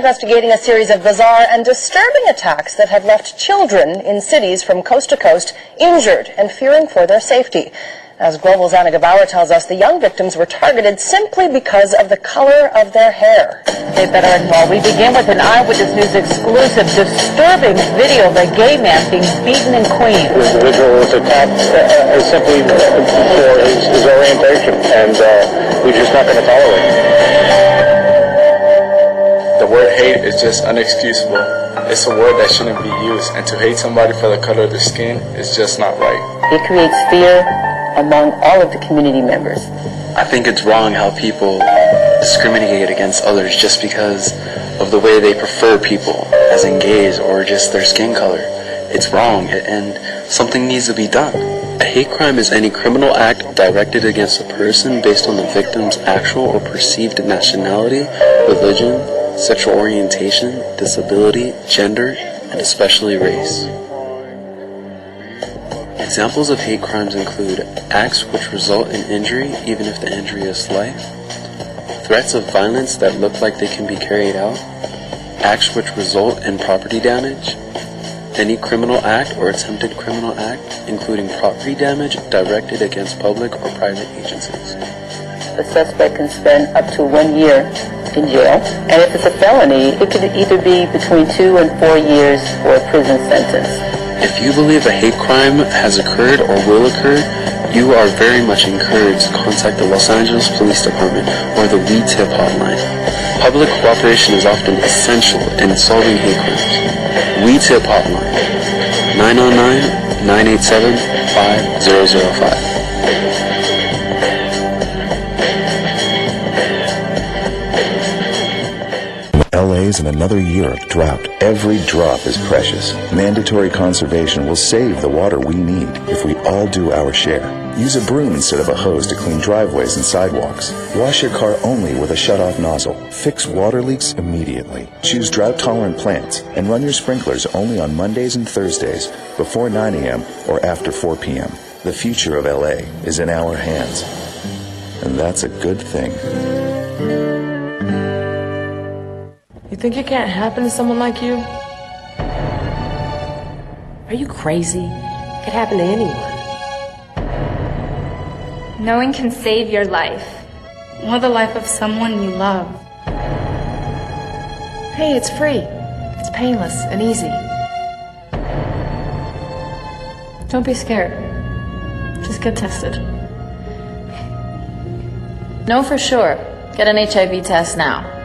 investigating a series of bizarre and disturbing attacks that have left children in cities from coast to coast injured and fearing for their safety. As Global's Anna Gebauer tells us, the young victims were targeted simply because of the color of their hair. Hey, better and more. We begin with an Eyewitness News exclusive disturbing video of a gay man being beaten in Queens. The individual was attacked simply for his orientation, and we're just not going to tolerate it. The word hate is just unexcusable. It's a word that shouldn't be used, and to hate somebody for the color of their skin is just not right. It creates fear among all of the community members. I think it's wrong how people discriminate against others just because of the way they prefer people, as in gays or just their skin color. It's wrong, and something needs to be done. A hate crime is any criminal act directed against a person based on the victim's actual or perceived nationality, religion, sexual orientation, disability, gender, and especially race. Examples of hate crimes include acts which result in injury even if the injury is slight, threats of violence that look like they can be carried out, acts which result in property damage, any criminal act or attempted criminal act, including property damage directed against public or private agencies. The suspect can spend up to 1 year in jail, and if it's a felony, it could either be between 2 and 4 years for a prison sentence. If you believe a hate crime has occurred or will occur, you are very much encouraged to contact the Los Angeles Police Department or the We Tip hotline. Public cooperation is often essential in solving hate crimes. We Tip hotline, 909-987-5005. LA's in another year of drought. Every drop is precious. Mandatory conservation will save the water we need if we all do our share. Use a broom instead of a hose to clean driveways and sidewalks. Wash your car only with a shut-off nozzle. Fix water leaks immediately. Choose drought-tolerant plants and run your sprinklers only on Mondays and Thursdays before 9 a.m. or after 4 p.m. The future of LA is in our hands, and that's a good thing. You think it can't happen to someone like you? Are you crazy? It could happen to anyone. Knowing can save your life, or the life of someone you love. Hey, it's free. It's painless and easy. Don't be scared. Just get tested. Know for sure. Get an HIV test now.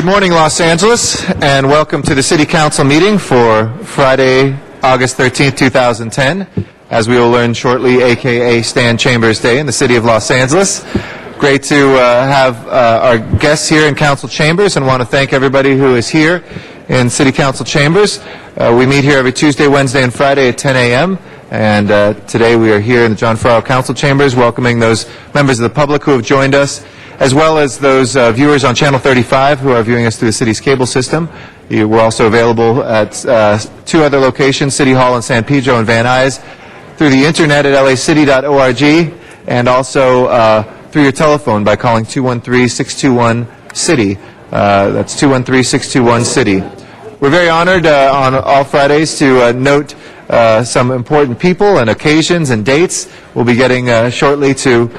Good morning, Los Angeles, and welcome to the City Council meeting for Friday, August 13th, 2010, as we will learn shortly, a.k.a. Stan Chambers Day in the city of Los Angeles. Great to have our guests here in Council Chambers, and want to thank everybody who is here in City Council Chambers. We meet here every Tuesday, Wednesday, and Friday at 10 a.m., and today we are here in the John Farrell Council Chambers welcoming those members of the public who have joined us, as well as those viewers on Channel 35 who are viewing us through the city's cable system. We're also available at two other locations, City Hall in San Pedro and Van Nuys, through the internet at lacity.org, and also through your telephone by calling 213-621-CITY. That's 213-621-CITY. We're very honored on all Fridays to note some important people and occasions and dates. We'll be getting shortly to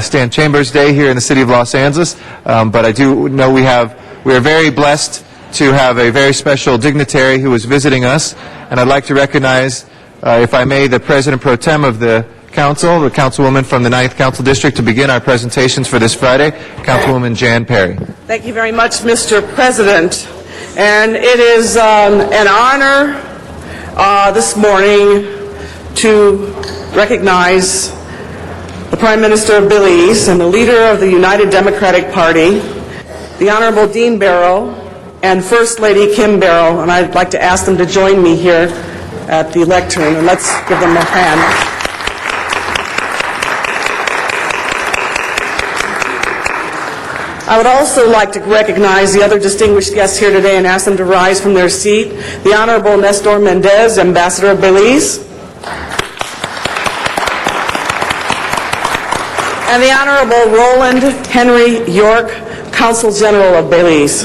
Stan Chambers Day here in the city of Los Angeles, but I do know we are very blessed to have a very special dignitary who is visiting us, and I'd like to recognize, if I may, the President Pro Tem of the Council, the Councilwoman from the 9th Council District, to begin our presentations for this Friday, Councilwoman Jan Perry. Thank you very much, Mr. President. And it is an honor this morning to recognize the Prime Minister of Belize and the leader of the United Democratic Party, the Honorable Dean Barrow, and First Lady Kim Barrow. And I'd like to ask them to join me here at the lectern, and let's give them a hand. I would also like to recognize the other distinguished guests here today and ask them to rise from their seat. The Honorable Nestor Mendez, Ambassador of Belize. And the Honorable Roland Henry York, Consul General of Belize.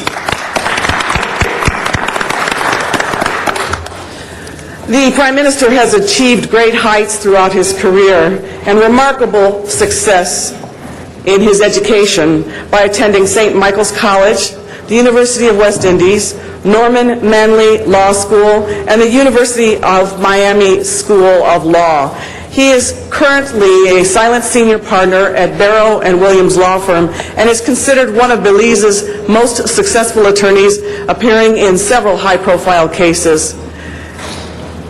The Prime Minister has achieved great heights throughout his career and remarkable success in his education by attending St. Michael's College, the University of West Indies, Norman Manley Law School, and the University of Miami School of Law. He is currently a silent senior partner at Barrow and Williams Law Firm and is considered one of Belize's most successful attorneys, appearing in several high-profile cases.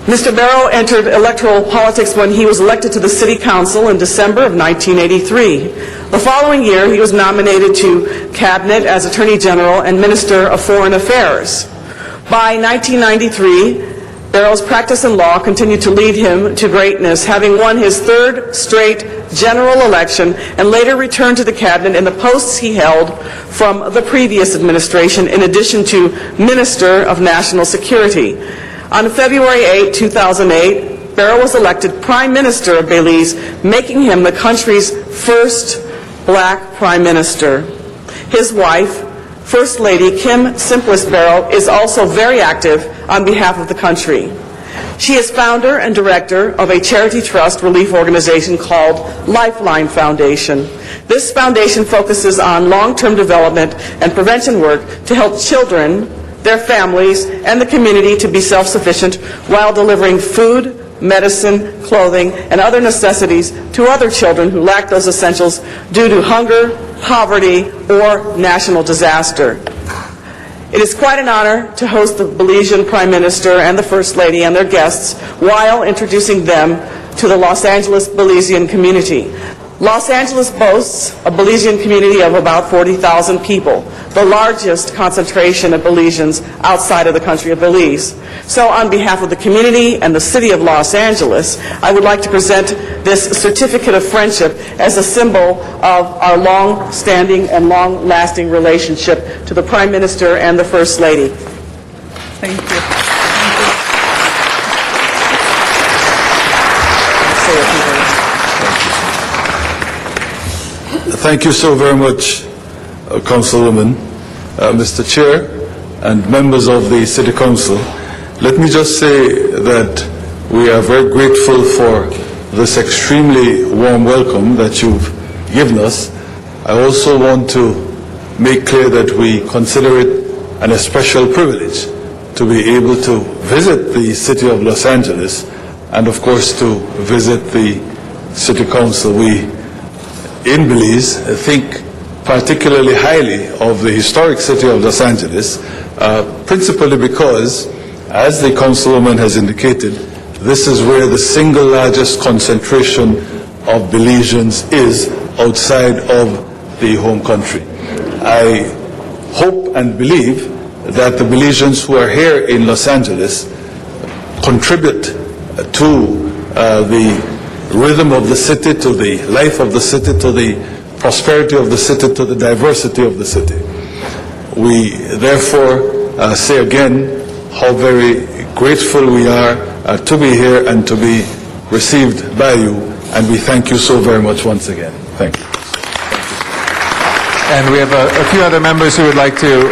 Mr. Barrow entered electoral politics when he was elected to the City Council in December of 1983. The following year, he was nominated to Cabinet as Attorney General and Minister of Foreign Affairs. By 1993, Barrow's practice in law continued to lead him to greatness, having won his third straight general election and later returned to the Cabinet in the posts he held from the previous administration, in addition to Minister of National Security. On February 8, 2008, Barrow was elected Prime Minister of Belize, making him the country's first black Prime Minister. His wife, First Lady Kim Simplest Barrow, is also very active on behalf of the country. She is founder and director of a charity trust relief organization called Lifeline Foundation. This foundation focuses on long-term development and prevention work to help children, their families, and the community to be self-sufficient while delivering food, medicine, clothing, and other necessities to other children who lack those essentials due to hunger, poverty, or national disaster. It is quite an honor to host the Belizean Prime Minister and the First Lady and their guests while introducing them to the Los Angeles Belizean community. Los Angeles boasts a Belizean community of about 40,000 people, the largest concentration of Belizeans outside of the country of Belize. So on behalf of the community and the city of Los Angeles, I would like to present this certificate of friendship as a symbol of our long-standing and long-lasting relationship to the Prime Minister and the First Lady. Thank you. Thank you so very much, Councilwoman, Mr. Chair, and members of the City Council. Let me just say that we are very grateful for this extremely warm welcome that you've given us. I also want to make clear that we consider it an especial privilege to be able to visit the City of Los Angeles and, of course, to visit the City Council. We in Belize think particularly highly of the historic city of Los Angeles, principally because, as the councilwoman has indicated, this is where the single largest concentration of Belizeans is outside of the home country. I hope and believe that the Belizeans who are here in Los Angeles contribute to the rhythm of the city, to the life of the city, to the prosperity of the city, to the diversity of the city. We therefore say again how very grateful we are to be here and to be received by you, and we thank you so very much once again. Thank you. And we have a few other members who would like to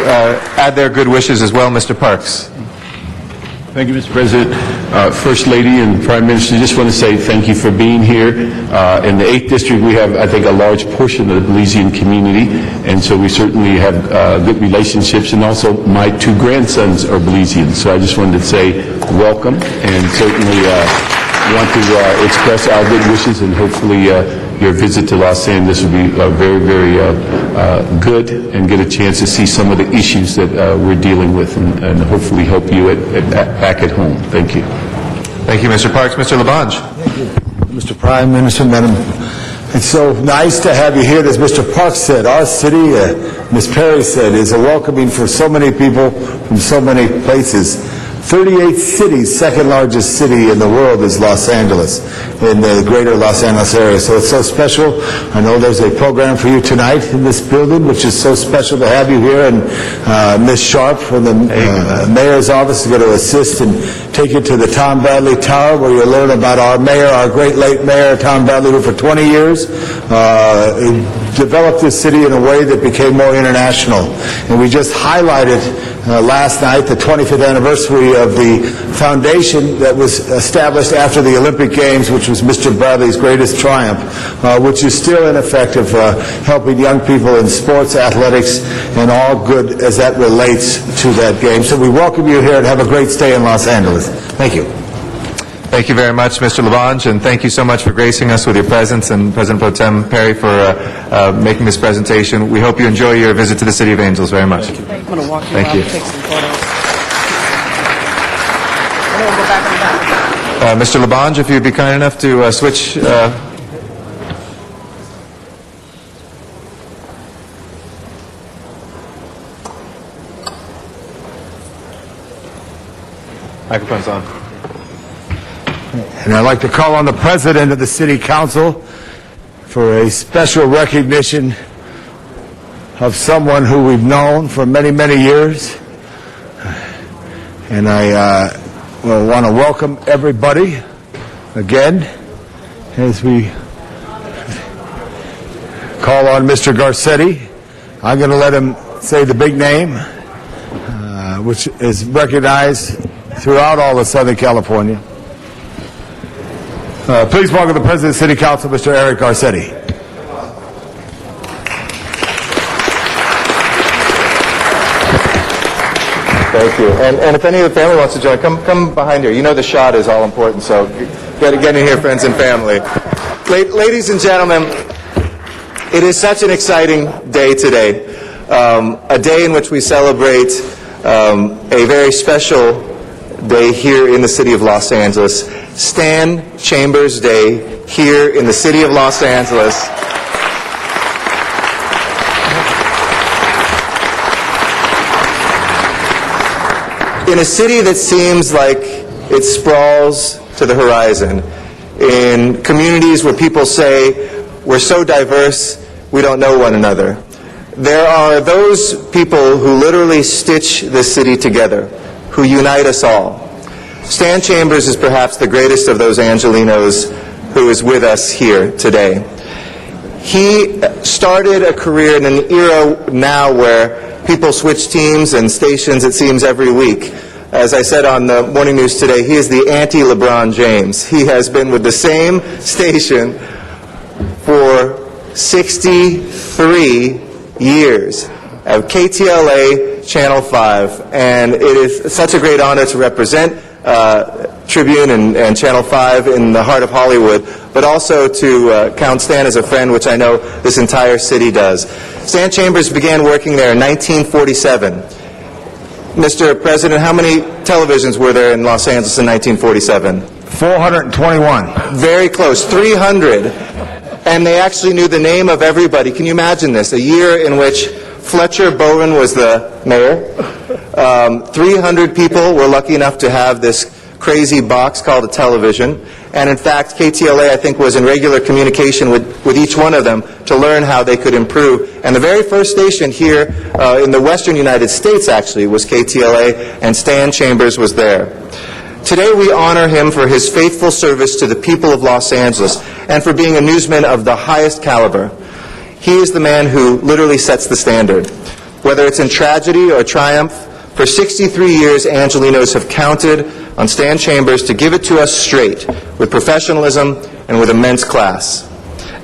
add their good wishes as well. Mr. Parks. Thank you, Mr. President. First Lady and Prime Minister, just want to say thank you for being here. In the 8th District, we have, I think, a large portion of the Belizean community, and so we certainly have good relationships, and also my 2 grandsons are Belizeans, so I just wanted to say welcome, and certainly want to express our good wishes, and hopefully your visit to Los Angeles will be very, very good, and get a chance to see some of the issues that we're dealing with, and hopefully help you back at home. Thank you. Thank you, Mr. Parks. Mr. Labange. Thank you, Mr. Prime Minister, Madam. It's so nice to have you here. As Mr. Parks said, our city, Ms. Perry said, is a welcoming for so many people from so many places. 38 cities, second largest city in the world is Los Angeles, in the greater Los Angeles area. So it's so special. I know there's a program for you tonight in this building, which is so special to have you here. And Ms. Sharp from the mayor's office is going to assist and take you to the Tom Bradley Tower, where you'll learn about our mayor, our great late mayor, Tom Bradley, who for 20 years developed this city in a way that became more international. And we just highlighted last night the 25th anniversary of the foundation that was established after the Olympic Games, which was Mr. Bradley's greatest triumph, which is still in effect of helping young people in sports, athletics, and all good as that relates to that game. So we welcome you here and have a great stay in Los Angeles. Thank you. Thank you very much, Mr. Labange, and thank you so much for gracing us with your presence, and President Pro Tem Perry for making this presentation. We hope you enjoy your visit to the City of Angels very much. I'm going to walk you Thank out you. and take some photos. And then we'll go back in the back. Mr. Labange, if you'd be kind enough to switch. Microphone's on. And I'd like to call on the President of the City Council for a special recognition of someone who we've known for many, many years. And I will want to welcome everybody again as we call on Mr. Garcetti. I'm going to let him say the big name, which is recognized throughout all of Southern California. Please welcome the President of the City Council, Mr. Eric Garcetti. Thank you. And if any of the family wants to join, come behind here. You know the shot is all important, so get in here, friends and family. Ladies and gentlemen, it is such an exciting day today, a day in which we celebrate a very special day here in the city of Los Angeles, Stan Chambers Day here in the city of Los Angeles. In a city that seems like it sprawls to the horizon, in communities where people say, we're so diverse, we don't know one another. There are those people who literally stitch this city together, who unite us all. Stan Chambers is perhaps the greatest of those Angelinos who is with us here today. He started a career in an era now where people switch teams and stations, it seems, every week. As I said on the morning news today, he is the anti-LeBron James. He has been with the same station for 63 years at KTLA Channel 5, and it is such a great honor to represent Tribune and Channel 5 in the heart of Hollywood, but also to count Stan as a friend, which I know this entire city does. Stan Chambers began working there in 1947. Mr. President, how many televisions were there in Los Angeles in 1947? 421. Very close, 300. And they actually knew the name of everybody. Can you imagine this? A year in which Fletcher Bowen was the mayor. 300 people were lucky enough to have this crazy box called a television. And in fact, KTLA, I think, was in regular communication with each one of them to learn how they could improve. And the very first station here in the western United States, actually, was KTLA, and Stan Chambers was there. Today we honor him for his faithful service to the people of Los Angeles and for being a newsman of the highest caliber. He is the man who literally sets the standard. Whether it's in tragedy or triumph, for 63 years, Angelinos have counted on Stan Chambers to give it to us straight, with professionalism and with immense class.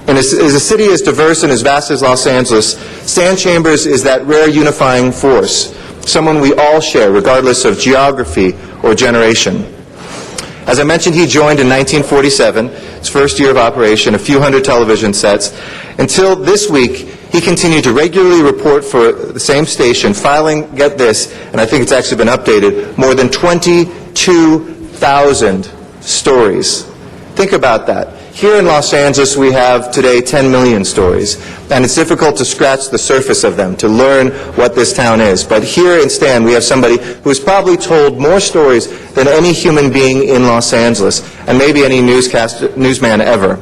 And as a city as diverse and as vast as Los Angeles, Stan Chambers is that rare unifying force, someone we all share, regardless of geography or generation. As I mentioned, he joined in 1947, his first year of operation, a few hundred television sets. Until this week, he continued to regularly report for the same station, filing, get this, and I think it's actually been updated, more than 22,000 stories. Think about that. Here in Los Angeles, we have today 10 million stories, and it's difficult to scratch the surface of them, to learn what this town is. But here in Stan, we have somebody who's probably told more stories than any human being in Los Angeles, and maybe any newsman ever,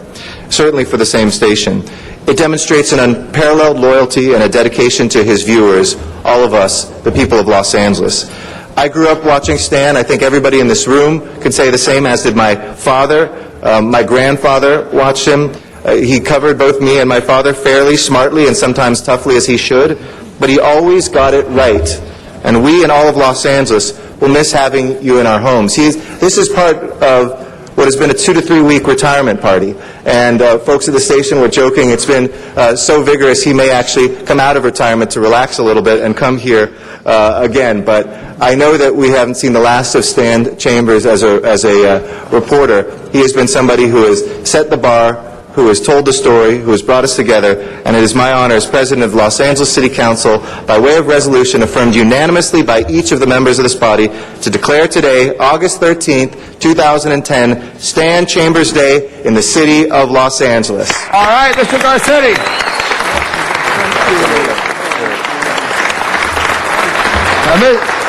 certainly for the same station. It demonstrates an unparalleled loyalty and a dedication to his viewers, all of us, the people of Los Angeles. I grew up watching Stan. I think everybody in this room could say the same, as did my father. My grandfather watched him. He covered both me and my father fairly, smartly, and sometimes toughly as he should, but he always got it right. And we in all of Los Angeles will miss having you in our homes. This is part of what has been a 2 to 3 week retirement party. And folks at the station were joking, it's been so vigorous he may actually come out of retirement to relax a little bit and come here again. But I know that we haven't seen the last of Stan Chambers as a reporter. He has been somebody who has set the bar, who has told the story, who has brought us together, and it is my honor as President of Los Angeles City Council, by way of resolution affirmed unanimously by each of the members of this body, to declare today, August 13th, 2010, Stan Chambers Day in the city of Los Angeles. All right, Mr. Garcetti.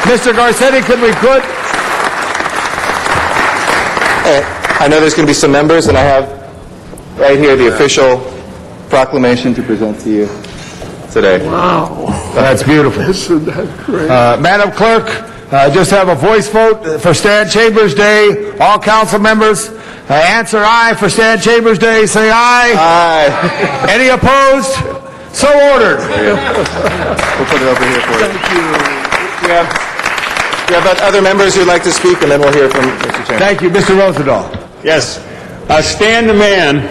Mr. Garcetti, could we put... I know there's going to be some members, and I have right here the official proclamation to present to you today. Wow. That's beautiful. Isn't that great? Madam Clerk, just have a voice vote for Stan Chambers Day. All council members answer aye for Stan Chambers Day. Say aye. Aye. Any opposed? So ordered. We'll put it over here for you. Thank you. We have other members who'd like to speak, and then we'll hear from Mr. Chambers. Thank you. Mr. Rosendahl. Yes. Stan the man,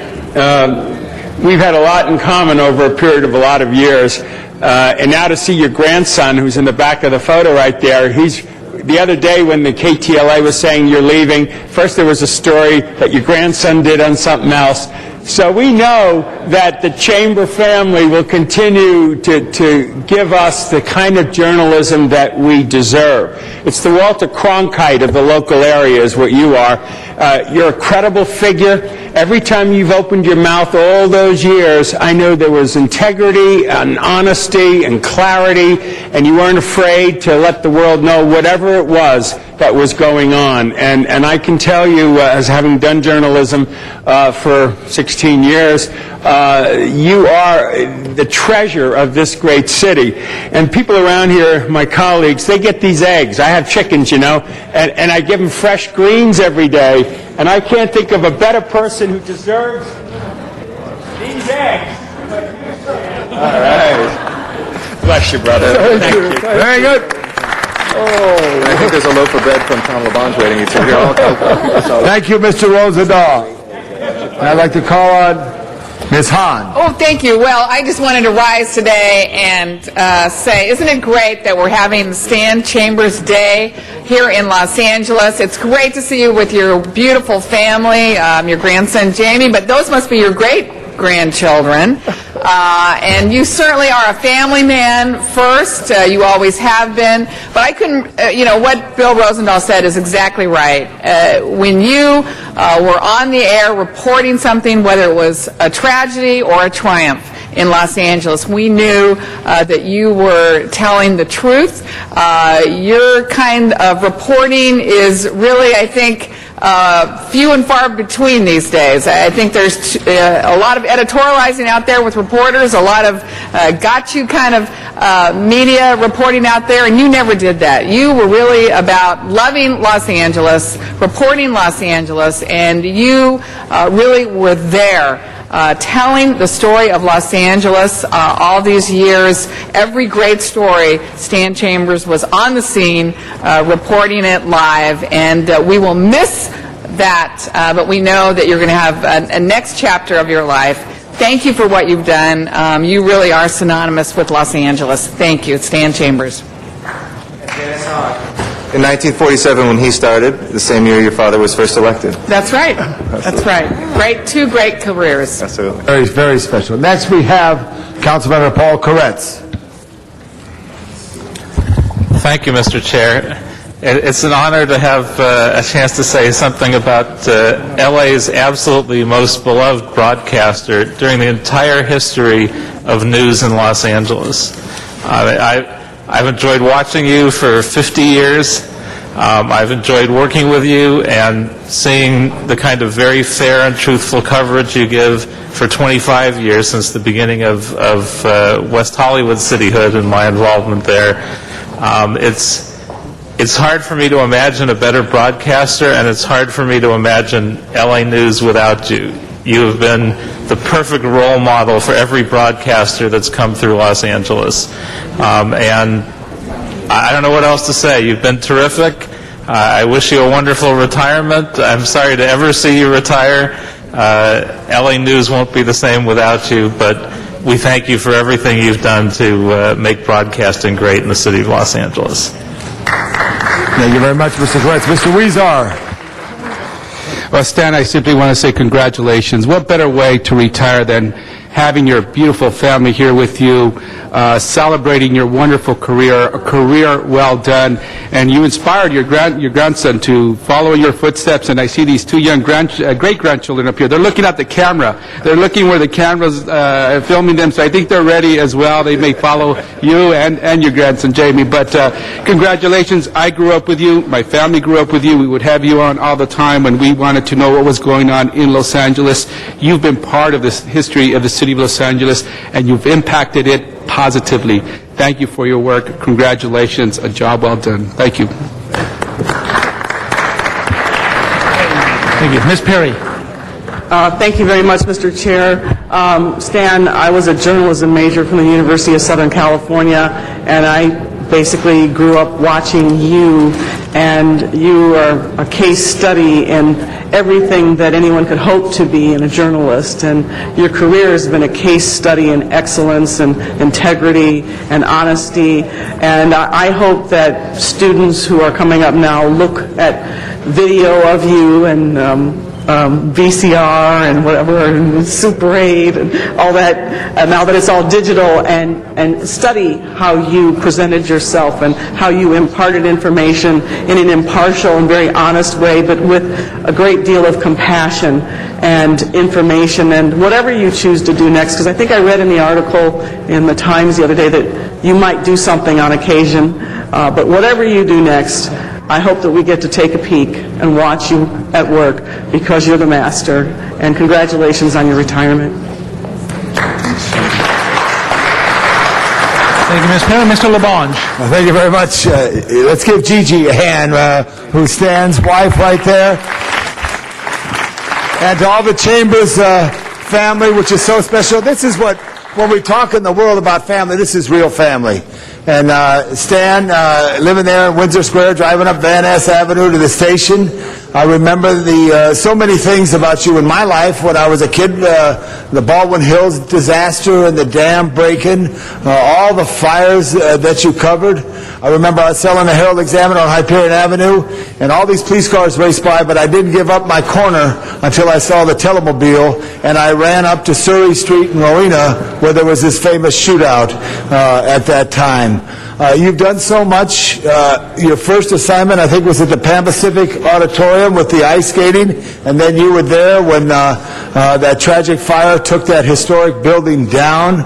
we've had a lot in common over a period of a lot of years. And now to see your grandson, who's in the back of the photo right there, the other day when the KTLA was saying you're leaving, first there was a story that your grandson did on something else. So we know that the Chamber family will continue to give us the kind of journalism that we deserve. It's the Walter Cronkite of the local area is what you are. You're a credible figure. Every time you've opened your mouth all those years, I know there was integrity and honesty and clarity, and you weren't afraid to let the world know whatever it was that was going on. And I can tell you, as having done journalism for 16 years, you are the treasure of this great city. And people around here, my colleagues, they get these eggs. I have chickens, you know, and I give them fresh greens every day. And I can't think of a better person who deserves these eggs. All right. Bless you, brother. Thank you. Very good. Oh, I think there's a loaf of bread from Tom LeBon's waiting you to here. Thank you, Mr. Rosendahl. And I'd like to call on Ms. Hahn. Oh, thank you. Well, I just wanted to rise today and say, isn't it great that we're having the Stan Chambers Day here in Los Angeles? It's great to see you with your beautiful family, your grandson Jamie, but those must be your great-grandchildren. And you certainly are a family man first. You always have been. But I couldn't, what Bill Rosendahl said is exactly right. When you were on the air reporting something, whether it was a tragedy or a triumph in Los Angeles, we knew that you were telling the truth. Your kind of reporting is really, I think, few and far between these days. I think there's a lot of editorializing out there with reporters, a lot of got-you kind of media reporting out there, and you never did that. You were really about loving Los Angeles, reporting Los Angeles, and you really were there telling the story of Los Angeles all these years. Every great story, Stan Chambers was on the scene reporting it live, and we will miss that, but we know that you're going to have a next chapter of your life. Thank you for what you've done. You really are synonymous with Los Angeles. Thank you. Stan Chambers. In 1947, when he started, the same year your father was first elected. That's right. That's right. Two great careers. Absolutely. Very, very special. Next we have Councilmember Paul Koretz. Thank you, Mr. Chair. It's an honor to have a chance to say something about LA's absolutely most beloved broadcaster during the entire history of news in Los Angeles. I've enjoyed watching you for 50 years. I've enjoyed working with you and seeing the kind of very fair and truthful coverage you give for 25 years since the beginning of West Hollywood cityhood and my involvement there. It's hard for me to imagine a better broadcaster, and it's hard for me to imagine LA News without you. You have been the perfect role model for every broadcaster that's come through Los Angeles. And I don't know what else to say. You've been terrific. I wish you a wonderful retirement. I'm sorry to ever see you retire. LA News won't be the same without you, but we thank you for everything you've done to make broadcasting great in the city of Los Angeles. Thank you very much, Mr. Koretz. Mr. Weezer. Well, Stan, I simply want to say congratulations. What better way to retire than having your beautiful family here with you, celebrating your wonderful career, a career well done, and you inspired your grandson to follow in your footsteps. And I see these two young great-grandchildren up here. They're looking at the camera. They're looking where the camera's filming them, so I think they're ready as well. They may follow you and your grandson, Jamie. But congratulations. I grew up with you. My family grew up with you. We would have you on all the time when we wanted to know what was going on in Los Angeles. You've been part of this history of the city of Los Angeles, and you've impacted it positively. Thank you for your work. Congratulations. A job well done. Thank you. Thank you. Ms. Perry. Thank you very much, Mr. Chair. Stan, I was a journalism major from the University of Southern California, and I basically grew up watching you, and you are a case study in everything that anyone could hope to be in a journalist. And your career has been a case study in excellence and integrity and honesty. And I hope that students who are coming up now look at video of you and VCR and whatever, and Super 8 and all that, now that it's all digital, and study how you presented yourself and how you imparted information in an impartial and very honest way, but with a great deal of compassion and information, and whatever you choose to do next. Because I think I read in the article in the Times the other day that you might do something on occasion, but whatever you do next, I hope that we get to take a peek and watch you at work, because you're the master. And congratulations on your retirement. Thank you, Ms. Perry. Mr. LaBonge. Well, thank you very much. Let's give Gigi a hand, who Stan's wife right there. And to all the Chambers family, which is so special. This is what, when we talk in the world about family, this is real family. And Stan, living there in Windsor Square, driving up Van Ness Avenue to the station, I remember so many things about you in my life when I was a kid, the Baldwin Hills disaster and the dam breaking, all the fires that you covered. I remember I was selling the Herald Examiner on Hyperion Avenue, and all these police cars raced by, but I didn't give up my corner until I saw the Telemobile, and I ran up to Surrey Street in Rowena, where there was this famous shootout at that time. You've done so much. Your first assignment, I think, was at the Pan Pacific Auditorium with the ice skating, and then you were there when that tragic fire took that historic building down.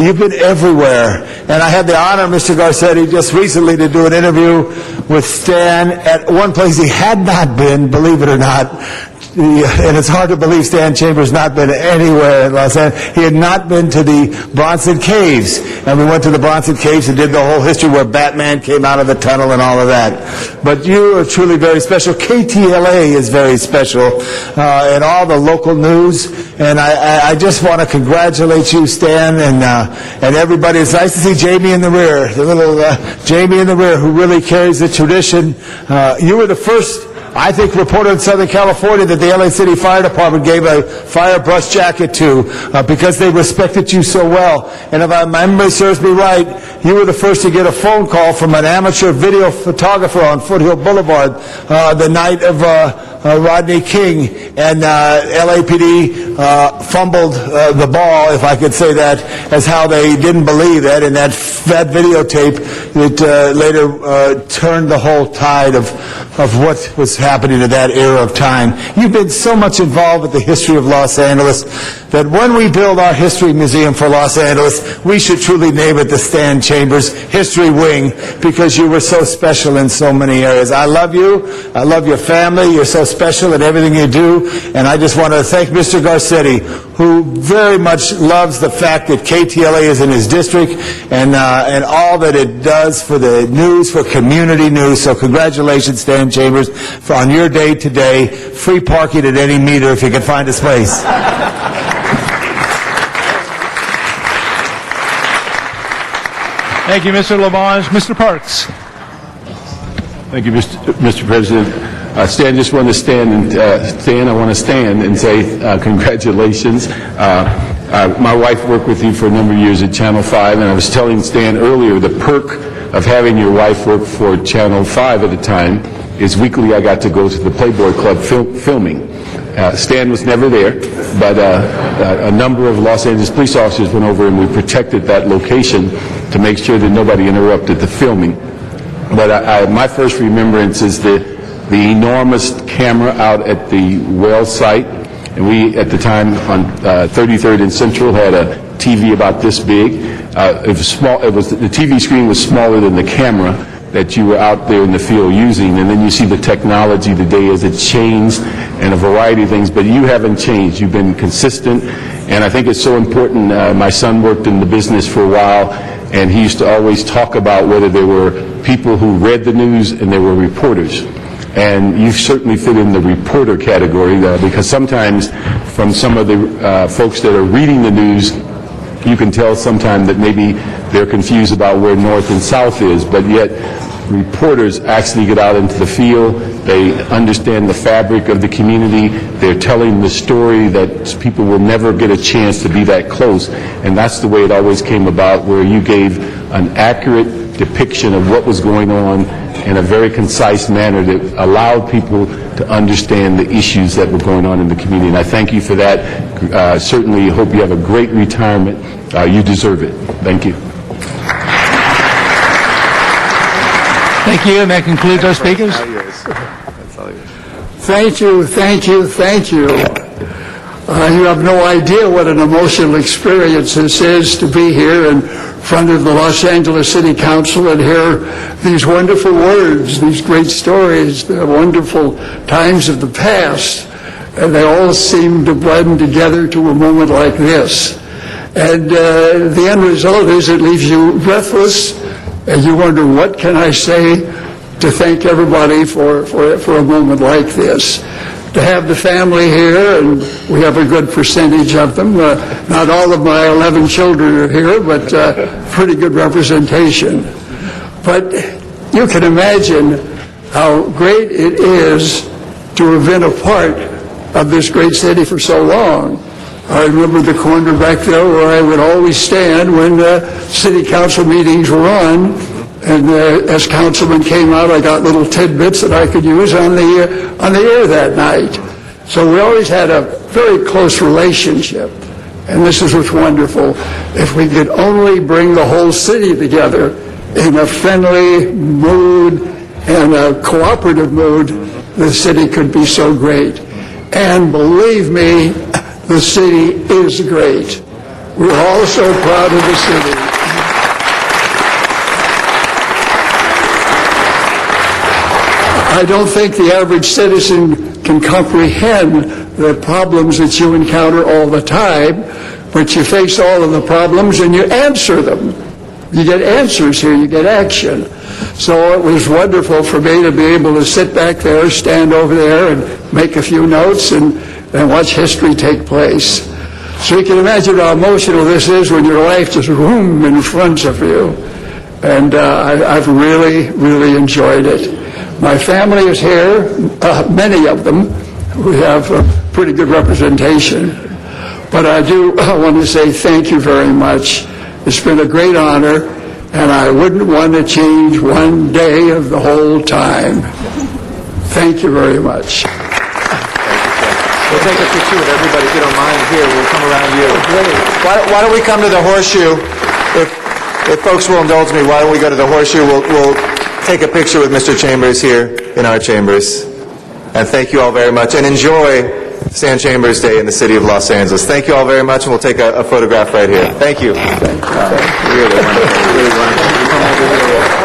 You've been everywhere. And I had the honor, Mr. Garcetti, just recently to do an interview with Stan at one place he had not been, believe it or not. And it's hard to believe Stan Chambers not been anywhere in Los Angeles. He had not been to the Bronson Caves. And we went to the Bronson Caves and did the whole history where Batman came out of the tunnel and all of that. But you are truly very special. KTLA is very special, and all the local news. And I just want to congratulate you, Stan, and everybody. It's nice to see Jamie in the rear, the little Jamie in the rear who really carries the tradition. You were the first, I think, reporter in Southern California that the LA City Fire Department gave a fire brush jacket to because they respected you so well. And if my memory serves me right, you were the first to get a phone call from an amateur video photographer on Foothill Boulevard the night of Rodney King, and LAPD fumbled the ball, if I could say that, as how they didn't believe that, and that videotape that later turned the whole tide of what was happening in that era of time. You've been so much involved with the history of Los Angeles that when we build our history museum for Los Angeles, we should truly name it the Stan Chambers History Wing, because you were so special in so many areas. I love you. I love your family. You're so special in everything you do. And I just want to thank Mr. Garcetti, who very much loves the fact that KTLA is in his district and all that it does for the news, for community news. So congratulations, Stan Chambers, on your day today. Free parking at any meter if you can find a space. Thank you, Mr. Labange. Mr. Parks. Thank you, Mr. President. Stan, just want to stand and say congratulations. My wife worked with you for a number of years at Channel 5, and I was telling Stan earlier the perk of having your wife work for Channel 5 at the time is weekly I got to go to the Playboy Club filming. Stan was never there, but a number of Los Angeles police officers went over and we protected that location to make sure that nobody interrupted the filming. But my first remembrance is the enormous camera out at the well site. And we, at the time, on 33rd and Central, had a TV about this big. It was small. The TV screen was smaller than the camera that you were out there in the field using. And then you see the technology today as it's changed and a variety of things. But you haven't changed. You've been consistent. And I think it's so important. My son worked in the business for a while, and he used to always talk about whether there were people who read the news and there were reporters. And you certainly fit in the reporter category because sometimes from some of the folks that are reading the news, you can tell sometimes that maybe they're confused about where north and south is, but yet reporters actually get out into the field. They understand the fabric of the community. They're telling the story that people will never get a chance to be that close. And that's the way it always came about, where you gave an accurate depiction of what was going on in a very concise manner that allowed people to understand the issues that were going on in the community. And I thank you for that. Certainly hope you have a great retirement. You deserve it. Thank you. Thank you, and that concludes our speakers. Thank you, thank you, thank you. You have no idea what an emotional experience this is to be here in front of the Los Angeles City Council and hear these wonderful words, these great stories, the wonderful times of the past, and they all seem to blend together to a moment like this. And the end result is it leaves you breathless, and you wonder, what can I say to thank everybody for a moment like this? to have the family here, and we have a good percentage of them. Not all of my 11 children are here, but pretty good representation. But you can imagine how great it is to have been a part of this great city for so long. I remember the corner back there where I would always stand when city council meetings were on, and as councilmen came out, I got little tidbits that I could use on the air that night. So we always had a very close relationship, and this is what's wonderful. If we could only bring the whole city together in a friendly mood and a cooperative mood, the city could be so great. And believe me, the city is great. We're all so proud of the city. I don't think the average citizen can comprehend the problems that you encounter all the time, but you face all of the problems and you answer them. You get answers here, you get action. So it was wonderful for me to be able to sit back there, stand over there, and make a few notes and watch history take place. So you can imagine how emotional this is when your life just room in front of you. And I've really, really enjoyed it. My family is here, many of them. We have a pretty good representation. But I do want to say thank you very much. It's been a great honor, and I wouldn't want to change one day of the whole time. Thank you very much. We'll take a picture with everybody, if you don't mind. Here, we'll come around you. Why don't we come to the horseshoe? If folks will indulge me, why don't we go to the horseshoe? We'll take a picture with Mr. Chambers here in our chambers. And thank you all very much. And enjoy Stan Chambers Day in the city of Los Angeles. Thank you all very much, and we'll take a photograph right here. Thank you. Thank you. Really wonderful. Really wonderful. You come over here.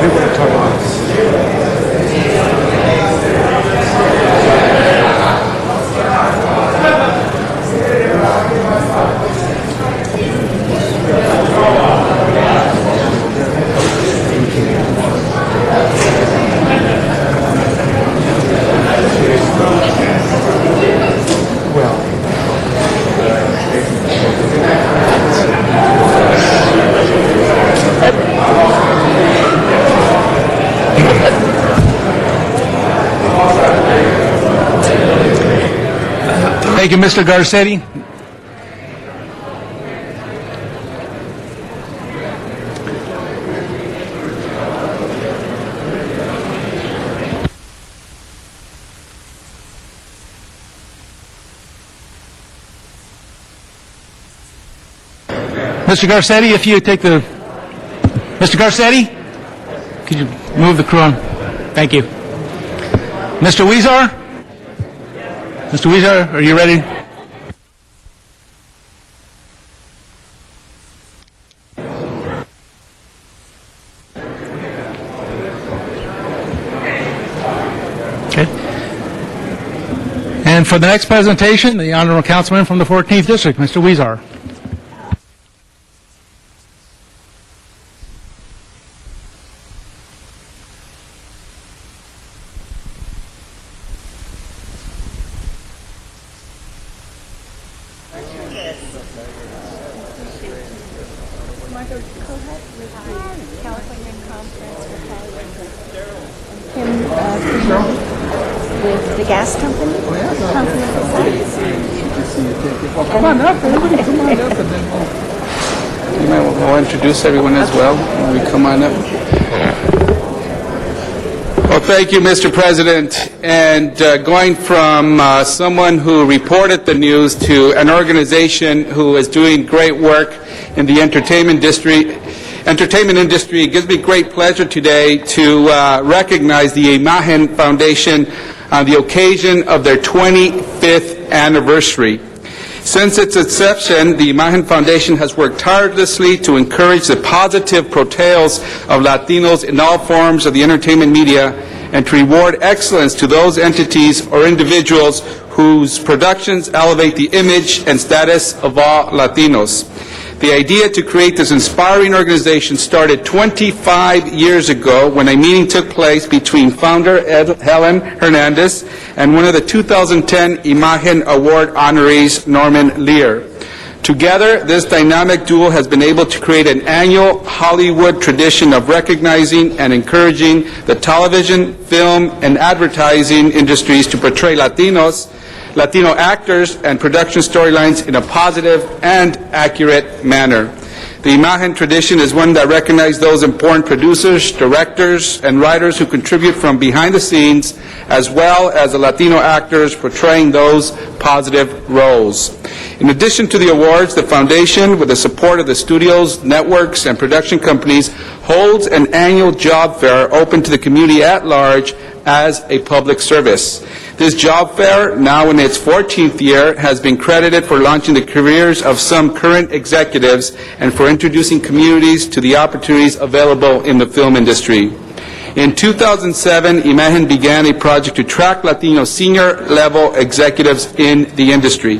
They want to talk about Thank you, Mr. Garcetti. Mr. Garcetti, if you take the... Mr. Garcetti, could you move the crew on? Thank you. Mr. Weezar? Mr. Weezar, are you ready? Okay. And for the next presentation, the Honorable Councilman from the 14th District, Mr. Weezar. With the gas company? Well, come on up, everybody come on up, and then you might want to introduce everyone as well when we come on up. Well, thank you, Mr. President. And going from someone who reported the news to an organization who is doing great work in the entertainment industry, it gives me great pleasure today to recognize the Imagen Foundation on the occasion of their 25th anniversary. Since its inception, the Imagen Foundation has worked tirelessly to encourage the positive portrayals of Latinos in all forms of the entertainment media and to reward excellence to those entities or individuals whose productions elevate the image and status of all Latinos. The idea to create this inspiring organization started 25 years ago when a meeting took place between founder Helen Hernandez and one of the 2010 Imagen Award honorees, Norman Lear. Together, this dynamic duo has been able to create an annual Hollywood tradition of recognizing and encouraging the television, film, and advertising industries to portray Latino actors and production storylines in a positive and accurate manner. The Imagen tradition is one that recognizes those important producers, directors, and writers who contribute from behind the scenes, as well as the Latino actors portraying those positive roles. In addition to the awards, the foundation, with the support of the studios, networks, and production companies, holds an annual job fair open to the community at large as a public service. This job fair, now in its 14th year, has been credited for launching the careers of some current executives and for introducing communities to the opportunities available in the film industry. In 2007, Imagen began a project to track Latino senior-level executives in the industry.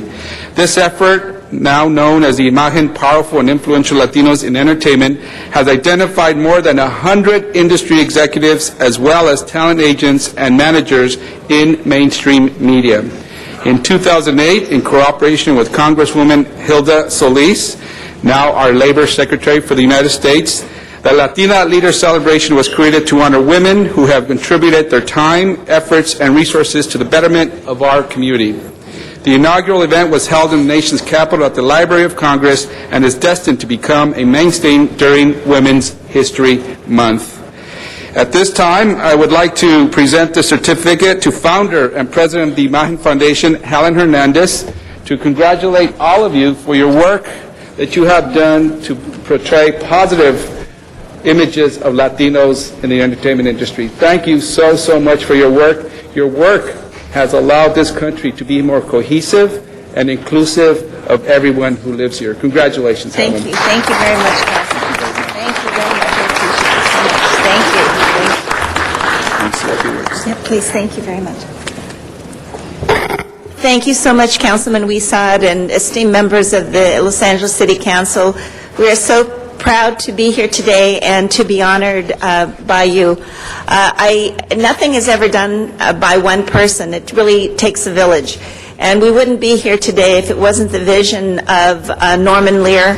This effort, now known as the Imagen Powerful and Influential Latinos in Entertainment, has identified more than 100 industry executives as well as talent agents and managers in mainstream media. In 2008, in cooperation with Congresswoman Hilda Solis, now our Labor Secretary for the United States, the Latina Leader Celebration was created to honor women who have contributed their time, efforts, and resources to the betterment of our community. The inaugural event was held in the nation's capital at the Library of Congress and is destined to become a mainstay during Women's History Month. At this time, I would like to present the certificate to founder and president of the Imagen Foundation, Helen Hernandez, to congratulate all of you for your work that you have done to portray positive images of Latinos in the entertainment industry. Thank you so, so much for your work. Your work has allowed this country to be more cohesive and inclusive of everyone who lives here. Congratulations, Helen. Thank you. Thank you very much, Councilman. Thank you very much. I appreciate it so much. Thank you. Yep, please. Thank you very much. Thank you so much, Councilman Weezar and esteemed members of the Los Angeles City Council. We are so proud to be here today and to be honored by you. Nothing is ever done by one person. It really takes a village. And we wouldn't be here today if it wasn't the vision of Norman Lear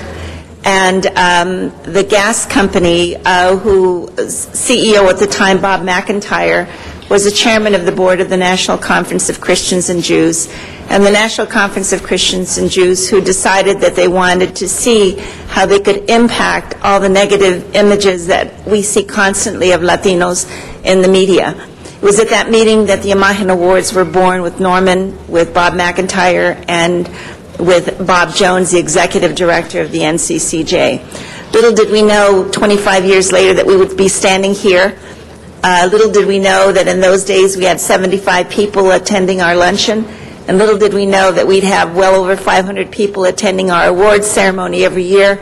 and the gas company, whose CEO at the time, Bob McIntyre, was the chairman of the board of the National Conference of Christians and Jews, and the National Conference of Christians and Jews, who decided that they wanted to see how they could impact all the negative images that we see constantly of Latinos in the media. It was at that meeting that the Imagen Awards were born, with Norman, with Bob McIntyre, and with Bob Jones, the executive director of the NCCJ. Little did we know 25 years later that we would be standing here. Little did we know that in those days we had 75 people attending our luncheon, and little did we know that we'd have well over 500 people attending our awards ceremony every year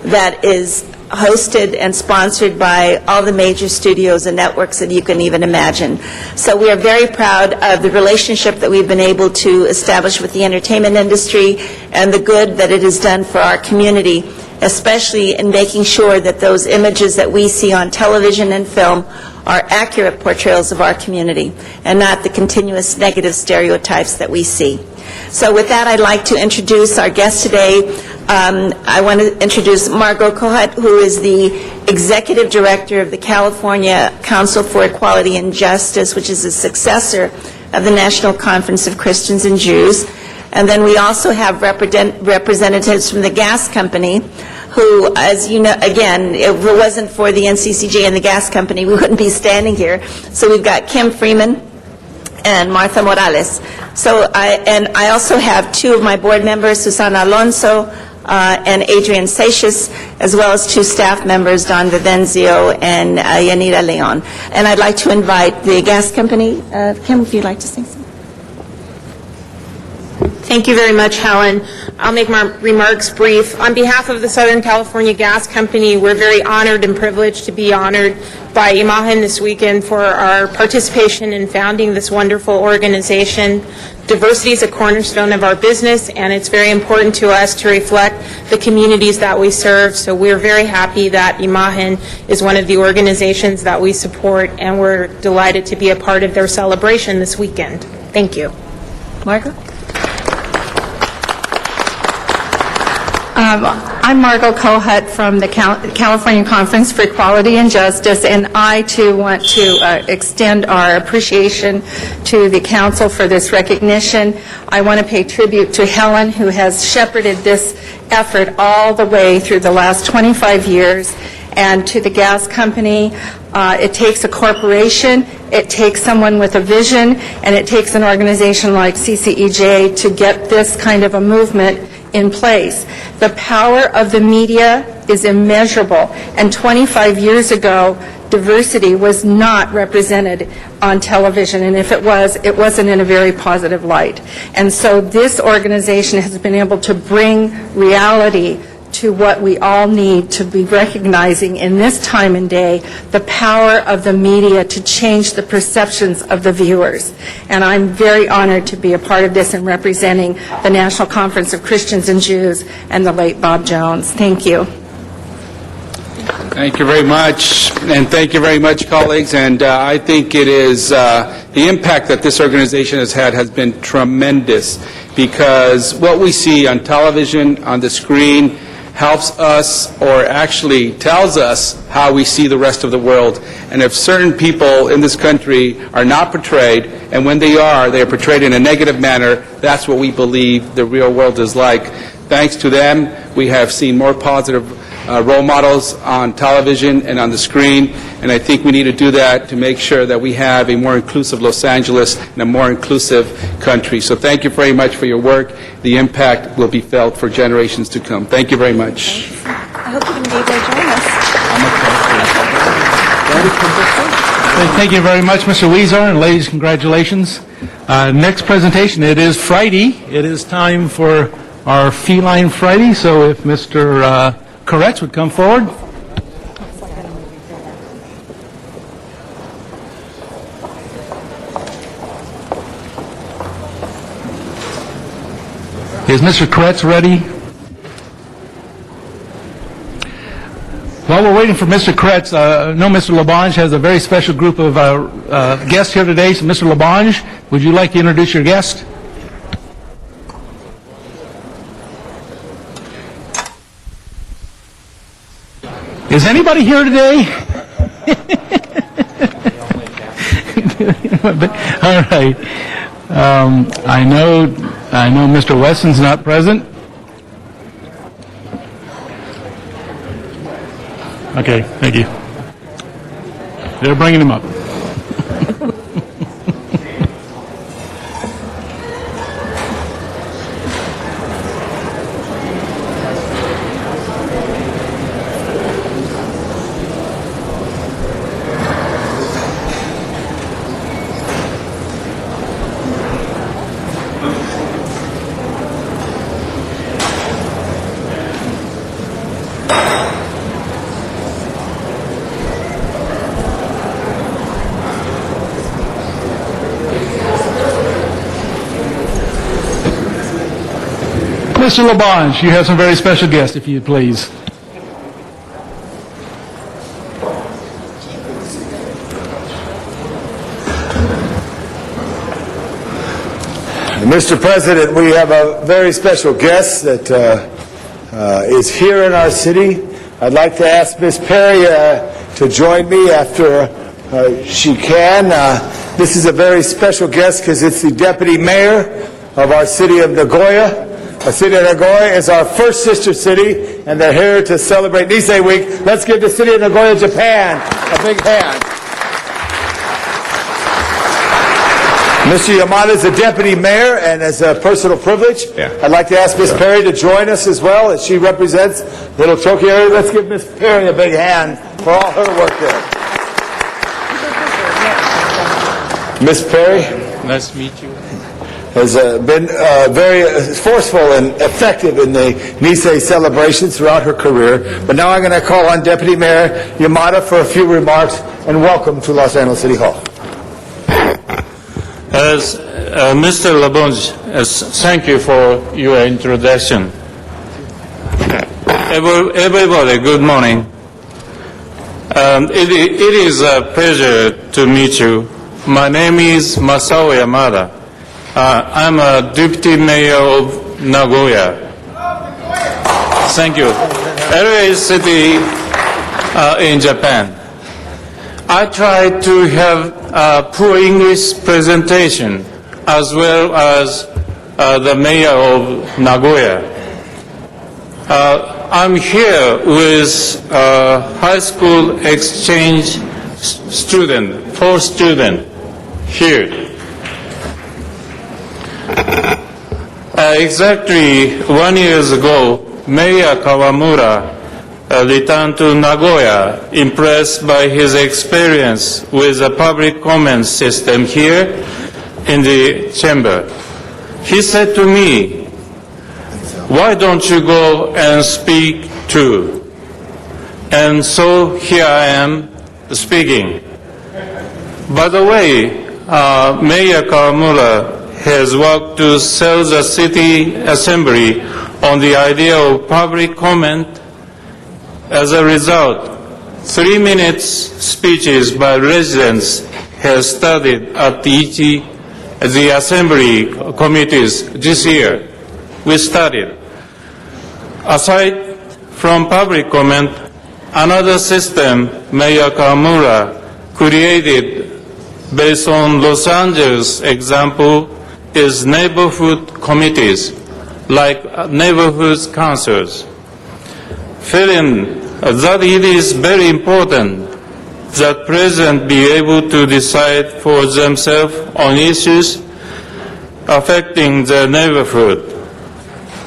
that is hosted and sponsored by all the major studios and networks that you can even imagine. So we are very proud of the relationship that we've been able to establish with the entertainment industry and the good that it has done for our community, especially in making sure that those images that we see on television and film are accurate portrayals of our community and not the continuous negative stereotypes that we see. So with that, I'd like to introduce our guest today. I want to introduce Margot Kohut, who is the Executive Director of the California Council for Equality and Justice, which is a successor of the National Conference of Christians and Jews. And then we also have representatives from the gas company, who, as you know, again, if it wasn't for the NCCJ and the gas company, we wouldn't be standing here. So we've got Kim Freeman and Martha Morales. So I also have two of my board members, Susana Alonso and Adrian Seixas, as well as two staff members, Don Vivenzio and Yanira Leon. And I'd like to invite the gas company. Kim, if you'd like to say something. Thank you very much, Helen. I'll make my remarks brief. On behalf of the Southern California Gas Company, we're very honored and privileged to be honored by Imagen this weekend for our participation in founding this wonderful organization. Diversity is a cornerstone of our business, and it's very important to us to reflect the communities that we serve. So we're very happy that Imagen is one of the organizations that we support, and we're delighted to be a part of their celebration this weekend. Thank you. Margot? I'm Margot Kohut from the California Conference for Equality and Justice, and I, too, want to extend our appreciation to the Council for this recognition. I want to pay tribute to Helen, who has shepherded this effort all the way through the last 25 years, and to the gas company. It takes a corporation, it takes someone with a vision, and it takes an organization like CCEJ to get this kind of a movement in place. The power of the media is immeasurable, and 25 years ago, diversity was not represented on television, and if it was, it wasn't in a very positive light. And so this organization has been able to bring reality to what we all need to be recognizing in this time and day, the power of the media to change the perceptions of the viewers. And I'm very honored to be a part of this and representing the National Conference of Christians and Jews and the late Bob Jones. Thank you. Thank you very much, and thank you very much, colleagues. And I think it is the impact that this organization has had has been tremendous, because what we see on television, on the screen, helps us, or actually tells us how we see the rest of the world. And if certain people in this country are not portrayed, and when they are portrayed in a negative manner, that's what we believe the real world is like. Thanks to them, we have seen more positive role models on television and on the screen, and I think we need to do that to make sure that we have a more inclusive Los Angeles and a more inclusive country. So thank you very much for your work. The impact will be felt for generations to come. Thank you very much. I hope you can be able to join us. Thank you very much, Mr. Weezer, and ladies, congratulations. Next presentation, it is Friday. It is time for our Feline Friday, so if Mr. Koretz would come forward. Is Mr. Koretz ready? While we're waiting for Mr. Koretz, I know Mr. LaBonge has a very special group of guests here today. So, Mr. LaBonge, would you like to introduce your guest? Is anybody here today? All right. I know Mr. Wesson's not present. Okay, thank you. They're bringing him up. Mr. LaBonge, you have some very special guests, if you please. Mr. President, we have a very special guest that is here in our city. I'd like to ask Ms. Perry to join me after she can. This is a very special guest because it's the Deputy Mayor of our city of Nagoya. Our city of Nagoya is our first sister city, and they're here to celebrate Nisei Week. Let's give the city of Nagoya, Japan, a big hand. Mr. Yamada is the deputy mayor, and as a personal privilege, I'd like to ask Ms. Perry to join us as well, as she represents Little Tokyo area. Let's give Ms. Perry a big hand for all her work there. Ms. Perry. Nice to meet you. Has been very forceful and effective in the Nisei celebrations throughout her career. But now I'm going to call on Deputy Mayor Yamada for a few remarks, and welcome to Los Angeles City Hall. As Mr. LaBonge, thank you for your introduction. Everybody, good morning. It is a pleasure to meet you. My name is Masao Yamada. I'm a deputy mayor of Nagoya. Thank you. LA City in Japan. I tried to have a poor English presentation as well as the mayor of Nagoya. I'm here with a high school exchange student, 4 students here. Exactly 1 year ago, Mayor Kawamura returned to Nagoya, impressed by his experience with the public comment system here in the chamber. He said to me, "Why don't you go and speak too?" And so here I am speaking. By the way, Mayor Kawamura has worked to sell the city assembly on the idea of public comment. As a result, 3 minutes speeches by residents have started at the assembly committees this year. We started. Aside from public comment, another system Mayor Kawamura created based on Los Angeles example is neighborhood committees, like neighborhood councils. Feeling that it is very important that presidents be able to decide for themselves on issues affecting the neighborhood.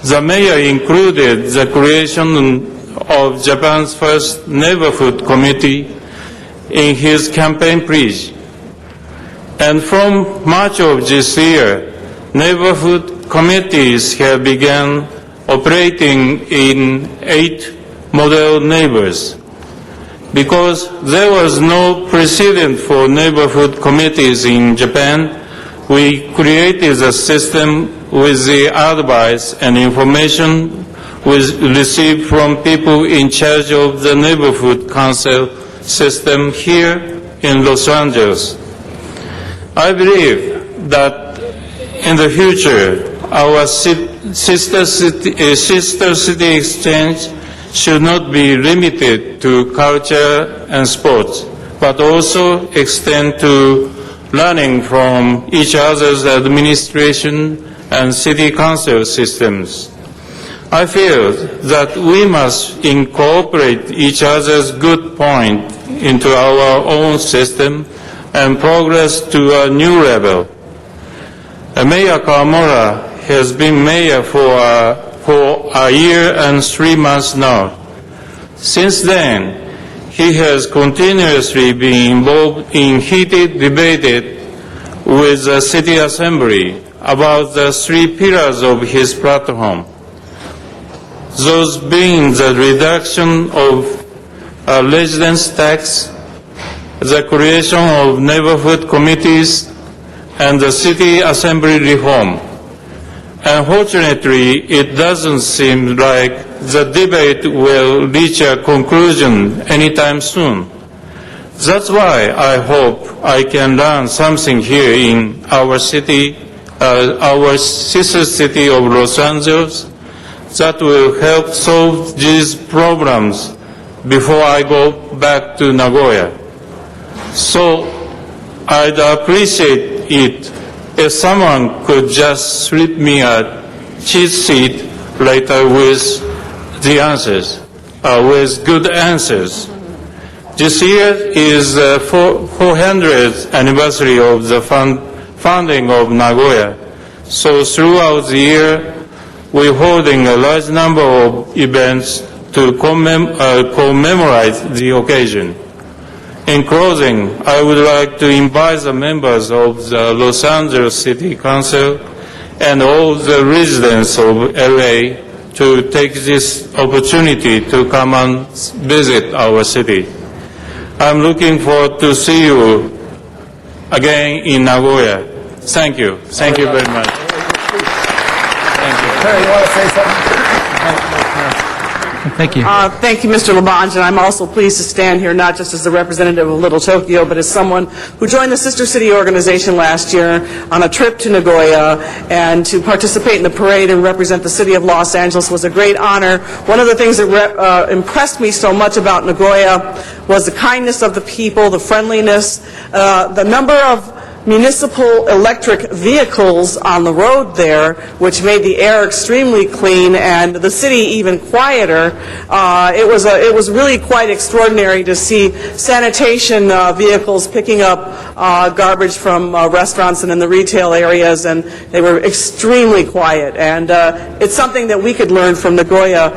The mayor included the creation of Japan's first neighborhood committee in his campaign pledge. And from March of this year, neighborhood committees have begun operating in 8 model neighbors. Because there was no precedent for neighborhood committees in Japan, we created a system with the advice and information we received from people in charge of the neighborhood council system here in Los Angeles. I believe that in the future, our sister city exchange should not be limited to culture and sports, but also extend to learning from each other's administration and city council systems. I feel that we must incorporate each other's good point into our own system and progress to a new level. Mayor Kawamura has been mayor for a year and 3 months now. Since then, he has continuously been involved in heated debate with the City Assembly about the 3 pillars of his platform. Those being the reduction of residence tax, the creation of neighborhood committees, and the City Assembly reform. Unfortunately, it doesn't seem like the debate will reach a conclusion anytime soon. That's why I hope I can learn something here in our city, our sister city of Los Angeles, that will help solve these problems before I go back to Nagoya. So I'd appreciate it if someone could just slip me a cheat sheet later with the answers, with good answers. This year is the 400th anniversary of the founding of Nagoya. So throughout the year, we're holding a large number of events to commemorate the occasion. In closing, I would like to invite the members of the Los Angeles City Council and all the residents of LA to take this opportunity to come and visit our city. I'm looking forward to see you again in Nagoya. Thank you. Thank you very much. Terry, you want to say something? Thank you. Thank you, Mr. Labange, and I'm also pleased to stand here not just as the representative of Little Tokyo, but as someone who joined the Sister City organization last year on a trip to Nagoya, and to participate in the parade and represent the city of Los Angeles was a great honor. One of the things that impressed me so much about Nagoya was the kindness of the people, the friendliness, the number of municipal electric vehicles on the road there, which made the air extremely clean and the city even quieter. It was really quite extraordinary to see sanitation vehicles picking up garbage from restaurants and in the retail areas, and they were extremely quiet. And it's something that we could learn from Nagoya.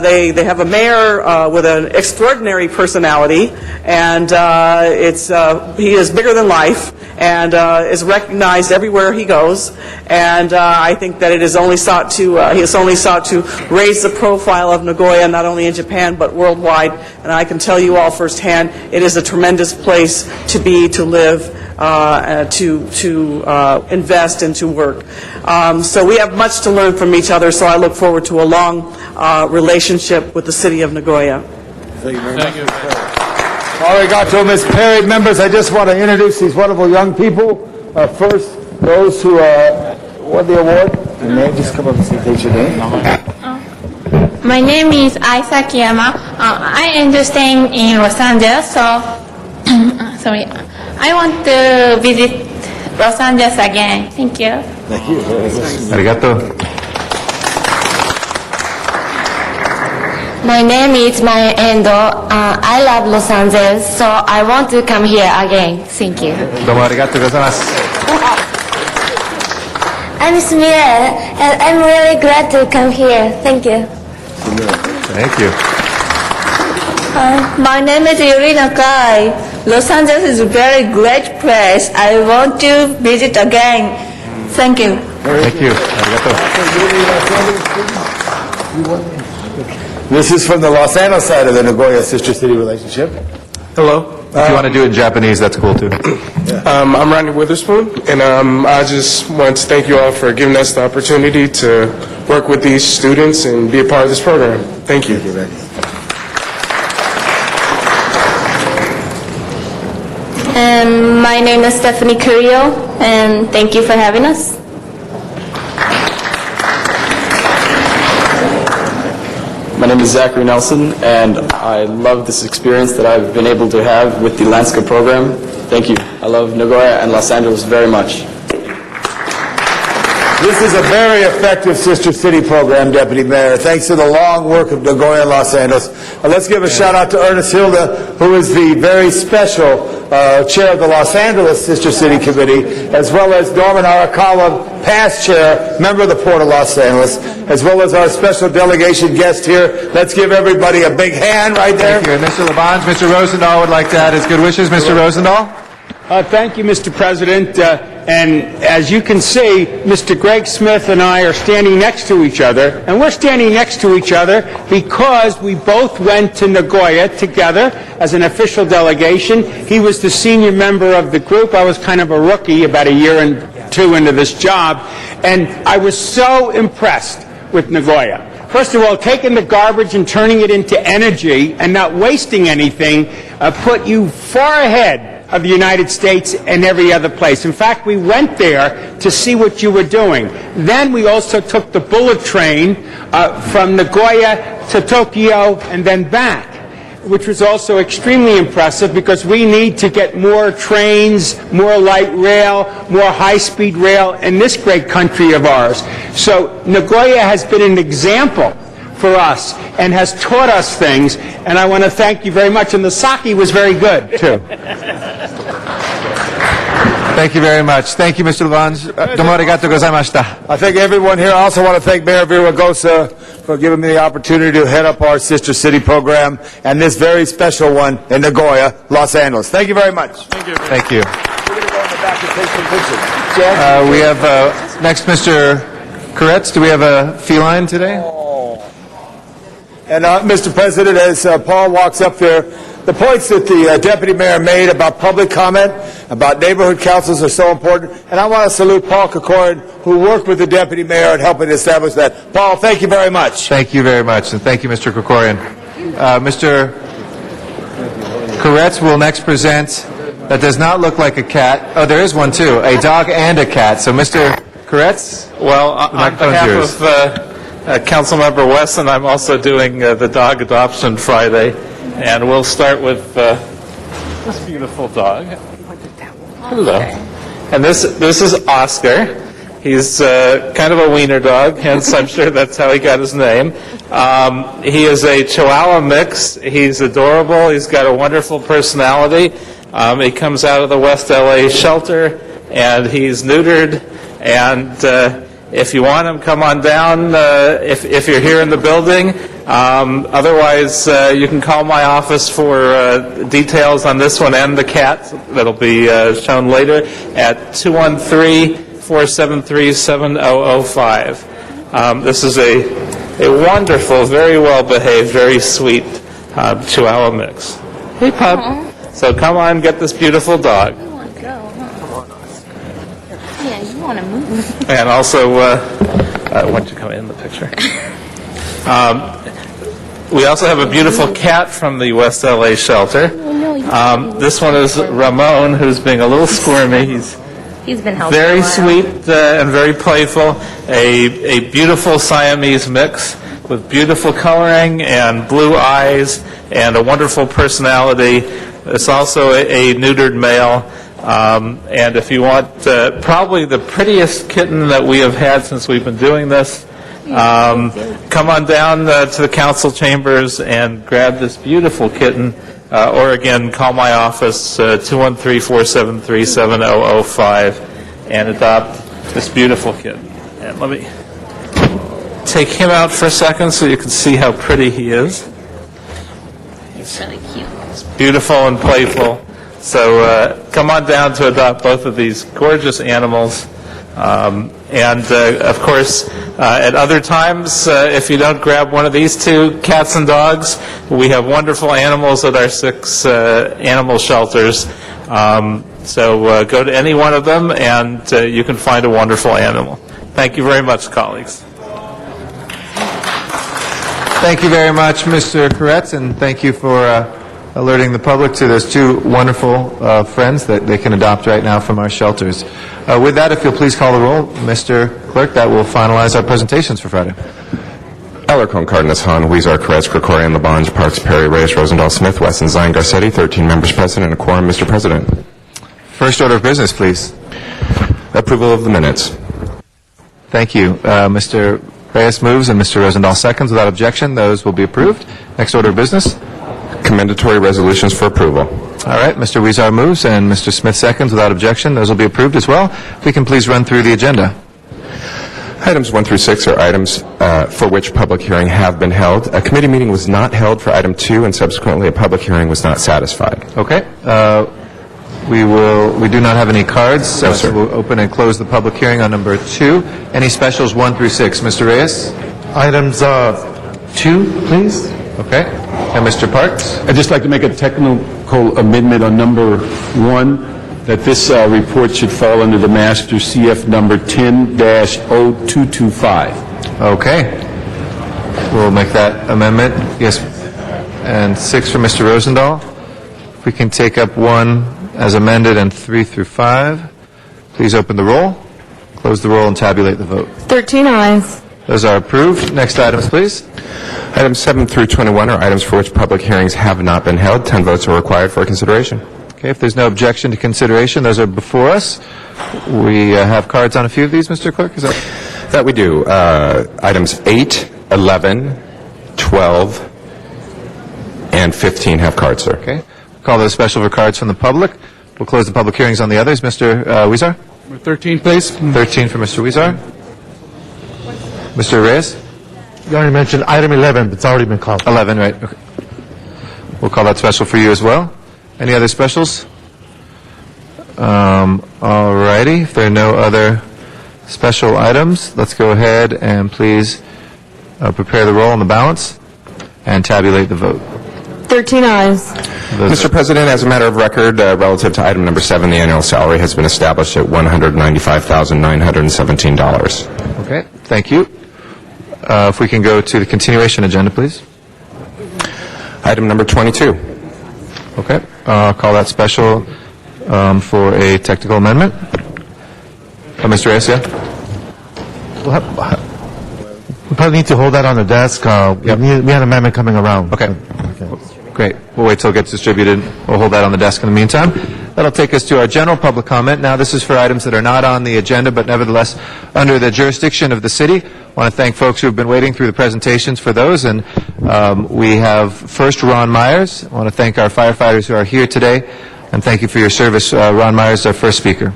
They have a mayor with an extraordinary personality, and he is bigger than life, and is recognized everywhere he goes. And I think that he has only sought to raise the profile of Nagoya, not only in Japan but worldwide. And I can tell you all firsthand, it is a tremendous place to be, to live, to invest, and to work. So we have much to learn from each other. So I look forward to a long relationship with the city of Nagoya. Thank you very much. Arigato, Ms. Perry. Members, I just want to introduce these wonderful young people. First, those who won the award. Your name, just come up and state your name. My name is Aisa Kiyama. I am staying in Los Angeles, so sorry. I want to visit Los Angeles again. Thank you. Thank you. Arigato. My name is Maya Endo. I love Los Angeles, so I want to come here again. Thank you. どうもありがとうございます。I'm Smira, and I'm really glad to come here. Thank you. Thank you. My name is Yuri Nakai. Los Angeles is a very great place. I want to visit again. Thank you. Thank you. Arigato. This is from the Los Angeles side of the Nagoya Sister City relationship. Hello. If you want to do it in Japanese, that's cool too. I'm Randy Witherspoon, and I just want to thank you all for giving us the opportunity to work with these students and be a part of this program. Thank you. My name is Stephanie Carrillo, and thank you for having us. My name is Zachary Nelson, and I love this experience that I've been able to have with the Landscape program. Thank you. I love Nagoya and Los Angeles very much. This is a very effective Sister City program, Deputy Mayor, thanks to the long work of Nagoya and Los Angeles. Let's give a shout out to Ernest Hilda, who is the very special chair of the Los Angeles Sister City Committee, as well as Norman Arakawa, past chair, member of the Port of Los Angeles, as well as our special delegation guest here. Let's give everybody a big hand right there. Thank you. Mr. Labange, Mr. Rosendahl would like to add his good wishes. Mr. Rosendahl? Thank you, Mr. President. And as you can see, Mr. Greg Smith and I are standing next to each other. And we're standing next to each other because we both went to Nagoya together as an official delegation. He was the senior member of the group. I was kind of a rookie, about a year and two into this job. And I was so impressed with Nagoya. First of all, taking the garbage and turning it into energy and not wasting anything put you far ahead of the United States and every other place. In fact, we went there to see what you were doing. Then we also took the bullet train from Nagoya to Tokyo and then back, which was also extremely impressive because we need to get more trains, more light rail, more high-speed rail in this great country of ours. So Nagoya has been an example for us and has taught us things, and I want to thank you very much. And the sake was very good, too. Thank you very much. Thank you, Mr. Labange. Domo arigato gozaimashita. I thank everyone here. I also want to thank Mayor Villaraigosa for giving me the opportunity to head up our Sister City program and this very special one in Nagoya, Los Angeles. Thank you very much. Thank you. Thank you. We're going to go in the back and take some pictures. We have next Mr. Koretz. Do we have a feline today? And Mr. President, as Paul walks up there, the points that the Deputy Mayor made about public comment, about neighborhood councils are so important. And I want to salute Paul Krikorian, who worked with the Deputy Mayor in helping establish that. Paul, thank you very much. Thank you very much, and thank you, Mr. Krikorian. Mr. Koretz will next present, that does not look like a cat. Oh, there is one too, a dog and a cat. So, Mr. Koretz? Well, on behalf of Councilmember Wesson, I'm also doing the Dog Adoption Friday, and we'll start with this beautiful dog. Hello. And this is Oscar. He's kind of a wiener dog, hence I'm sure that's how he got his name. He is a Chihuahua mix. He's adorable. He's got a wonderful personality. He comes out of the West LA shelter, and he's neutered, and if you want him, come on down if you're here in the building. Otherwise, you can call my office for details on this one and the cat that'll be shown later at 213-473-7005. This is a wonderful, very well-behaved, very sweet Chihuahua mix. Hey, pup. So come on, get this beautiful dog. Want to move. And also, why don't you come in the picture? We also have a beautiful cat from the West LA shelter. This one is Ramon, who's being a little squirmy. He's been helping. very sweet and very playful. A beautiful Siamese mix with beautiful coloring and blue eyes and a wonderful personality. It's also a neutered male. And if you want probably the prettiest kitten that we have had since we've been doing this, come on down to the council chambers and grab this beautiful kitten, or again, call my office, 213-473-7005, and adopt this beautiful kitten. And let me take him out for a second so you can see how pretty he is. He's really cute. He's beautiful and playful. So come on down to adopt both of these gorgeous animals. And of course, at other times, if you don't grab one of these two cats and dogs, we have wonderful animals at our 6 animal shelters. So go to any one of them, and you can find a wonderful animal. Thank you very much, colleagues. Thank you very much, Mr. Koretz, and thank you for alerting the public to those 2 wonderful friends that they can adopt right now from our shelters. With that, if you'll please call the roll, Mr. Clerk, that will finalize our presentations for Friday. Alarcon, Cardenas, Hahn, Weezer, Koretz, Krikorian, Labange, Parks, Perry, Reyes, Rosendahl, Smith, Wesson, Zine, Garcetti, 13 members present and a quorum, Mr. President. First order of business, please. Approval of the minutes. Thank you. Mr. Reyes moves and Mr. Rosendahl seconds. Without objection, those will be approved. Next order of business. Commendatory resolutions for approval. All right, Mr. Weezer moves and Mr. Smith seconds. Without objection, those will be approved as well. If we can please run through the agenda. Items 1 through 6 are items for which public hearing have been held. A committee meeting was not held for item 2, and subsequently a public hearing was not satisfied. Okay. We do not have any cards, No, sir. so we'll open and close the public hearing on number 2. Any specials 1 through 6? Mr. Reyes? Items 2, please. Okay. And Mr. Parks? I'd just like to make a technical amendment on number 1, that this report should fall under the master CF number 10-0225. Okay. We'll make that amendment. Yes. And 6 for Mr. Rosendahl. If we can take up 1 as amended and 3 through 5. Please open the roll, close the roll, and tabulate the vote. 13 ayes. Those are approved. Next items, please. Items 7 through 21 are items for which public hearings have not been held. 10 votes are required for consideration. Okay, if there's no objection to consideration, those are before us. We have cards on a few of these, Mr. Clerk, is that? That we do. Items 8, 11, 12, and 15 have cards, sir. Okay. Call those special for cards from the public. We'll close the public hearings on the others. Mr. Weezer? Number 13, please. 13 for Mr. Weezer. Mr. Reyes? You already mentioned item 11, but it's already been called. 11, right. Okay. We'll call that special for you as well. Any other specials? All righty. If there are no other special items, let's go ahead and please prepare the roll on the balance and tabulate the vote. 13 ayes. Mr. President, as a matter of record, relative to item number 7, the annual salary has been established at $195,917. Okay, thank you. If we can go to the continuation agenda, please. Item number 22. Okay, call that special for a technical amendment. Mr. Reyes, yeah? We probably need to hold that on the desk. We had an amendment coming around. Okay. Great. We'll wait till it gets distributed. We'll hold that on the desk in the meantime. That'll take us to our general public comment. Now, this is for items that are not on the agenda, but nevertheless under the jurisdiction of the city. I want to thank folks who have been waiting through the presentations for those. And we have first Ron Myers. I want to thank our firefighters who are here today. And thank you for your service. Ron Myers is our first speaker.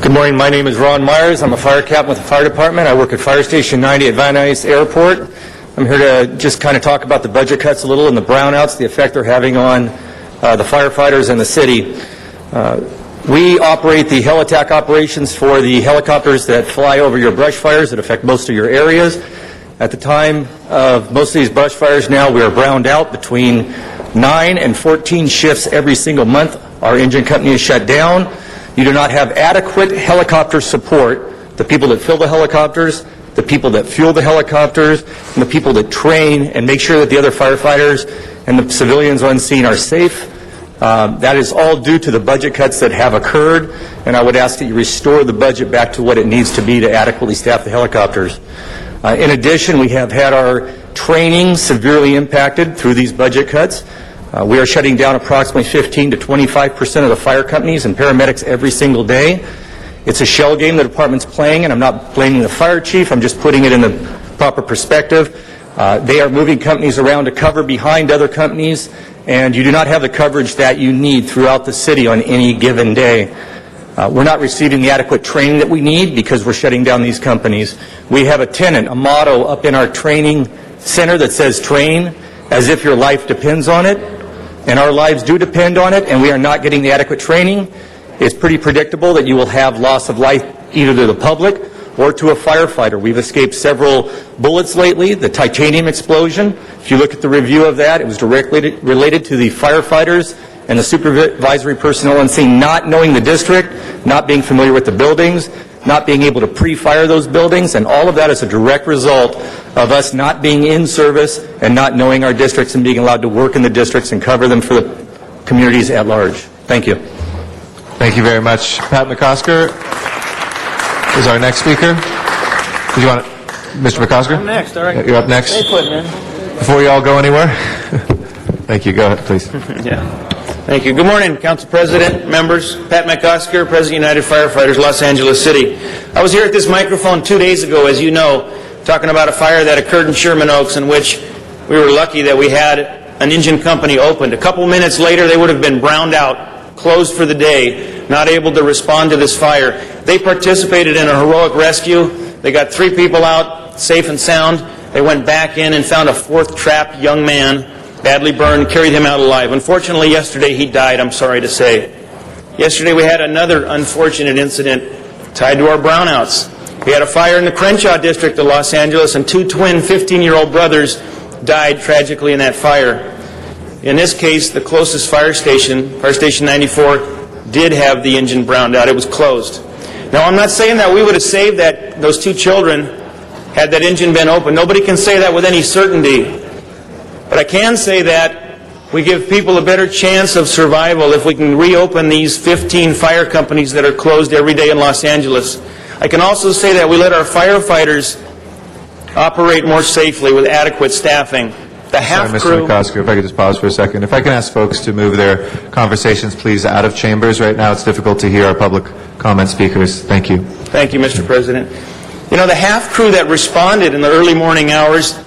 Good morning. My name is Ron Myers. I'm a fire captain with the fire department. I work at Fire Station 90 at Van Nuys Airport. I'm here to just kind of talk about the budget cuts a little and the brownouts, the effect they're having on the firefighters and the city. We operate the heli-attack operations for the helicopters that fly over your brush fires that affect most of your areas. At the time of most of these brush fires now, we are browned out between 9 and 14 shifts every single month. Our engine company is shut down. You do not have adequate helicopter support. The people that fill the helicopters, the people that fuel the helicopters, and the people that train and make sure that the other firefighters and the civilians on scene are safe. That is all due to the budget cuts that have occurred, and I would ask that you restore the budget back to what it needs to be to adequately staff the helicopters. In addition, we have had our training severely impacted through these budget cuts. We are shutting down approximately 15 to 25% of the fire companies and paramedics every single day. It's a shell game the department's playing, and I'm not blaming the fire chief. I'm just putting it in the proper perspective. They are moving companies around to cover behind other companies, and you do not have the coverage that you need throughout the city on any given day. We're not receiving the adequate training that we need because we're shutting down these companies. We have a tenet, a motto up in our training center that says train as if your life depends on it. And our lives do depend on it, and we are not getting the adequate training. It's pretty predictable that you will have loss of life either to the public or to a firefighter. We've escaped several bullets lately, the titanium explosion. If you look at the review of that, it was directly related to the firefighters and the supervisory personnel on scene not knowing the district, not being familiar with the buildings, not being able to pre-fire those buildings, and all of that is a direct result of us not being in service and not knowing our districts and being allowed to work in the districts and cover them for the communities at large. Thank you. Thank you very much. Pat McCosker is our next speaker. Did you want to? Mr. McCosker? I'm next, all right. You're up next. Stay put, man. Before you all go anywhere? Thank you. Go ahead, please. Yeah. Thank you. Good morning, Council President, members. Pat McCosker, President United Firefighters, Los Angeles City. I was here at this microphone 2 days ago, as you know, talking about a fire that occurred in Sherman Oaks in which we were lucky that we had an engine company opened. A couple minutes later, they would have been browned out, closed for the day, not able to respond to this fire. They participated in a heroic rescue. They got 3 people out safe and sound. They went back in and found a 4th trapped young man, badly burned, carried him out alive. Unfortunately, yesterday he died, I'm sorry to say. Yesterday we had another unfortunate incident tied to our brownouts. We had a fire in the Crenshaw district of Los Angeles, and 2 twin 15-year-old brothers died tragically in that fire. In this case, the closest fire station, Fire Station 94, did have the engine browned out. It was closed. Now, I'm not saying that we would have saved those 2 children had that engine been open. Nobody can say that with any certainty. But I can say that we give people a better chance of survival if we can reopen these 15 fire companies that are closed every day in Los Angeles. I can also say that we let our firefighters operate more safely with adequate staffing. The half Sorry, crew... Mr. McCosker, if I could just pause for a second. If I can ask folks to move their conversations, please, out of chambers right now. It's difficult to hear our public comment speakers. Thank you. Thank you, Mr. President. You know, the half crew that responded in the early morning hours,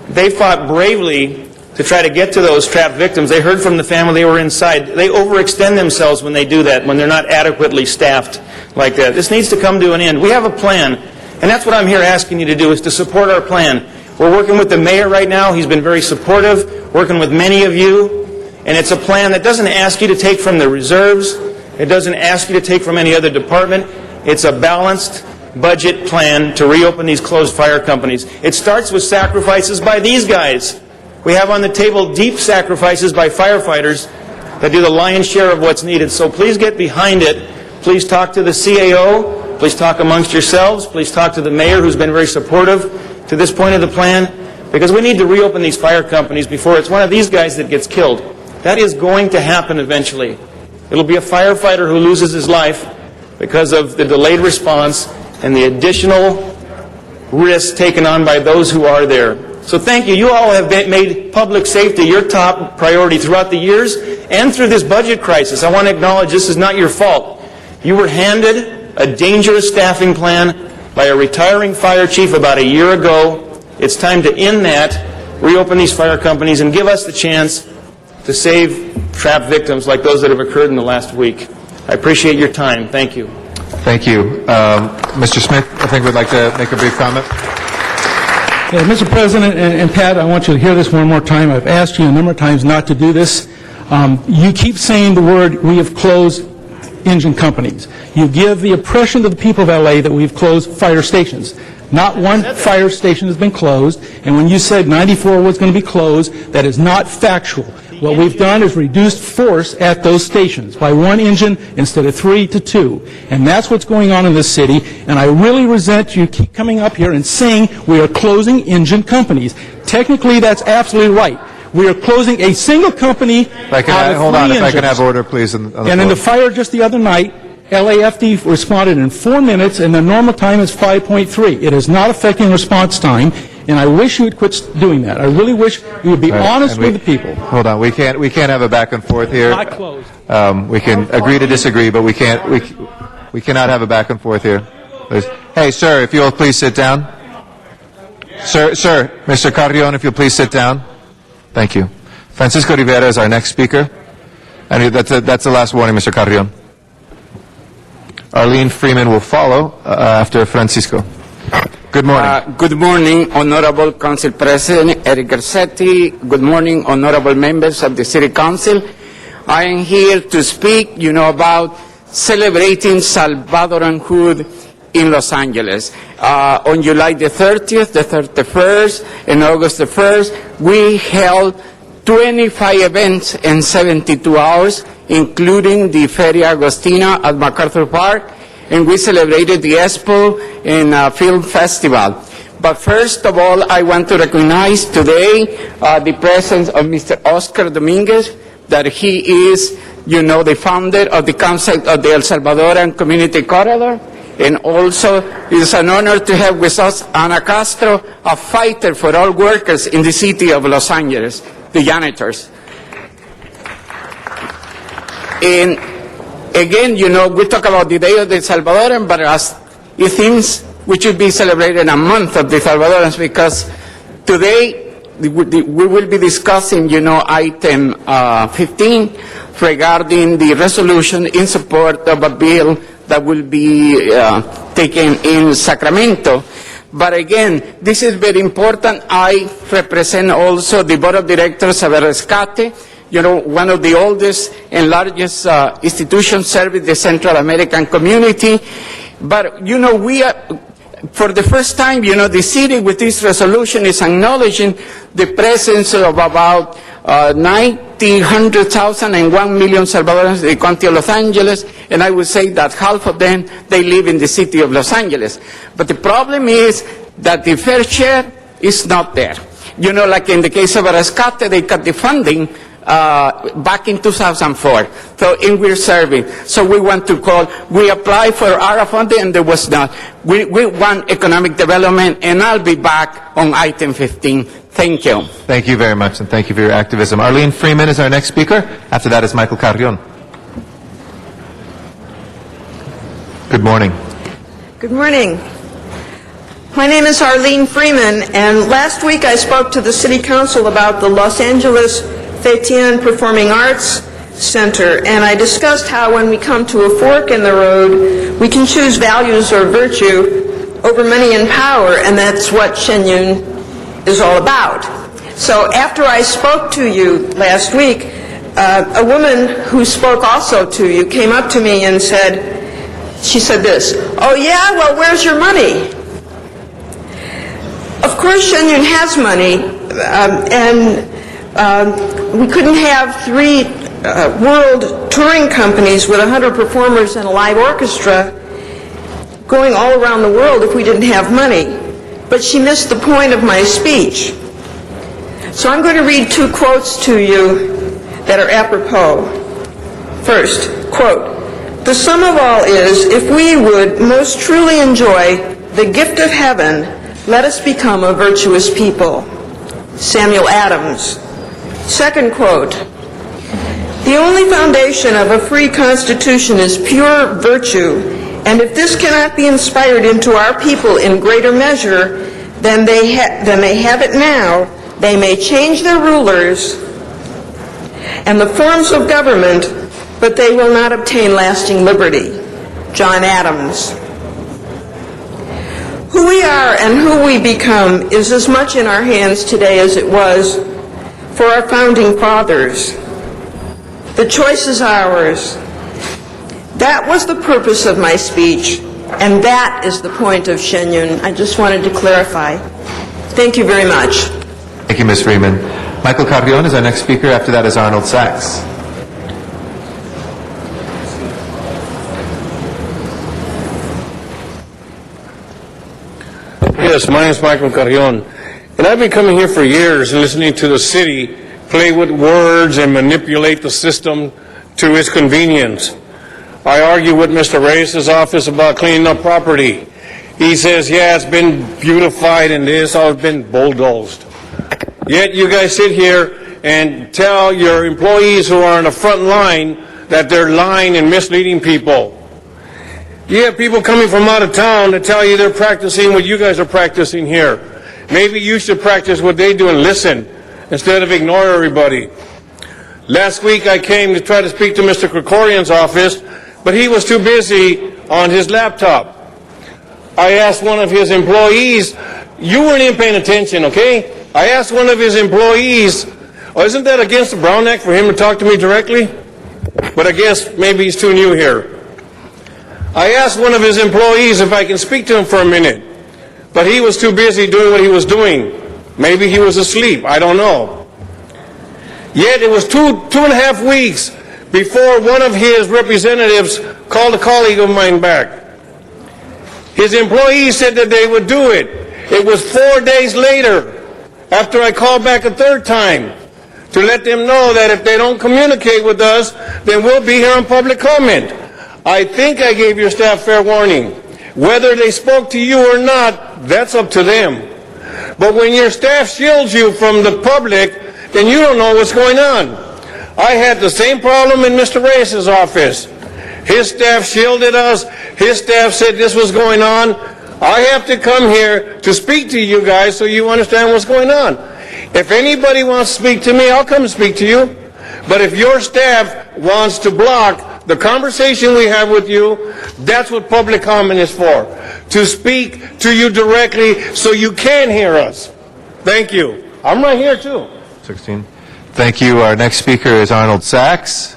they fought bravely to try to get to those trapped victims. They heard from the family they were inside. They overextend themselves when they do that, when they're not adequately staffed like that. This needs to come to an end. We have a plan, and that's what I'm here asking you to do, is to support our plan. We're working with the mayor right now. He's been very supportive, working with many of you, and it's a plan that doesn't ask you to take from the reserves. It doesn't ask you to take from any other department. It's a balanced budget plan to reopen these closed fire companies. It starts with sacrifices by these guys. We have on the table deep sacrifices by firefighters that do the lion's share of what's needed. So please get behind it. Please talk to the CAO. Please talk amongst yourselves. Please talk to the mayor, who's been very supportive to this point of the plan, because we need to reopen these fire companies before it's one of these guys that gets killed. That is going to happen eventually. It'll be a firefighter who loses his life because of the delayed response and the additional risks taken on by those who are there. So thank you. You all have made public safety your top priority throughout the years and through this budget crisis. I want to acknowledge this is not your fault. You were handed a dangerous staffing plan by a retiring fire chief about a year ago. It's time to end that, reopen these fire companies, and give us the chance to save trapped victims like those that have occurred in the last week. I appreciate your time. Thank you. Thank you. Mr. Smith, I think would like to make a brief comment. Yeah, Mr. President and Pat, I want you to hear this one more time. I've asked you a number of times not to do this. You keep saying the word, we have closed engine companies. You give the impression to the people of L.A. that we've closed fire stations. Not one fire station has been closed, and when you said 94 was going to be closed, that is not factual. What we've done is reduced force at those stations by 1 engine instead of 3 to 2. And that's what's going on in this city, and I really resent you keep coming up here and saying we are closing engine companies. Technically, that's absolutely right. We are closing a single company out of 3 hold on, if I engines. can have order, please. On the And in floor. the fire just the other night, LAFD responded in 4 minutes, and the normal time is 5.3. It is not affecting response time, and I wish you would quit doing that. I really wish you would be All right, honest and with the people. Hold on, we can't have a back and forth here. Not closed. We can agree to disagree, but we cannot have a back and forth here. Hey, sir, if you'll please sit down. Sir, Mr. Carrion, if you'll please sit down. Thank you. Francisco Rivera is our next speaker, and that's the last warning, Mr. Carrion. Arlene Freeman will follow after Francisco. Good morning. Good morning, Honorable Council President Eric Garcetti. Good morning, honorable members of the City Council. I am here to speak, about celebrating Salvadoranhood in Los Angeles. On July the 30th, the 31st, and August the 1st, we held 25 events in 72 hours, including the Feria Agostina at MacArthur Park, and we celebrated the Expo and Film Festival. But first of all, I want to recognize today the presence of Mr. Oscar Dominguez, that he is, the founder of the concept of the El Salvadoran Community Corridor. And also, it's an honor to have with us Ana Castro, a fighter for all workers in the city of Los Angeles, the janitors. And again, we talk about the Day of the Salvadoran, but as it seems, we should be celebrating a month of the Salvadorans, because today we will be discussing, item 15 regarding the resolution in support of a bill that will be taken in Sacramento. But again, this is very important. I represent also the Board of Directors of Rescate, one of the oldest and largest institutions serving the Central American community. But, we are, for the first time, the city with this resolution is acknowledging the presence of about 100,000 and 1 million Salvadorans in the county of Los Angeles, and I would say that half of them, they live in the city of Los Angeles. But the problem is that the fair share is not there. Like in the case of Rescate, they cut the funding back in 2004. So, and we're serving. So we want to we applied for ARA funding and there was not. We want economic development, and I'll be back on item 15. Thank you. Thank you very much, and thank you for your activism. Arlene Freeman is our next speaker. After that is Michael Carrion. Good morning. Good morning. My name is Arlene Freeman, and last week I spoke to the City Council about the Los Angeles Fetian Performing Arts Center, and I discussed how when we come to a fork in the road, we can choose values or virtue over money and power, and that's what Shenyun is all about. So after I spoke to you last week, a woman who spoke also to you came up to me and she said this, "Oh yeah, well, where's your money?" Of course Shenyun has money, and we couldn't have 3 world touring companies with 100 performers and a live orchestra going all around the world if we didn't have money. But she missed the point of my speech. So I'm going to read 2 quotes to you that are apropos. First, quote, "The sum of all is, if we would most truly enjoy the gift of heaven, let us become a virtuous people." Samuel Adams. Second quote, "The only foundation of a free constitution is pure virtue, and if this cannot be inspired into our people in greater measure than they have it now, they may change their rulers and the forms of government, but they will not obtain lasting liberty." John Adams. Who we are and who we become is as much in our hands today as it was for our founding fathers. The choice is ours. That was the purpose of my speech, and that is the point of Shenyun. I just wanted to clarify. Thank you very much. Thank you, Ms. Freeman. Michael Carrion is our next speaker. After that is Arnold Sachs. Yes, my name is Michael Carrion, and I've been coming here for years and listening to the city play with words and manipulate the system to its convenience. I argue with Mr. Reyes' office about cleaning up property. He says, yeah, it's been beautified and this all has been bulldozed. Yet you guys sit here and tell your employees who are on the front line that they're lying and misleading people. You have people coming from out of town that tell you they're practicing what you guys are practicing here. Maybe you should practice what they do and listen instead of ignore everybody. Last week I came to try to speak to Mr. Krikorian's office, but he was too busy on his laptop. I asked one of his employees, you weren't even paying attention, okay? I asked one of his employees, oh, isn't that against the Brown Act for him to talk to me directly? But I guess maybe he's too new here. I asked one of his employees if I can speak to him for a minute, but he was too busy doing what he was doing. Maybe he was asleep, I don't know. Yet it was two and a half weeks before one of his representatives called a colleague of mine back. His employees said that they would do it. It was 4 days later, after I called back a third time, to let them know that if they don't communicate with us, then we'll be here on public comment. I think I gave your staff fair warning. Whether they spoke to you or not, that's up to them. But when your staff shields you from the public, then you don't know what's going on. I had the same problem in Mr. Reyes' office. His staff shielded us. His staff said this was going on. I have to come here to speak to you guys so you understand what's going on. If anybody wants to speak to me, I'll come speak to you. But if your staff wants to block the conversation we have with you, that's what public comment is for. To speak to you directly so you can hear us. Thank you. I'm right here too. 16. Thank you. Our next speaker is Arnold Sachs.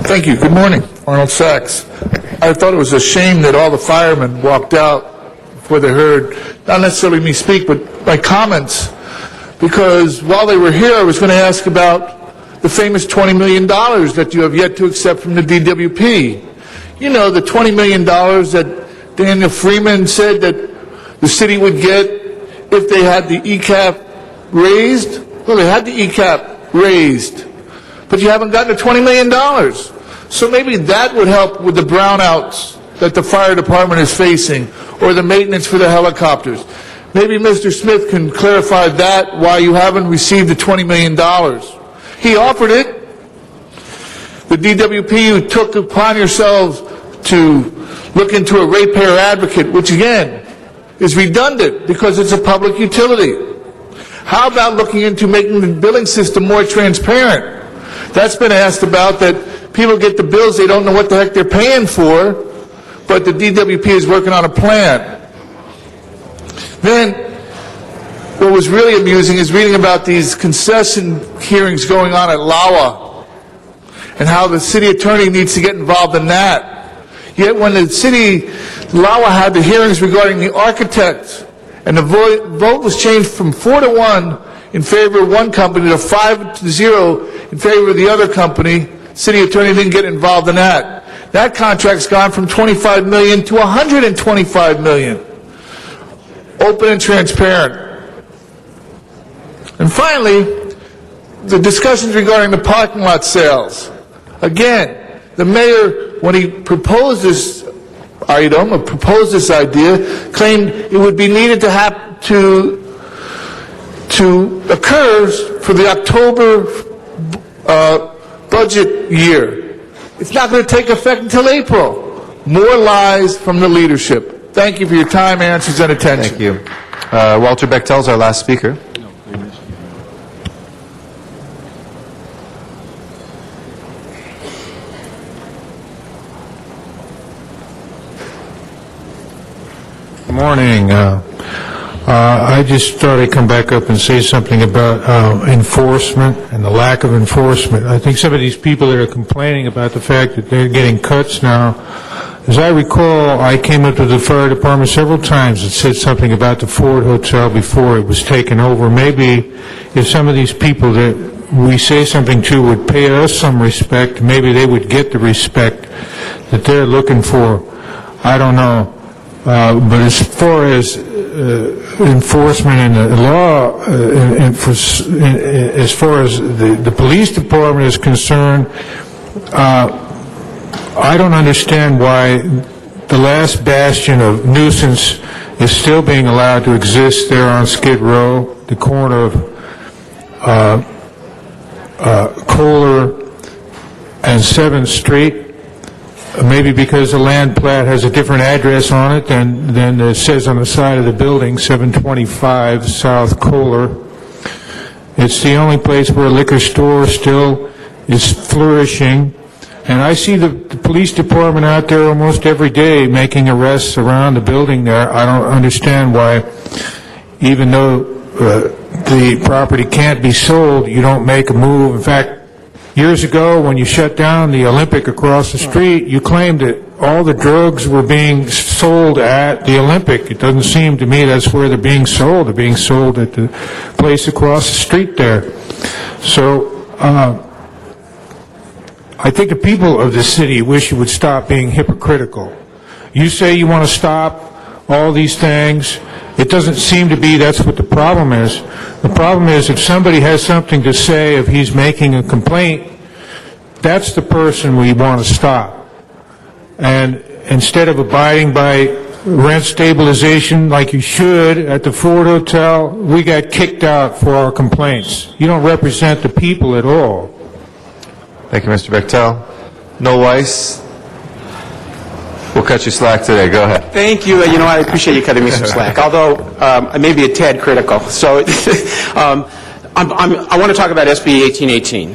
Thank you. Good morning. Arnold Sachs. I thought it was a shame that all the firemen walked out before they heard, not necessarily me speak, but my comments, because while they were here, I was going to ask about the famous $20 million that you have yet to accept from the DWP. You know, the $20 million that Daniel Freeman said that the city would get if they had the ECAP raised. Well, they had the ECAP raised, but you haven't gotten the $20 million. So maybe that would help with the brownouts that the fire department is facing, or the maintenance for the helicopters. Maybe Mr. Smith can clarify that, why you haven't received the $20 million. He offered it. The DWP, you took upon yourselves to look into a ratepayer advocate, which again is redundant because it's a public utility. How about looking into making the billing system more transparent? That's been asked about, that people get the bills, they don't know what the heck they're paying for, but the DWP is working on a plan. Then, what was really amusing is reading about these concession hearings going on at LAWA and how the city attorney needs to get involved in that. Yet when the city, LAWA had the hearings regarding the architect, and the vote was changed from 4-1 in favor of one company to 5-0 in favor of the other company, city attorney didn't get involved in that. That contract's gone from $25 million to $125 million. Open and transparent. And finally, the discussions regarding the parking lot sales. Again, the mayor, when he proposed this item, or proposed this idea, claimed it would be needed to have to occur for the October budget year. It's not going to take effect until April. More lies from the leadership. Thank you for your time, answers, and attention. Thank you. Walter Bechtel is our last speaker. Good morning. I just thought I'd come back up and say something about enforcement and the lack of enforcement. I think some of these people that are complaining about the fact that they're getting cuts now, as I recall, I came up to the fire department several times and said something about the Ford Hotel before it was taken over. Maybe if some of these people that we say something to would pay us some respect, maybe they would get the respect that they're looking for. I don't know. But as far as enforcement and the law, as far as the police department is concerned, I don't understand why the last bastion of nuisance is still being allowed to exist there on Skid Row, the corner of Kohler and 7th Street. Maybe because the land plat has a different address on it than it says on the side of the building, 725 South Kohler. It's the only place where a liquor store still is flourishing. And I see the police department out there almost every day making arrests around the building there. I don't understand why, even though the property can't be sold, you don't make a move. In fact, years ago, when you shut down the Olympic across the street, you claimed that all the drugs were being sold at the Olympic. It doesn't seem to me that's where they're being sold. They're being sold at the place across the street there. So, I think the people of the city wish you would stop being hypocritical. You say you want to stop all these things, It doesn't seem to be that's what the problem is. The problem is if somebody has something to say, if he's making a complaint, that's the person we want to stop. And instead of abiding by rent stabilization like you should at the Ford Hotel, we got kicked out for our complaints. You don't represent the people at all. Thank you, Mr. Bechtel. Noel Weiss, we'll cut you slack today. Go ahead. Thank you. You know, I appreciate you cutting me some slack, although I may be a tad critical. So I want to talk about SB 1818.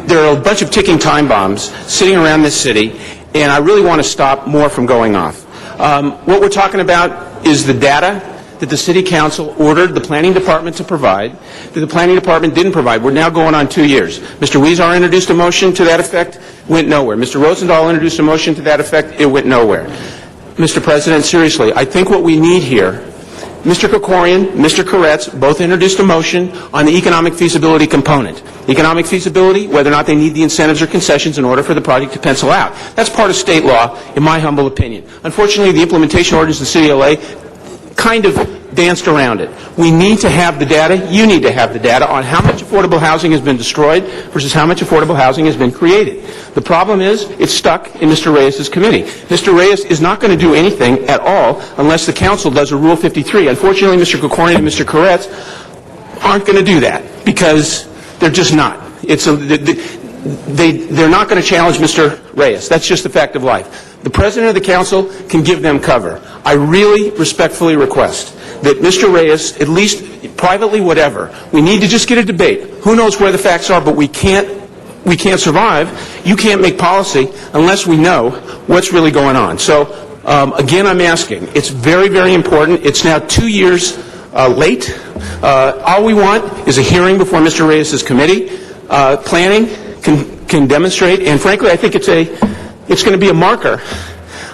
There are a bunch of ticking time bombs sitting around this city, and I really want to stop more from going off. What we're talking about is the data that the City Council ordered the Planning Department to provide, that the Planning Department didn't provide. We're now going on 2 years. Mr. Weezer introduced a motion to that effect, went nowhere. Mr. Rosendahl introduced a motion to that effect, it went nowhere. Mr. President, seriously, I think what we need here, Mr. Krikorian, Mr. Koretz both introduced a motion on the economic feasibility component. Economic feasibility, whether or not they need the incentives or concessions in order for the project to pencil out. That's part of state law, in my humble opinion. Unfortunately, the implementation orders of the City of LA kind of danced around it. We need to have the data, you need to have the data on how much affordable housing has been destroyed versus how much affordable housing has been created. The problem is, it's stuck in Mr. Reyes' committee. Mr. Reyes is not going to do anything at all unless the council does a Rule 53. Unfortunately, Mr. Krikorian and Mr. Koretz aren't going to do that because they're just not. They're not going to challenge Mr. Reyes. That's just the fact of life. The President of the Council can give them cover. I really respectfully request that Mr. Reyes, at least privately, whatever, we need to just get a debate. Who knows where the facts are, but we can't survive. You can't make policy unless we know what's really going on. So, again, I'm asking. It's very, very important. It's now 2 years late. All we want is a hearing before Mr. Reyes' committee. Planning can demonstrate, and frankly, I think it's going to be a marker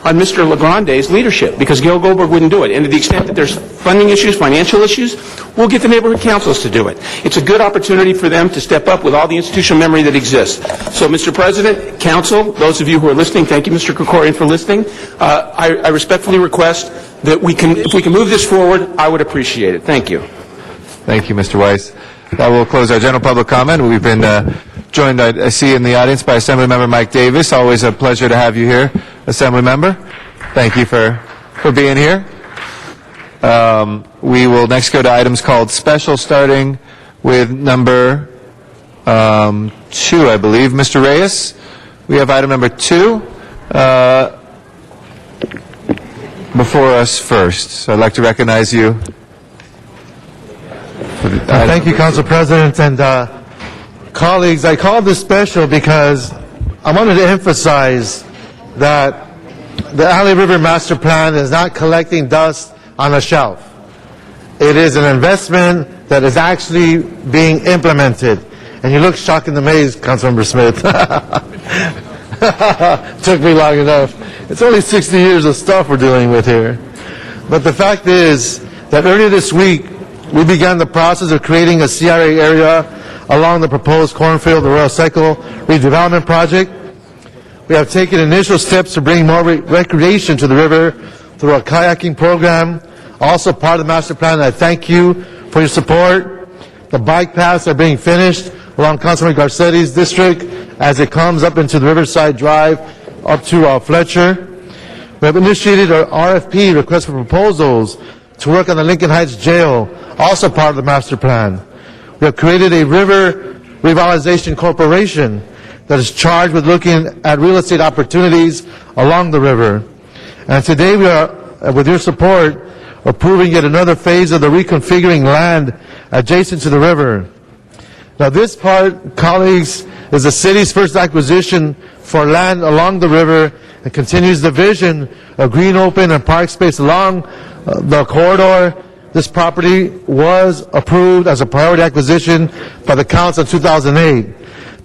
on Mr. LaGrande's leadership, because Gail Goldberg wouldn't do it. And to the extent that there's funding issues, financial issues, we'll get the neighborhood councils to do it. It's a good opportunity for them to step up with all the institutional memory that exists. So, Mr. President, Council, those of you who are listening, thank you, Mr. Krikorian, for listening. I respectfully request that if we can move this forward, I would appreciate it. Thank you. Thank you, Mr. Weiss. That will close our general public comment. We've been joined, I see, in the audience by Assemblymember Mike Davis. Always a pleasure to have you here, Assemblymember. Thank you for being here. We will next go to items called special, starting with number 2, I believe. Mr. Reyes, we have item number 2 before us first. So I'd like to recognize you. Thank you, Council President, and colleagues. I called this special because I wanted to emphasize that the Alley River Master Plan is not collecting dust on a shelf. It is an investment that is actually being implemented. And you look shocked and amazed, Councilmember Smith. Took me long enough. It's only 60 years of stuff we're dealing with here. But the fact is that earlier this week, we began the process of creating a CRA area along the proposed cornfield, the Royal Cycle redevelopment project. We have taken initial steps to bring more recreation to the river through a kayaking program, also part of the master plan. I thank you for your support. The bike paths are being finished along Councilman Garcetti's district as it comes up into the Riverside Drive up to Fletcher. We have initiated our RFP, request for proposals, to work on the Lincoln Heights Jail, also part of the master plan. We have created a River Revitalization Corporation that is charged with looking at real estate opportunities along the river. And today we are, with your support, approving yet another phase of the reconfiguring land adjacent to the river. Now this part, colleagues, is the city's first acquisition for land along the river and continues the vision of green, open, and park space along the corridor. This property was approved as a priority acquisition by the council in 2008.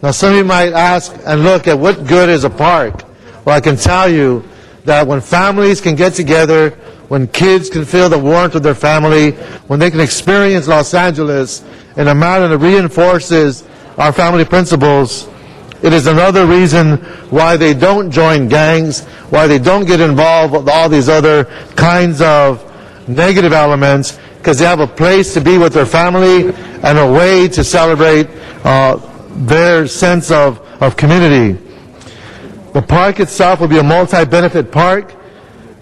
Now some of you might ask and look at what good is a park. Well, I can tell you that when families can get together, when kids can feel the warmth of their family, when they can experience Los Angeles in a manner that reinforces our family principles, It is another reason why they don't join gangs, why they don't get involved with all these other kinds of negative elements, because they have a place to be with their family and a way to celebrate their sense of community. The park itself will be a multi-benefit park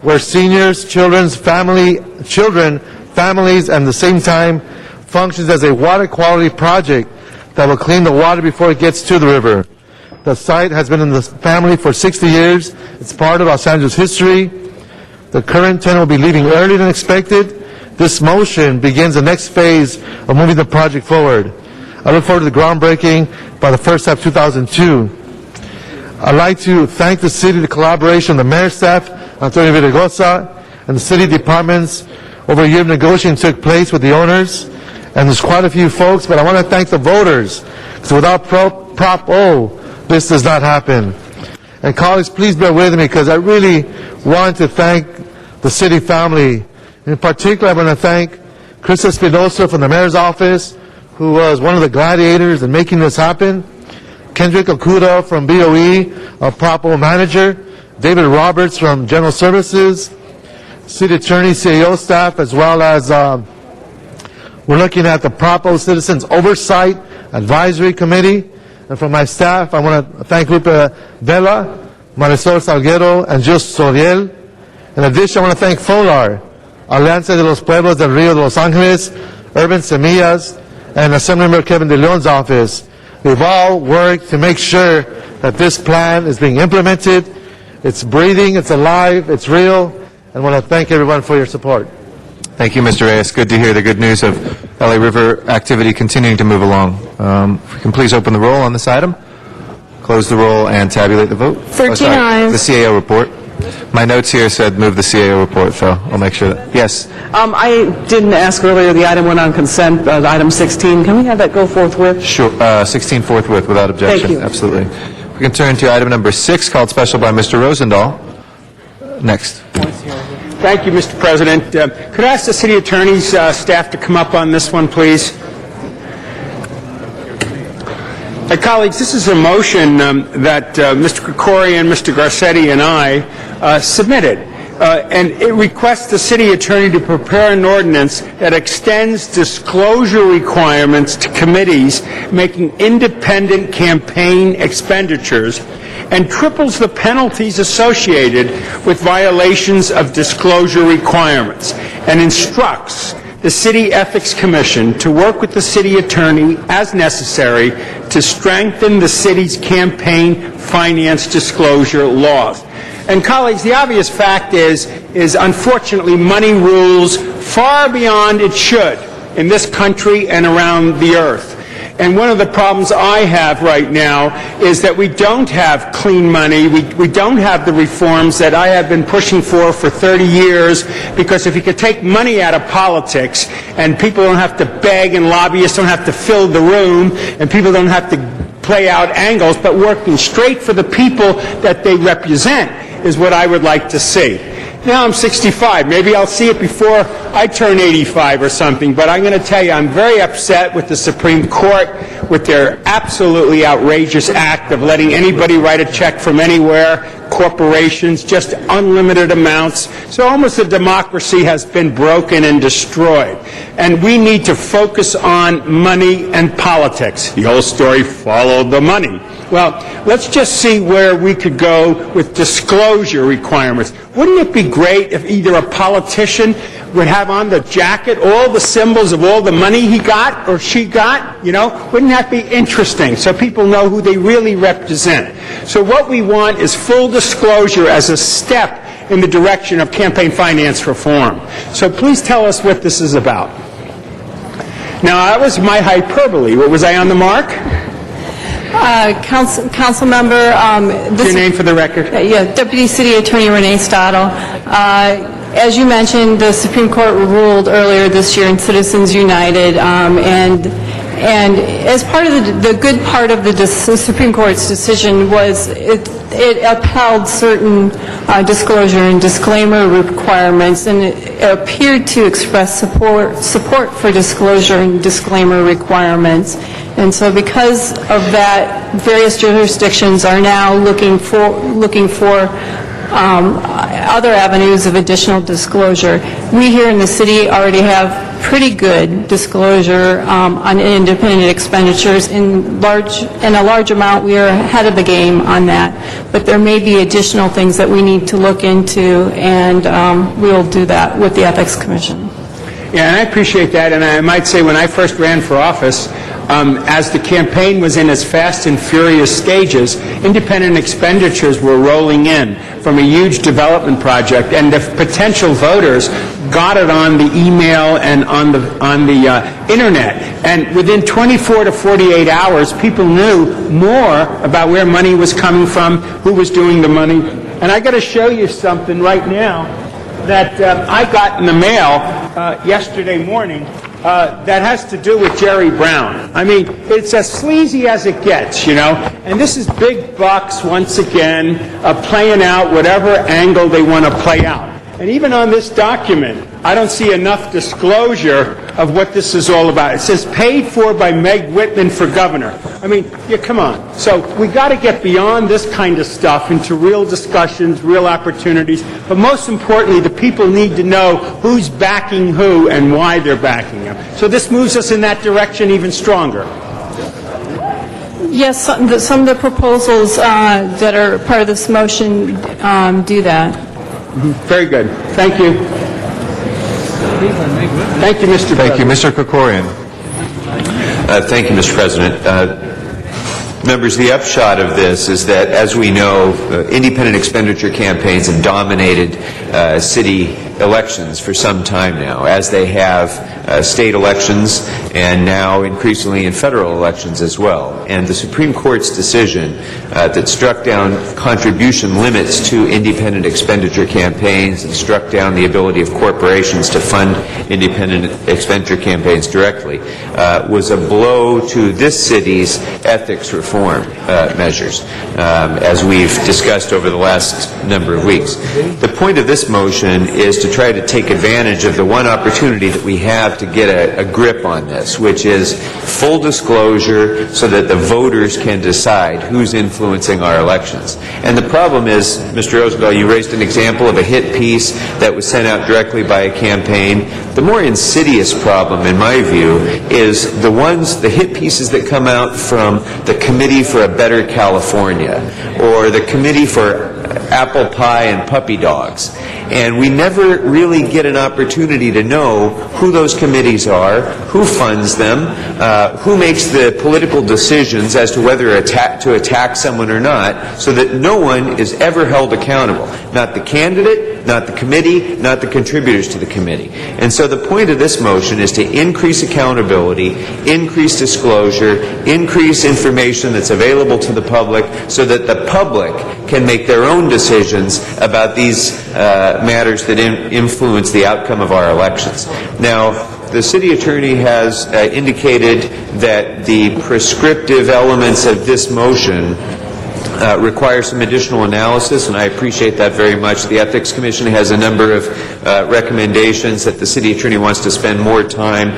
where seniors, families, and at the same time functions as a water quality project that will clean the water before it gets to the river. The site has been in the family for 60 years. It's part of Los Angeles history. The current tenant will be leaving earlier than expected. This motion begins the next phase of moving the project forward. I look forward to the groundbreaking by the first half of 2002. I'd like to thank the city, the collaboration of the mayor's staff, Antonio Villaraigosa, and the city departments. Over a year of negotiating took place with the owners, and there's quite a few folks, but I want to thank the voters, because without Prop O, this does not happen. And colleagues, please bear with me, because I really want to thank the city family. In particular, I want to thank Chris Espinosa from the mayor's office, who was one of the gladiators in making this happen, Kendrick Okuda from BOE, a Prop O manager, David Roberts from General Services, City Attorney, CAO staff, as well as we're looking at the Prop O Citizens Oversight Advisory Committee. And from my staff, I want to thank Lupe Vela, Marisol Salguero, and Jus Soriel. In addition, I want to thank FOLAR, Alianza de los Pueblos del Rio de Los Angeles, Urban Semillas, and Assemblymember Kevin De Leon's office. They've all worked to make sure that this plan is being implemented. It's breathing, it's alive, it's real, and I want to thank everyone for your support. Thank you, Mr. Reyes. Good to hear the good news of LA River activity continuing to move along. If we can please open the roll on this item, close the roll, and tabulate the vote. 13 ayes. The CAO report. My notes here said move the CAO report, so I'll make sure that. Yes. I didn't ask earlier, the item went on consent, item 16. Can we have that go forthwith? Sure. 16 forthwith without objection. Thank you. Absolutely. We can turn to item number 6, called special by Mr. Rosendahl. Next. Thank you, Mr. President. Could I ask the city attorney's staff to come up on this one, please? Colleagues, this is a motion that Mr. Krikorian, Mr. Garcetti, and I submitted. And it requests the city attorney to prepare an ordinance that extends disclosure requirements to committees making independent campaign expenditures and triples the penalties associated with violations of disclosure requirements, and instructs the City Ethics Commission to work with the city attorney as necessary to strengthen the city's campaign finance disclosure laws. And colleagues, the obvious fact is unfortunately money rules far beyond it should in this country and around the earth. And one of the problems I have right now is that we don't have clean money. We don't have the reforms that I have been pushing for 30 years, because if you could take money out of politics and people don't have to beg and lobbyists don't have to fill the room and people don't have to play out angles, but working straight for the people that they represent is what I would like to see. Now I'm 65. Maybe I'll see it before I turn 85 or something, but I'm going to tell you I'm very upset with the Supreme Court, with their absolutely outrageous act of letting anybody write a check from anywhere, corporations, just unlimited amounts. So almost the democracy has been broken and destroyed. And we need to focus on money and politics. The old story, follow the money. Well, let's just see where we could go with disclosure requirements. Wouldn't it be great if either a politician would have on the jacket all the symbols of all the money he got or she got? You know, wouldn't that be interesting, so people know who they really represent? So what we want is full disclosure as a step in the direction of campaign finance reform. So please tell us what this is about. Now, that was my hyperbole. Was I on the mark? Council member, Your name for the record? Yeah, Deputy City Attorney Renee Stottle. As you mentioned, the Supreme Court ruled earlier this year in Citizens United, and as part of the good part of the Supreme Court's decision was it upheld certain disclosure and disclaimer requirements, and it appeared to express support for disclosure and disclaimer requirements. And so because of that, various jurisdictions are now looking for other avenues of additional disclosure. We here in the city already have pretty good disclosure on independent expenditures. In a large amount, we are ahead of the game on that. But there may be additional things that we need to look into, and we'll do that with the Ethics Commission. Yeah, and I appreciate that. And I might say when I first ran for office, as the campaign was in its fast and furious stages, independent expenditures were rolling in from a huge development project, and the potential voters got it on the email and on the internet. And within 24 to 48 hours, people knew more about where money was coming from, who was doing the money. And I got to show you something right now that I got in the mail yesterday morning. That has to do with Jerry Brown. I mean, it's as sleazy as it gets, you know. And this is big bucks, once again, playing out whatever angle they want to play out. And even on this document, I don't see enough disclosure of what this is all about. It says paid for by Meg Whitman for governor. I mean, yeah, come on. So we got to get beyond this kind of stuff into real discussions, real opportunities. But most importantly, the people need to know who's backing who and why they're backing them. So this moves us in that direction even stronger. Yes, some of the proposals that are part of this motion do that. Very good. Thank you. Thank you, Mr. President. Thank you. Mr. Krikorian. Thank you, Mr. President. Members, the upshot of this is that, as we know, independent expenditure campaigns have dominated city elections for some time now, as they have state elections and now increasingly in federal elections as well. And the Supreme Court's decision that struck down contribution limits to independent expenditure campaigns and struck down the ability of corporations to fund independent expenditure campaigns directly was a blow to this city's ethics reform measures, as we've discussed over the last number of weeks. The point of this motion is to try to take advantage of the one opportunity that we have to get a grip on this, which is full disclosure so that the voters can decide who's influencing our elections. And the problem is, Mr. Rosendahl, you raised an example of a hit piece that was sent out directly by a campaign. The more insidious problem, in my view, is the hit pieces that come out from the Committee for a Better California or the Committee for Apple Pie and Puppy Dogs. And we never really get an opportunity to know who those committees are, who funds them, who makes the political decisions as to whether to attack someone or not, so that no one is ever held accountable. Not the candidate, not the committee, not the contributors to the committee. And so the point of this motion is to increase accountability, increase disclosure, increase information that's available to the public so that the public can make their own decisions about these matters that influence the outcome of our elections. Now, the city attorney has indicated that the prescriptive elements of this motion require some additional analysis, and I appreciate that very much. The Ethics Commission has a number of recommendations that the city attorney wants to spend more time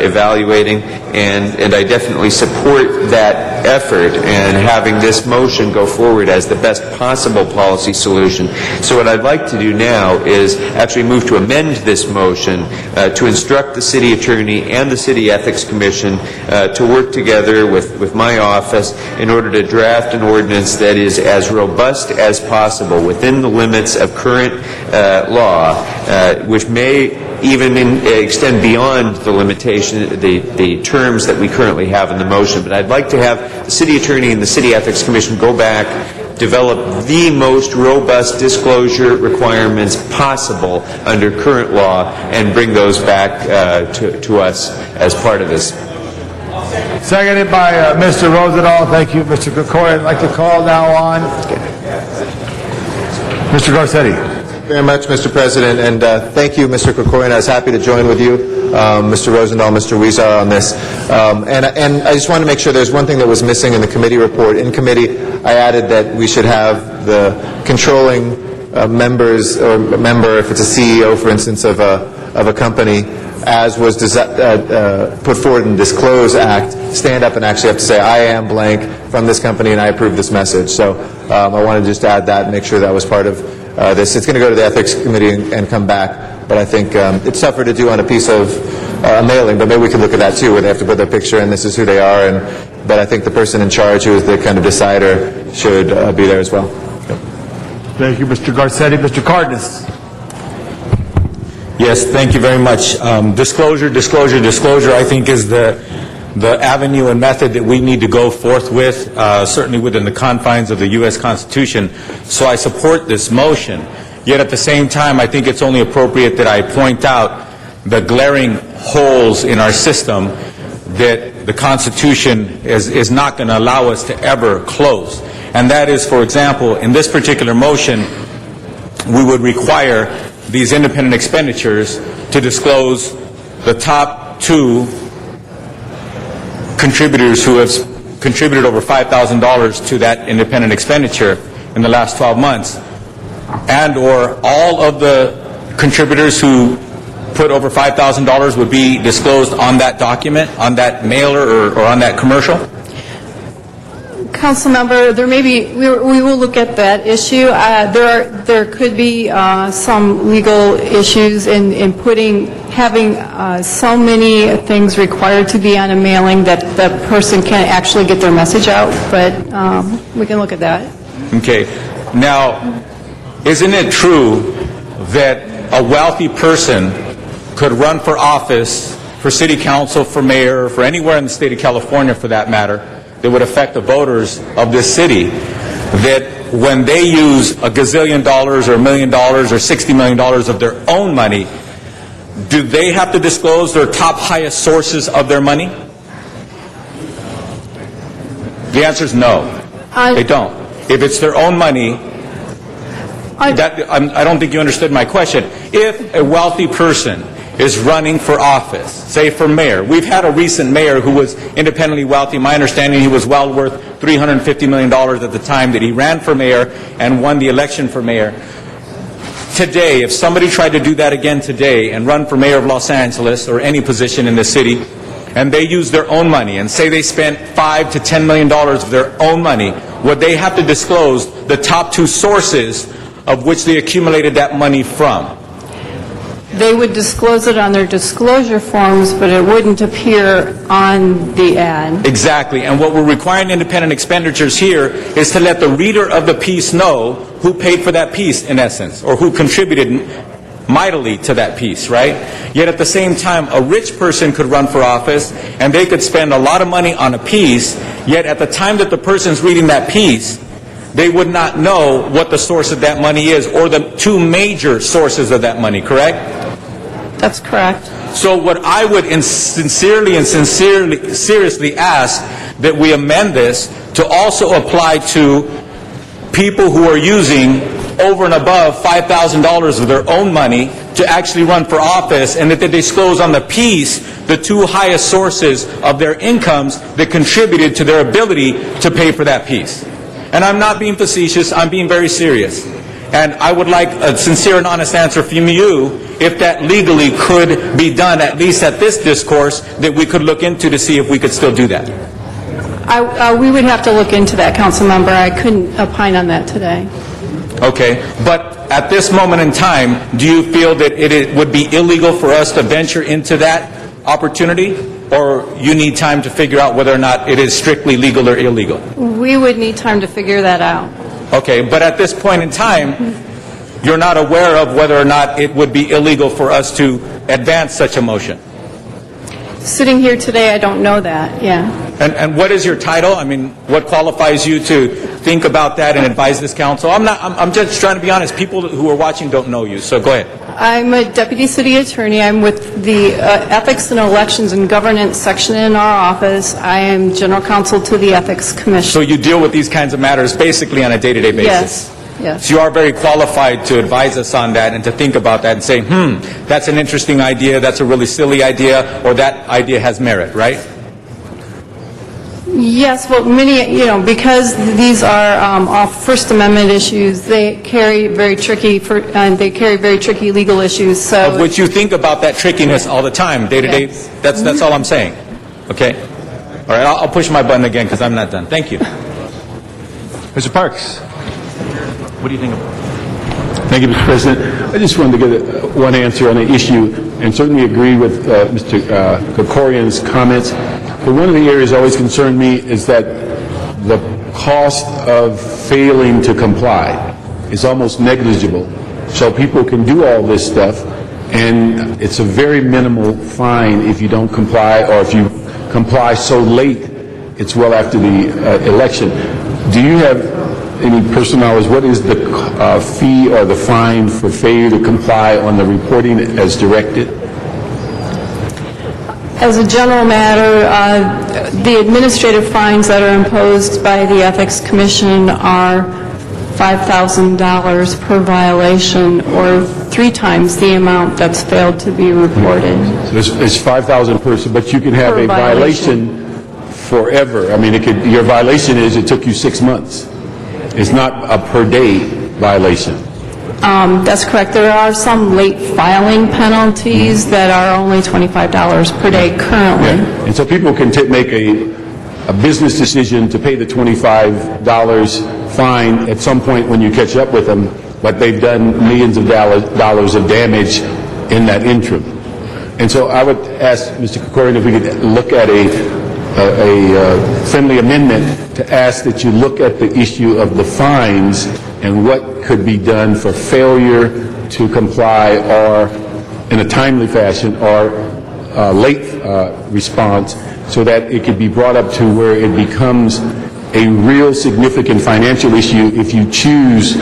evaluating, and I definitely support that effort and having this motion go forward as the best possible policy solution. So what I'd like to do now is actually move to amend this motion to instruct the city attorney and the City Ethics Commission to work together with my office in order to draft an ordinance that is as robust as possible within the limits of current law, which may even extend beyond the limitation, the terms that we currently have in the motion. But I'd like to have the city attorney and the City Ethics Commission go back, develop the most robust disclosure requirements possible under current law, and bring those back to us as part of this. Seconded by Mr. Rosendahl. Thank you, Mr. Krikorian. I'd like to call now on Mr. Garcetti. Very much, Mr. President, and thank you, Mr. Krikorian. I was happy to join with you, Mr. Rosendahl, Mr. Huizar, on this. And I just want to make sure there's one thing that was missing in the committee report. In committee, I added that we should have the controlling members or member, if it's a CEO, for instance, of a company, as was put forward in Disclose Act, stand up and actually have to say, I am blank from this company and I approve this message. So I wanted to just add that and make sure that was part of this. It's going to go to the Ethics Committee and come back, but I think it's tougher to do on a piece of mailing, but maybe we can look at that too, where they have to put their picture and this is who they are. But I think the person in charge, who is the kind of decider, should be there as well. Thank you, Mr. Garcetti. Mr. Cardenas. Yes, thank you very much. Disclosure, I think is the avenue and method that we need to go forth with, certainly within the confines of the U.S. Constitution. So I support this motion. Yet at the same time, I think it's only appropriate that I point out the glaring holes in our system that the Constitution is not going to allow us to ever close. And that is, for example, in this particular motion, we would require these independent expenditures to disclose the top 2 contributors who have contributed over $5,000 to that independent expenditure in the last 12 months, and or all of the contributors who put over $5,000 would be disclosed on that document, on that mailer, or on that commercial? Councilmember, there may be, we will look at that issue. There could be some legal issues in having so many things required to be on a mailing that the person can't actually get their message out, but we can look at that. Okay. Now, isn't it true that a wealthy person could run for office, for city council, for mayor, for anywhere in the state of California for that matter, that would affect the voters of this city, that when they use $1 gazillion or $1 million or $60 million of their own money, do they have to disclose their top highest sources of their money? The answer is no. They don't. If it's their own money, I don't think you understood my question. If a wealthy person is running for office, say for mayor. We've had a recent mayor who was independently wealthy. My understanding, he was well worth $350 million at the time that he ran for mayor and won the election for mayor. Today, if somebody tried to do that again today and run for mayor of Los Angeles or any position in the city, and they use their own money and say they spent $5 to $10 million of their own money, would they have to disclose the top 2 sources of which they accumulated that money from? They would disclose it on their disclosure forms, but it wouldn't appear on the ad. Exactly. And what we're requiring independent expenditures here is to let the reader of the piece know who paid for that piece, in essence, or who contributed mightily to that piece, right? Yet at the same time, a rich person could run for office, and they could spend a lot of money on a piece, yet at the time that the person's reading that piece, they would not know what the source of that money is, or the 2 major sources of that money, correct? That's correct. So what I would seriously ask that we amend this to also apply to people who are using over and above $5,000 of their own money to actually run for office, and that they disclose on the piece the 2 highest sources of their incomes that contributed to their ability to pay for that piece. And I'm not being facetious, I'm being very serious. And I would like a sincere and honest answer from you if that legally could be done, at least at this discourse, that we could look into to see if we could still do that. We would have to look into that, Councilmember. I couldn't opine on that today. Okay, but at this moment in time, do you feel that it would be illegal for us to venture into that opportunity? Or you need time to figure out whether or not it is strictly legal or illegal? We would need time to figure that out. Okay, but at this point in time, you're not aware of whether or not it would be illegal for us to advance such a motion? Sitting here today, I don't know that, yeah. And what is your title? I mean, what qualifies you to think about that and advise this council? I'm just trying to be honest. People who are watching don't know you, so go ahead. I'm a deputy city attorney. I'm with the Ethics and Elections and Governance section in our office. I am general counsel to the Ethics Commission. So you deal with these kinds of matters basically on a day-to-day basis? Yes. So you are very qualified to advise us on that and to think about that and say, that's an interesting idea, that's a really silly idea, or that idea has merit, right? Yes, well, because these are all First Amendment issues, they carry very tricky legal issues, so... Of which you think about that trickiness all the time, day to day. That's all I'm saying. Okay? All right, I'll push my button again because I'm not done. Thank you. Mr. Parks. What do you think about it? Thank you, Mr. President. I just wanted to get one answer on an issue, and certainly agree with Mr. Krikorian's comments. But one of the areas that always concerned me is that the cost of failing to comply is almost negligible. So people can do all this stuff, and it's a very minimal fine if you don't comply, or if you comply so late, it's well after the election. Do you have any personal knowledge, what is the fee or the fine for failure to comply on the reporting as directed? As a general matter, the administrative fines that are imposed by the Ethics Commission are $5,000 per violation, or 3 times the amount that's failed to be reported. So it's $5,000 per, but you can have a violation forever. I mean, your violation is it took you 6 months. It's not a per day violation. That's correct. There are some late filing penalties that are only $25 per day currently. Yeah. And so people can make a business decision to pay the $25 fine at some point when you catch up with them, but they've done millions of dollars of damage in that interim. And so I would ask Mr. Krikorian if we could look at a friendly amendment to ask that you look at the issue of the fines and what could be done for failure to comply, or in a timely fashion, or late response, so that it could be brought up to where it becomes a real significant financial issue if you choose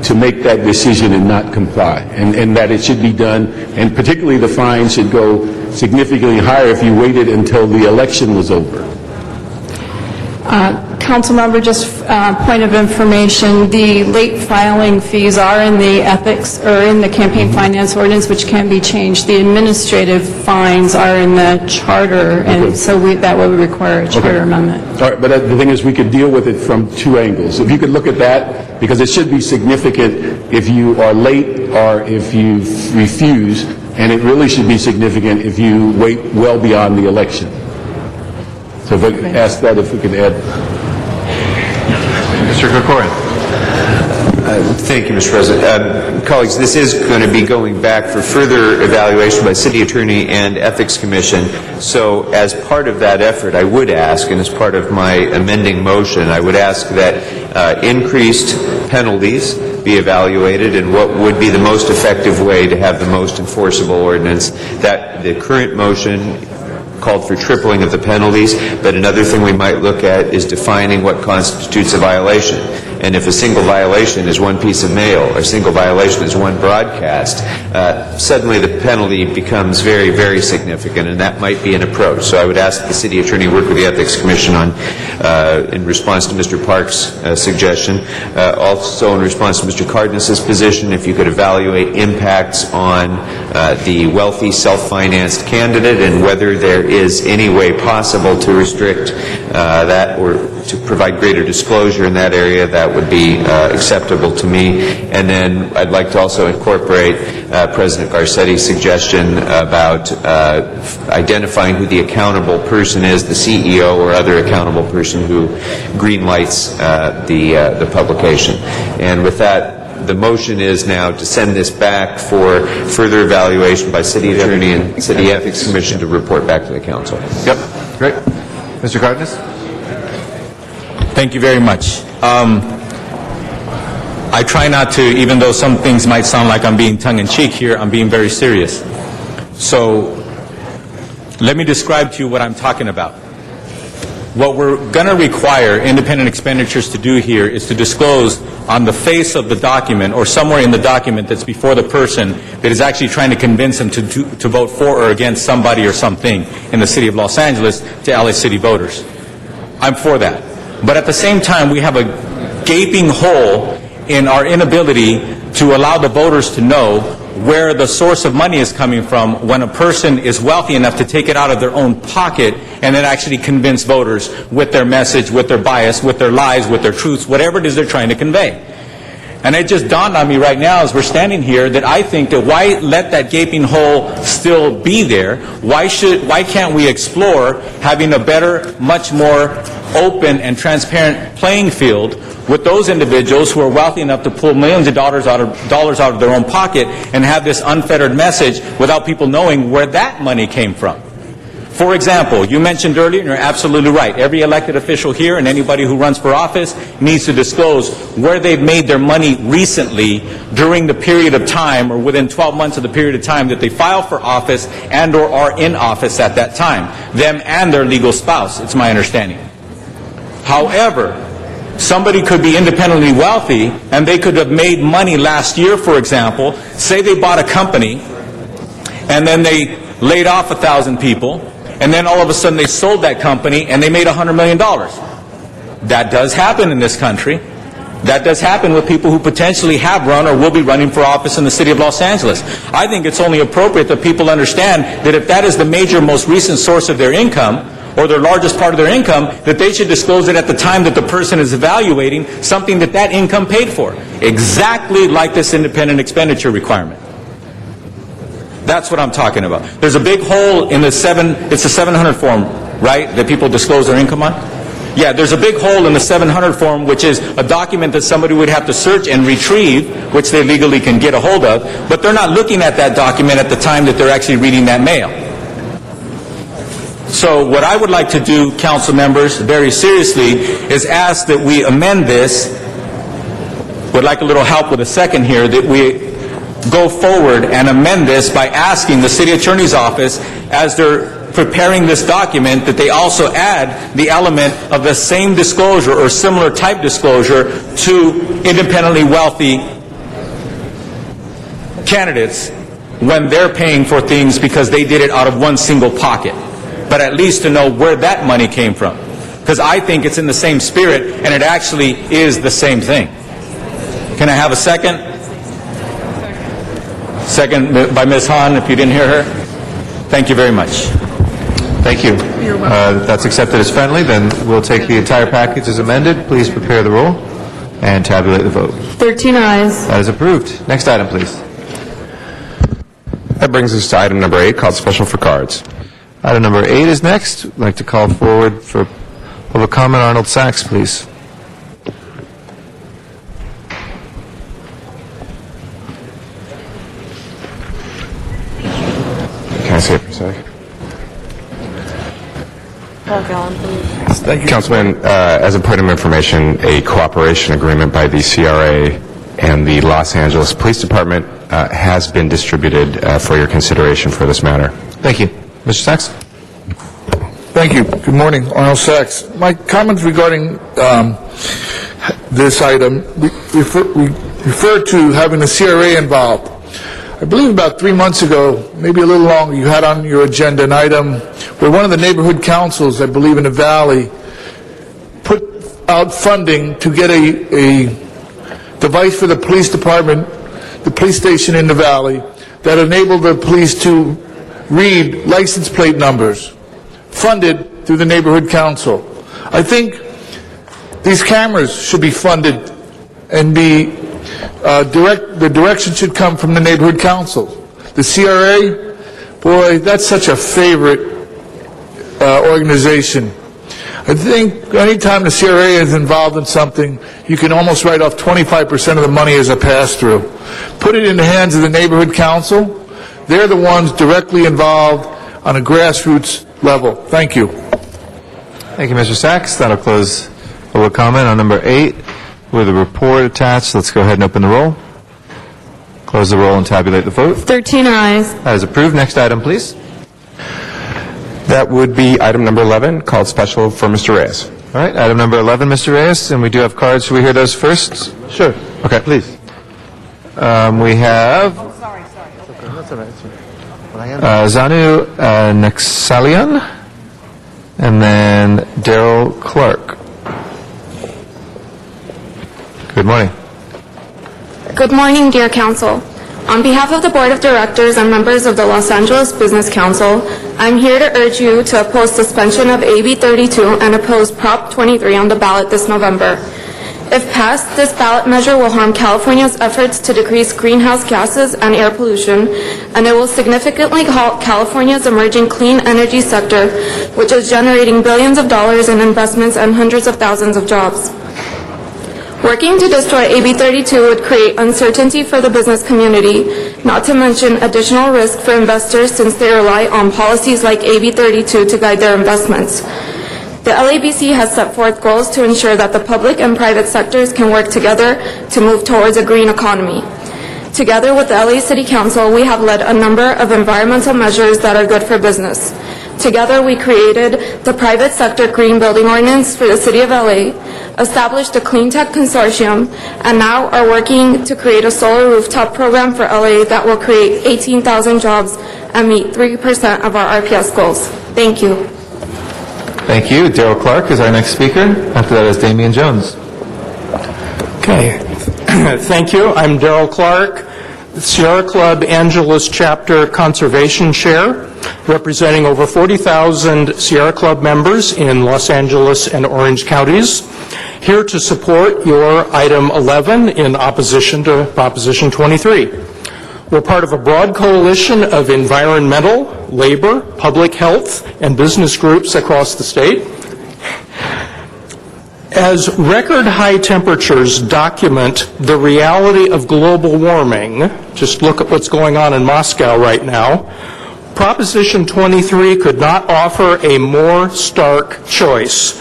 to make that decision and not comply, and that it should be done, and particularly the fine should go significantly higher if you waited until the election was over. Council member, just point of information, the late filing fees are in the ethics, or in the campaign finance ordinance, which can be changed. The administrative fines are in the charter, and so that would require a charter amendment. All right, but the thing is, we could deal with it from 2 angles. If you could look at that, because it should be significant if you are late or if you refuse, and it really should be significant if you wait well beyond the election. So if I could ask that, if we could add. Mr. Krikorian. Thank you, Mr. President. Colleagues, this is going to be going back for further evaluation by City Attorney and Ethics Commission. So as part of that effort, I would ask, and as part of my amending motion, I would ask that increased penalties be evaluated and what would be the most effective way to have the most enforceable ordinance. That the current motion called for tripling of the penalties, but another thing we might look at is defining what constitutes a violation. And if a single violation is one piece of mail, or a single violation is one broadcast, suddenly the penalty becomes very, very significant, and that might be an approach. So I would ask the City Attorney work with the Ethics Commission on, in response to Mr. Park's suggestion, also in response to Mr. Cardenas's position, if you could evaluate impacts on the wealthy self-financed candidate and whether there is any way possible to restrict that or to provide greater disclosure in that area, that would be acceptable to me. And then I'd like to also incorporate President Garcetti's suggestion about identifying who the accountable person is, the CEO or other accountable person who greenlights the publication. And with that, the motion is now to send this back for further evaluation by City Attorney and City Ethics Commission to report back to the Council. Yep, great. Mr. Cardenas? Thank you very much. I try not to, even though some things might sound like I'm being tongue-in-cheek here, I'm being very serious. So let me describe to you what I'm talking about. What we're going to require independent expenditures to do here is to disclose on the face of the document or somewhere in the document that's before the person that is actually trying to convince them to vote for or against somebody or something in the City of Los Angeles to LA City voters. I'm for that. But at the same time, we have a gaping hole in our inability to allow the voters to know where the source of money is coming from when a person is wealthy enough to take it out of their own pocket and then actually convince voters with their message, with their bias, with their lies, with their truths, whatever it is they're trying to convey. And it just dawned on me right now as we're standing here that I think that why let that gaping hole still be there? Why can't we explore having a better, much more open and transparent playing field with those individuals who are wealthy enough to pull millions of dollars out of their own pocket and have this unfettered message without people knowing where that money came from? For example, you mentioned earlier, and you're absolutely right, every elected official here and anybody who runs for office needs to disclose where they've made their money recently during the period of time or within 12 months of the period of time that they file for office and or are in office at that time, them and their legal spouse, it's my understanding. However, somebody could be independently wealthy and they could have made money last year, for example. Say they bought a company and then they laid off 1,000 people, and then all of a sudden they sold that company and they made $100 million. That does happen in this country. That does happen with people who potentially have run or will be running for office in the city of Los Angeles. I think it's only appropriate that people understand that if that is the major, most recent source of their income, or their largest part of their income, that they should disclose it at the time that the person is evaluating something that that income paid for. Exactly like this independent expenditure requirement. That's what I'm talking about. There's a big hole in it's the 700 form, right, that people disclose their income on? Yeah, there's a big hole in the 700 form, which is a document that somebody would have to search and retrieve, which they legally can get a hold of, but they're not looking at that document at the time that they're actually reading that mail. So what I would like to do, council members, very seriously, is ask that we amend this. Would like a little help with a second here, that we go forward and amend this by asking the city attorney's office, as they're preparing this document, that they also add the element of the same disclosure or similar type disclosure to independently wealthy candidates when they're paying for things because they did it out of one single pocket. But at least to know where that money came from. Because I think it's in the same spirit and it actually is the same thing. Can I have a second? Second by Ms. Hahn, if you didn't hear her. Thank you very much. Thank you. That's accepted as friendly. Then we'll take the entire package as amended. Please prepare the roll and tabulate the vote. 13 ayes. That is approved. Next item, please. That brings us to item number 8, called Special for Cards. Item number 8 is next. I'd like to call forward for public comment. Arnold Sachs, please. Can I say it for a sec? Paul Gallen, please. Thank you. Councilman, as a point of information, a cooperation agreement by the CRA and the Los Angeles Police Department has been distributed for your consideration for this matter. Thank you. Mr. Sachs? Thank you. Good morning. Arnold Sachs. My comments regarding this item refer to having the CRA involved. I believe about 3 months ago, maybe a little longer, you had on your agenda an item where one of the neighborhood councils, I believe in the Valley, put out funding to get a device for the police department, the police station in the Valley, that enabled the police to read license plate numbers, funded through the neighborhood council. I think these cameras should be funded and be the direction should come from the neighborhood council. The CRA, boy, that's such a favorite organization. I think anytime the CRA is involved in something, you can almost write off 25% of the money as a pass-through. Put it in the hands of the neighborhood council. They're the ones directly involved on a grassroots level. Thank you. Thank you, Mr. Sachs. That'll close public comment on number 8 with a report attached. Let's go ahead and open the roll. Close the roll and tabulate the vote. 13 ayes. That is approved. Next item, please. That would be item number 11, called Special for Mr. Reyes. All right, item number 11, Mr. Reyes, and we do have cards. Should we hear those first? Sure. Okay, please. We have Zanu Naxalian, and then Daryl Clark. Good morning. Good morning, dear council. On behalf of the Board of Directors and members of the Los Angeles Business Council, I'm here to urge you to oppose suspension of AB 32 and oppose Prop 23 on the ballot this November. If passed, this ballot measure will harm California's efforts to decrease greenhouse gases and air pollution, and it will significantly halt California's emerging clean energy sector, which is generating billions of dollars in investments and hundreds of thousands of jobs. Working to destroy AB 32 would create uncertainty for the business community, not to mention additional risk for investors since they rely on policies like AB 32 to guide their investments. The LABC has set forth goals to ensure that the public and private sectors can work together to move towards a green economy. Together with the LA City Council, we have led a number of environmental measures that are good for business. Together, we created the Private Sector Green Building Ordinance for the City of LA, established a Clean Tech Consortium, and now are working to create a solar rooftop program for LA that will create 18,000 jobs and meet 3% of our RPS goals. Thank you. Thank you. Darrell Clark is our next speaker. After that is Damian Jones. Okay. Thank you. I'm Darrell Clark, Sierra Club Angeles Chapter Conservation Chair, representing over 40,000 Sierra Club members in Los Angeles and Orange counties, here to support your item 11 in opposition to Proposition 23. We're part of a broad coalition of environmental, labor, public health, and business groups across the state. As record high temperatures document the reality of global warming, just look at what's going on in Moscow right now, Proposition 23 could not offer a more stark choice: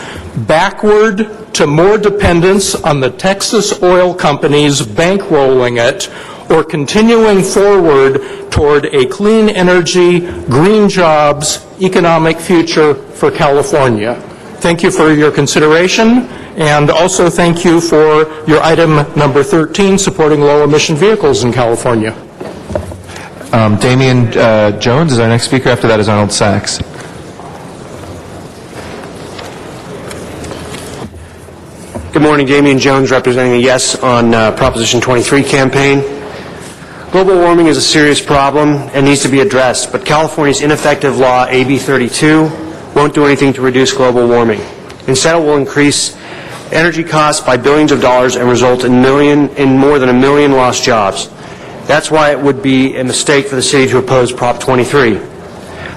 backward to more dependence on the Texas oil companies bankrolling it, or continuing forward toward a clean energy, green jobs, economic future for California. Thank you for your consideration, and also thank you for your item number 13, supporting low-emission vehicles in California. Damian Jones is our next speaker. After that is Arnold Sachs. Good morning, Damian Jones, representing a Yes on Proposition 23 campaign. Global warming is a serious problem and needs to be addressed, but California's ineffective law, AB 32, won't do anything to reduce global warming. Instead, it will increase energy costs by billions of dollars and result in more than 1 million lost jobs. That's why it would be a mistake for the city to oppose Prop 23.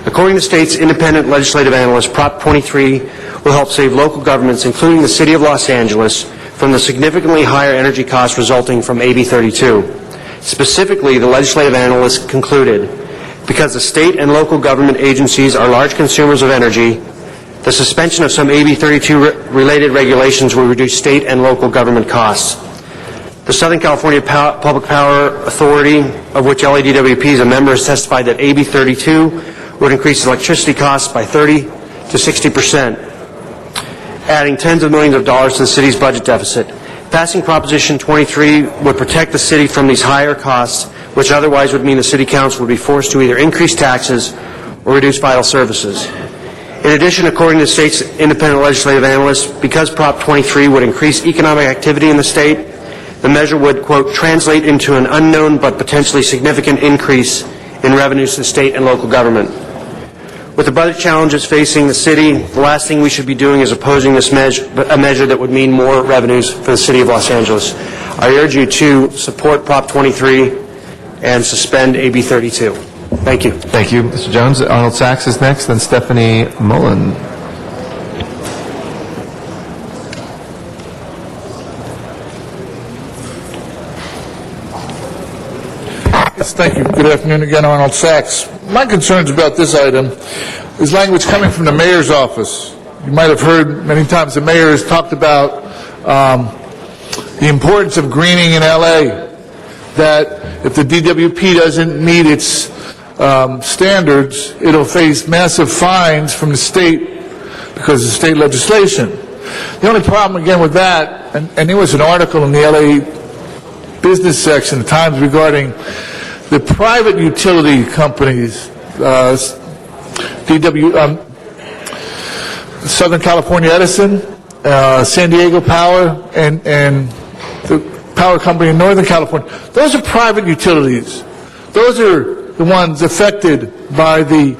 According to the state's independent legislative analyst, Prop 23 will help save local governments, including the City of Los Angeles, from the significantly higher energy costs resulting from AB 32. Specifically, the legislative analyst concluded, because the state and local government agencies are large consumers of energy, the suspension of some AB 32 related regulations will reduce state and local government costs. The Southern California Public Power Authority, of which LADWP is a member, has testified that AB 32 would increase electricity costs by 30 to 60%, adding tens of millions of dollars to the city's budget deficit. Passing Proposition 23 would protect the city from these higher costs, which otherwise would mean the City Council would be forced to either increase taxes or reduce vital services. In addition, according to the state's independent legislative analyst, because Prop 23 would increase economic activity in the state, the measure would, quote, translate into an unknown but potentially significant increase in revenues to the state and local government. With the budget challenges facing the city, the last thing we should be doing is opposing this a measure that would mean more revenues for the City of Los Angeles. I urge you to support Prop 23 and suspend AB 32. Thank you. Thank you, Mr. Jones. Arnold Sachs is next, then Stephanie Mullen. Yes, thank you. Good afternoon again, Arnold Sachs. My concerns about this item is language coming from the mayor's office. You might have heard many times the mayor has talked about the importance of greening in L.A., that if the DWP doesn't meet its standards, it'll face massive fines from the state because of state legislation. The only problem, again, with that, and there was an article in the L.A. business section at times regarding the private utility companies, Southern California Edison, San Diego Power, and the power company in Northern California. Those are private utilities. Those are the ones affected by the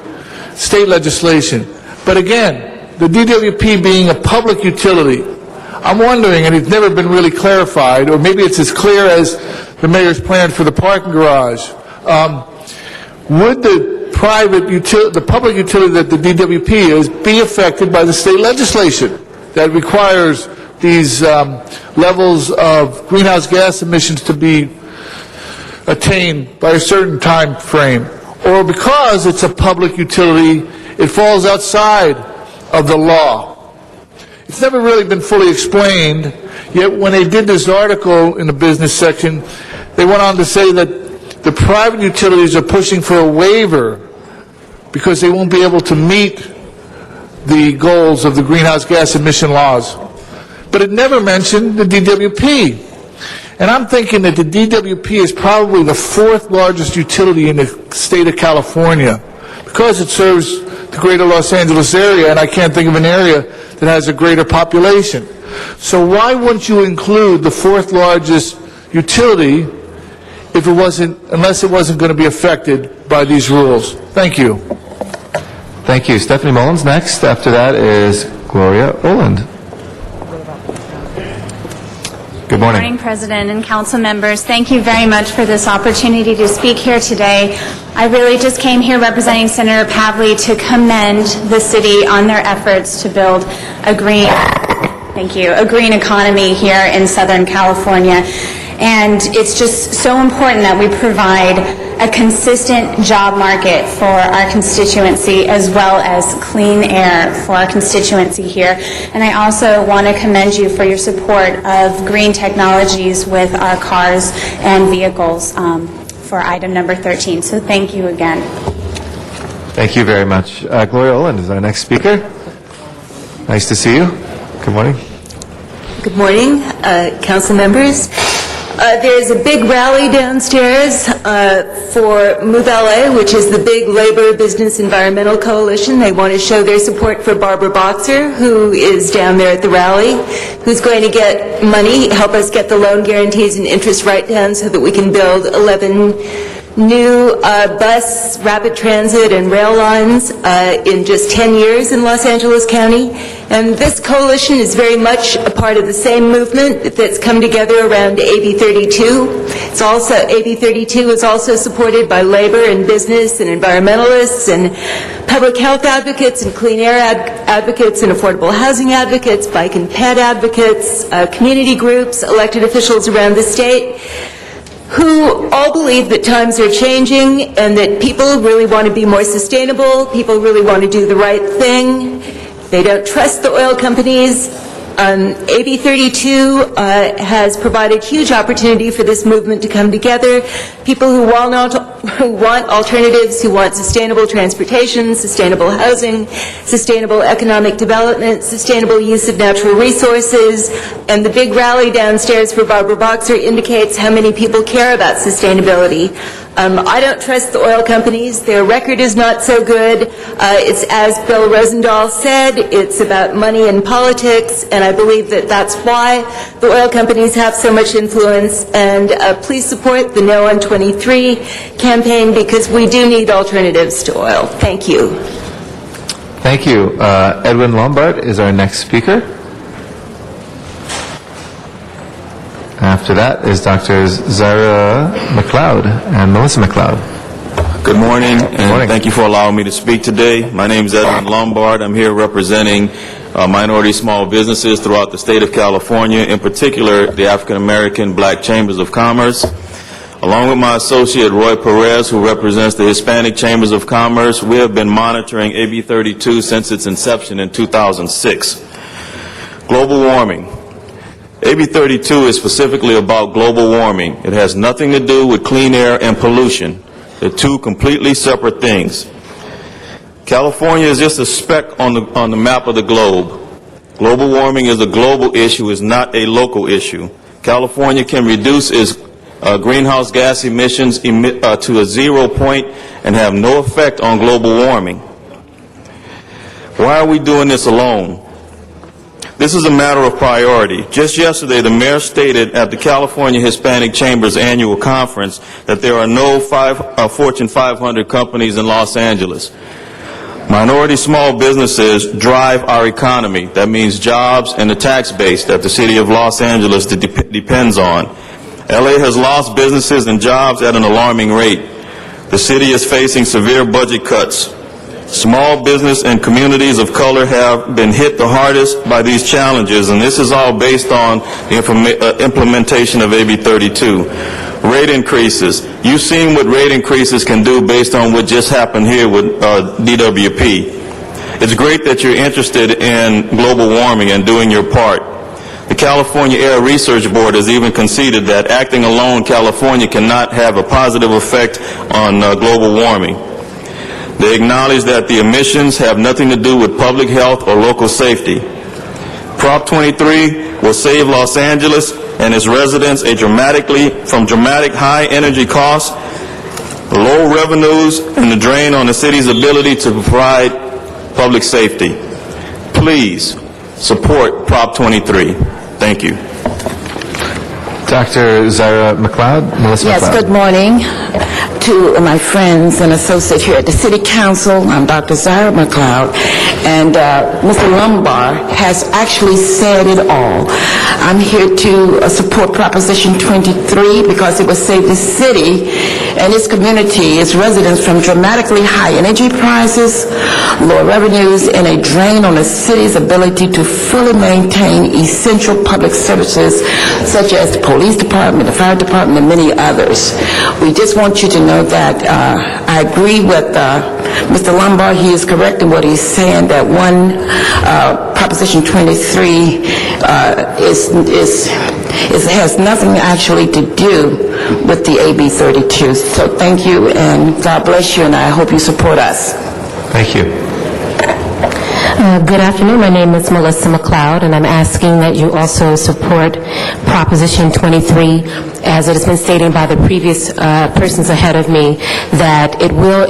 state legislation. But again, the DWP being a public utility, I'm wondering, and it's never been really clarified, or maybe it's as clear as the mayor's plan for the parking garage, would the public utility that the DWP is be affected by the state legislation that requires these levels of greenhouse gas emissions to be attained by a certain time frame? Or because it's a public utility, it falls outside of the law? It's never really been fully explained, yet when they did this article in the business section, they went on to say that the private utilities are pushing for a waiver because they won't be able to meet the goals of the greenhouse gas emission laws. But it never mentioned the DWP. And I'm thinking that the DWP is probably the fourth largest utility in the state of California because it serves the greater Los Angeles area, and I can't think of an area that has a greater population. So why wouldn't you include the fourth largest utility if it wasn't, unless it wasn't going to be affected by these rules? Thank you. Thank you. Stephanie Mullins next. After that is Gloria Oland. Good morning. Good morning, President and council members. Thank you very much for this opportunity to speak here today. I really just came here representing Senator Pavley to commend the city on their efforts to build a green economy here in Southern California. And it's just so important that we provide a consistent job market for our constituency as well as clean air for our constituency here. And I also want to commend you for your support of green technologies with our cars and vehicles for item number 13. So thank you again. Thank you very much. Gloria Oland is our next speaker. Nice to see you. Good morning. Good morning, council members. There's a big rally downstairs for Move LA, which is the big labor business environmental coalition. They want to show their support for Barbara Boxer, who is down there at the rally, who's going to get money, help us get the loan guarantees and interest write-downs so that we can build 11 new bus, rapid transit, and rail lines in just 10 years in Los Angeles County. And this coalition is very much a part of the same movement that's come together around AB 32. AB 32 is also supported by labor and business and environmentalists and public health advocates and clean air advocates and affordable housing advocates, bike and ped advocates, community groups, elected officials around the state, who all believe that times are changing and that people really want to be more sustainable, people really want to do the right thing. They don't trust the oil companies. AB 32 has provided huge opportunity for this movement to come together. People who want alternatives, who want sustainable transportation, sustainable housing, sustainable economic development, sustainable use of natural resources, and the big rally downstairs for Barbara Boxer indicates how many people care about sustainability. I don't trust the oil companies. Their record is not so good. It's, as Bill Rosendahl said, it's about money and politics, and I believe that that's why the oil companies have so much influence. And please support the No on 23 campaign, because we do need alternatives to oil. Thank you. Thank you. Edwin Lombard is our next speaker. After that is Dr. Zara McLeod and Melissa McLeod. Good morning, and thank you for allowing me to speak today. My name is Edwin Lombard. I'm here representing minority small businesses throughout the state of California, in particular the African American Black Chambers of Commerce. Along with my associate Roy Perez, who represents the Hispanic Chambers of Commerce, we have been monitoring AB 32 since its inception in 2006. Global warming. AB 32 is specifically about global warming. It has nothing to do with clean air and pollution. They're two completely separate things. California is just a speck on the map of the globe. Global warming is a global issue, it's not a local issue. California can reduce its greenhouse gas emissions to a 0 point and have no effect on global warming. Why are we doing this alone? This is a matter of priority. Just yesterday, the mayor stated at the California Hispanic Chamber's annual conference that there are no Fortune 500 companies in Los Angeles. Minority small businesses drive our economy. That means jobs and the tax base that the city of Los Angeles depends on. LA has lost businesses and jobs at an alarming rate. The city is facing severe budget cuts. Small business and communities of color have been hit the hardest by these challenges, and this is all based on the implementation of AB 32. Rate increases. You've seen what rate increases can do based on what just happened here with DWP. It's great that you're interested in global warming and doing your part. The California Air Research Board has even conceded that acting alone, California cannot have a positive effect on global warming. They acknowledge that the emissions have nothing to do with public health or local safety. Prop 23 will save Los Angeles and its residents from dramatic high energy costs, low revenues, and the drain on the city's ability to provide public safety. Please support Prop 23. Thank you. Dr. Zaira McLeod, Melissa Yes, McLeod. good morning to my friends and associates here at the City Council. I'm Dr. Zaira McLeod, and Mr. Lombard has actually said it all. I'm here to support Proposition 23 because it will save the city and its community, its residents, from dramatically high energy prices, lower revenues, and a drain on the city's ability to fully maintain essential public services such as the police department, the fire department, and many others. We just want you to know that I agree with Mr. Lombard. He is correct in what he's saying, that Proposition 23 has nothing actually to do with the AB 32. So thank you, and God bless you, and I hope you support us. Thank you. Good afternoon. My name is Melissa McLeod, and I'm asking that you also support Proposition 23, as it has been stated by the previous persons ahead of me, that it will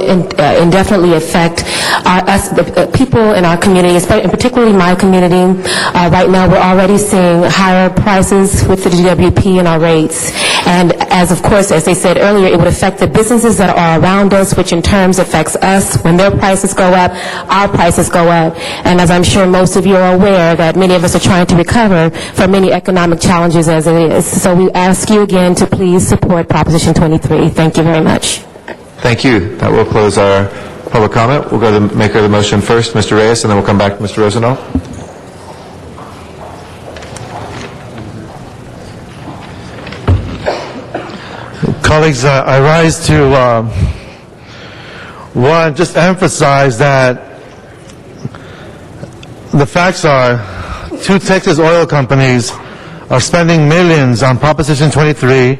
indefinitely affect the people in our community, and particularly my community. Right now, we're already seeing higher prices with the DWP and our rates. And of course, as they said earlier, it would affect the businesses that are around us, which in turn affects us. When their prices go up, our prices go up. And as I'm sure most of you are aware, that many of us are trying to recover from many economic challenges as it is. So we ask you again to please support Proposition 23. Thank you very much. Thank you. That will close our public comment. We'll go to the maker of the motion first, Mr. Reyes, and then we'll come back to Mr. Rosendahl. Colleagues, I rise to, one, just emphasize that the facts are two Texas oil companies are spending millions on Proposition 23,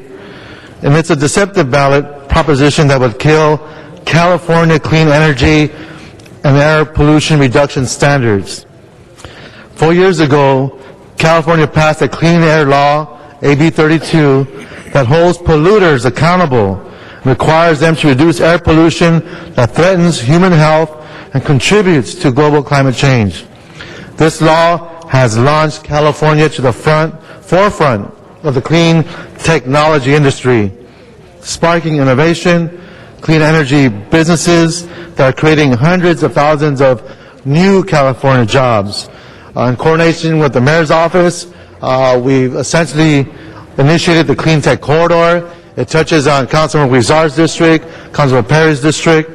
and it's a deceptive ballot proposition that would kill California clean energy and air pollution reduction standards. 4 years ago, California passed a clean air law, AB 32, that holds polluters accountable, requires them to reduce air pollution that threatens human health and contributes to global climate change. This law has launched California to the forefront of the clean technology industry, sparking innovation, clean energy businesses that are creating hundreds of thousands of new California jobs. In coordination with the mayor's office, we've essentially initiated the Clean Tech Corridor. It touches on Councilman Huizar's district, Councilman Perry's district.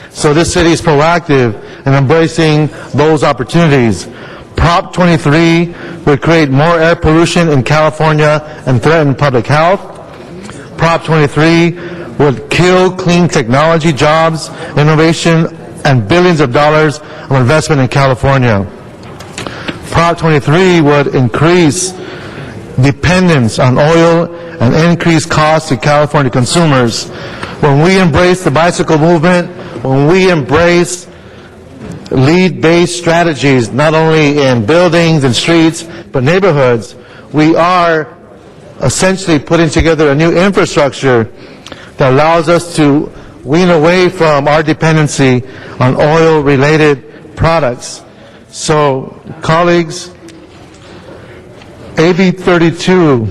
So this city is proactive in embracing those opportunities. Prop 23 would create more air pollution in California and threaten public health. Prop 23 would kill clean technology jobs, innovation, and billions of dollars of investment in California. Prop 23 would increase dependence on oil and increase costs to California consumers. When we embrace the bicycle movement, when we embrace lead-based strategies, not only in buildings and streets, but neighborhoods, we are essentially putting together a new infrastructure that allows us to wean away from our dependency on oil-related products. So, colleagues, AB 32,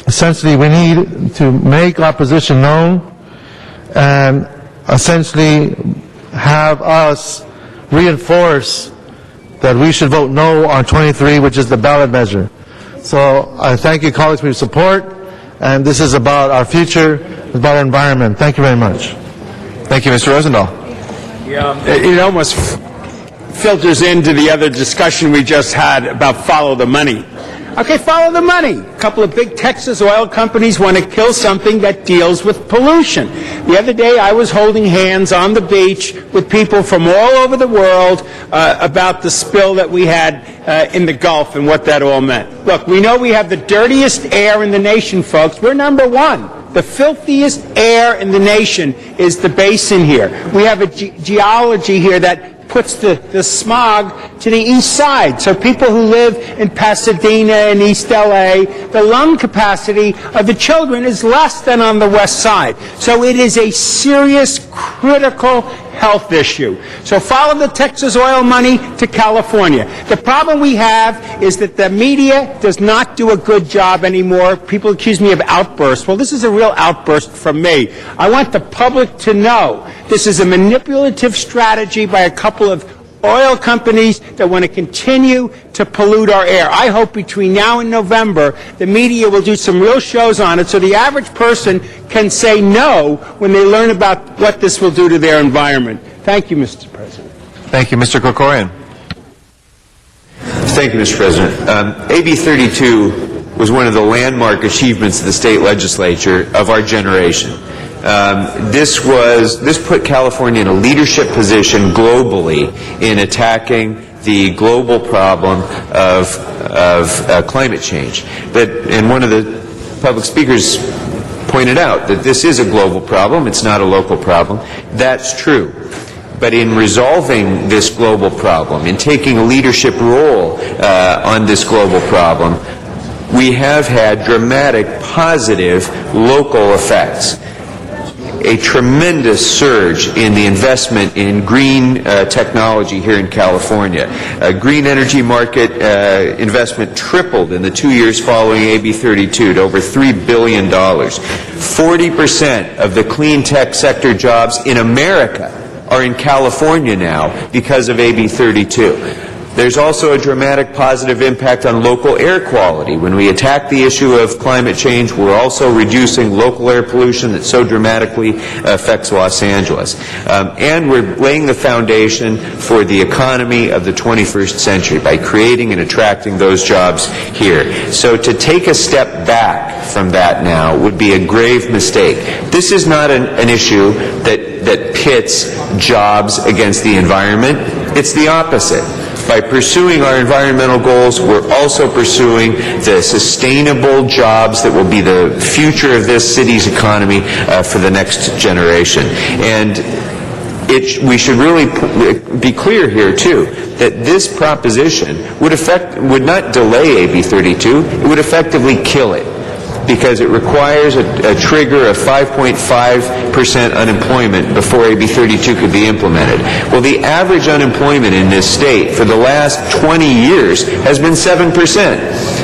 essentially we need to make our position known and essentially have us reinforce that we should vote no on 23, which is the ballot measure. So I thank you, colleagues, for your support, and this is about our future, it's about our environment. Thank you very much. Thank you, Mr. Rosendahl. It almost filters into the other discussion we just had about follow the money. Okay, follow the money. A couple of big Texas oil companies want to kill something that deals with pollution. The other day I was holding hands on the beach with people from all over the world about the spill that we had in the Gulf and what that all meant. Look, we know we have the dirtiest air in the nation, folks. We're number one. The filthiest air in the nation is the basin here. We have a geology here that puts the smog to the east side. So people who live in Pasadena and East LA, the lung capacity of the children is less than on the west side. So it is a serious, critical health issue. So follow the Texas oil money to California. The problem we have is that the media does not do a good job anymore. People accuse me of outbursts. Well, this is a real outburst from me. I want the public to know this is a manipulative strategy by a couple of oil companies that want to continue to pollute our air. I hope between now and November the media will do some real shows on it so the average person can say no when they learn about what this will do to their environment. Thank you, Mr. President. Thank you, Mr. Krikorian. Thank you, Mr. President. AB 32 was one of the landmark achievements of the state legislature of our generation. This put California in a leadership position globally in attacking the global problem of climate change. And one of the public speakers pointed out that this is a global problem, it's not a local problem. That's true. But in resolving this global problem, in taking a leadership role on this global problem, we have had dramatic positive local effects. A tremendous surge in the investment in green technology here in California. Green energy market investment tripled in the 2 years following AB 32 to over $3 billion. 40% of the clean tech sector jobs in America are in California now because of AB 32. There's also a dramatic positive impact on local air quality. When we attack the issue of climate change, we're also reducing local air pollution that so dramatically affects Los Angeles. And we're laying the foundation for the economy of the 21st century by creating and attracting those jobs here. So to take a step back from that now would be a grave mistake. This is not an issue that pits jobs against the environment. It's the opposite. By pursuing our environmental goals, we're also pursuing the sustainable jobs that will be the future of this city's economy for the next generation. And we should really be clear here, too, that this proposition would not delay AB 32, it would effectively kill it, because it requires a trigger of 5.5% unemployment before AB 32 could be implemented. Well, the average unemployment in this state for the last 20 years has been 7%.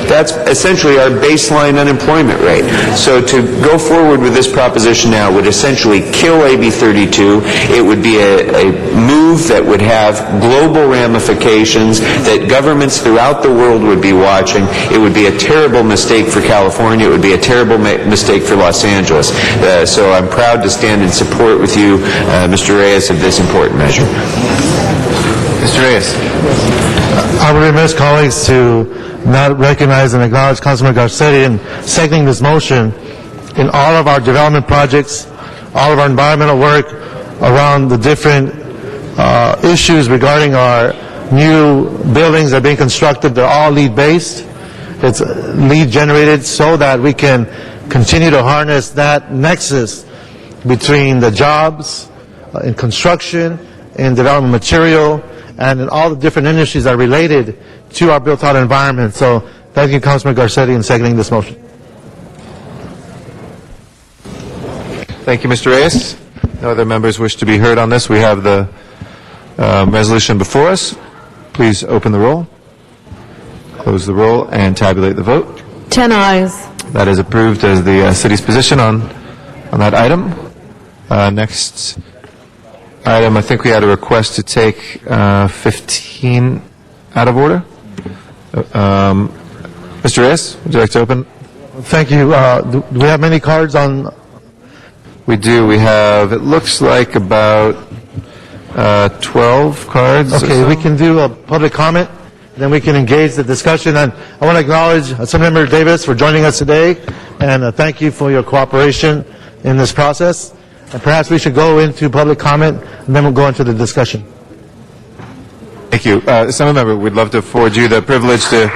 That's essentially our baseline unemployment rate. So to go forward with this proposition now would essentially kill AB 32. It would be a move that would have global ramifications that governments throughout the world would be watching. It would be a terrible mistake for California. It would be a terrible mistake for Los Angeles. So I'm proud to stand in support with you, Mr. Reyes, of this important measure. Mr. Reyes. I would remiss colleagues to not recognize and acknowledge Councilman Garcetti in seconding this motion in all of our development projects, all of our environmental work around the different issues regarding our new buildings that are being constructed. They're all LEED-based. It's LEED-generated so that we can continue to harness that nexus between the jobs in construction, in development material, and in all the different industries that are related to our built-out environment. So thank you, Councilman Garcetti, in seconding this motion. Thank you, Mr. Reyes. No other members wish to be heard on this. We have the resolution before us. Please open the roll. Close close the roll and tabulate the vote. 10 ayes. That is approved as the city's position on that item. Next item, I think we had a request to take 15 out of order. Mr. Reyes, would you like to open? Thank you. Do we have many cards on? We do. We have, it looks like about 12 cards. or Okay, so. we can do a public comment, then we can engage the discussion. And I want to acknowledge Assemblymember Davis for joining us today, and thank you for your cooperation in this process. And perhaps we should go into public comment, and then we'll go into the discussion. Thank you. Assemblymember, we'd love to afford you the privilege to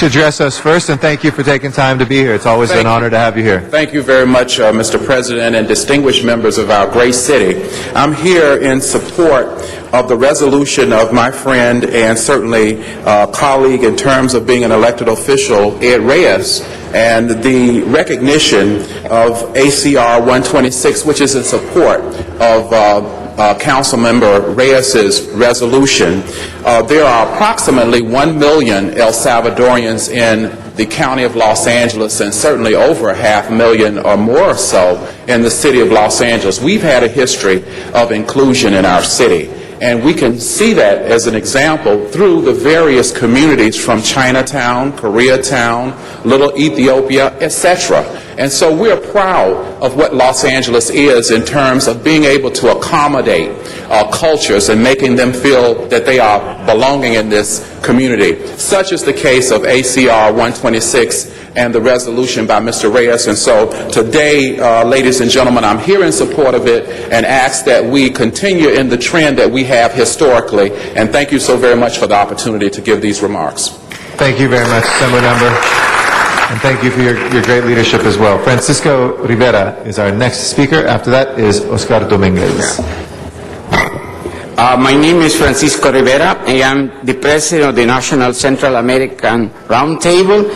address us first, and thank you for taking time to be here. It's always an honor to have you here. Thank you very much, Mr. President and distinguished members of our great city. I'm here in support of the resolution of my friend and certainly colleague in terms of being an elected official, Ed Reyes, and the recognition of ACR 126, which is in support of Councilmember Reyes's resolution. There are approximately 1 million El Salvadorians in the county of Los Angeles, and certainly over 500,000 or more so in the city of Los Angeles. We've had a history of inclusion in our city, and we can see that as an example through the various communities from Chinatown, Koreatown, Little Ethiopia, etc. And so we're proud of what Los Angeles is in terms of being able to accommodate cultures and making them feel that they are belonging in this community. Such is the case of ACR 126 and the resolution by Mr. Reyes. And so today, ladies and gentlemen, I'm here in support of it and ask that we continue in the trend that we have historically. And thank you so very much for the opportunity to give these remarks. Thank you very much, Assemblymember. And thank you for your great leadership as well. Francisco Rivera is our next speaker. After that is Oscar Dominguez. My name is Francisco Rivera. I am the president of the National Central American Roundtable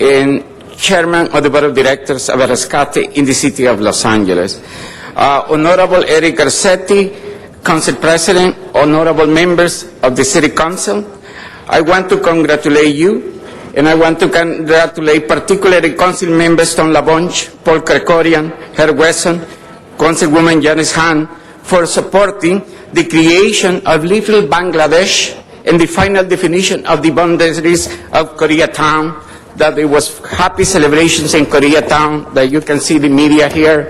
and chairman of the board of directors of Rescate in the city of Los Angeles. Honorable Eric Garcetti, council president, honorable members of the city council, I want to congratulate you. And I want to congratulate particularly Council members Tom LaBonge, Paul Krekorian, Herb Wesson, Councilwoman Janice Hahn for supporting the creation of Little Bangladesh and the final definition of the boundaries of Koreatown, that there was happy celebrations in Koreatown, that you can see the media here.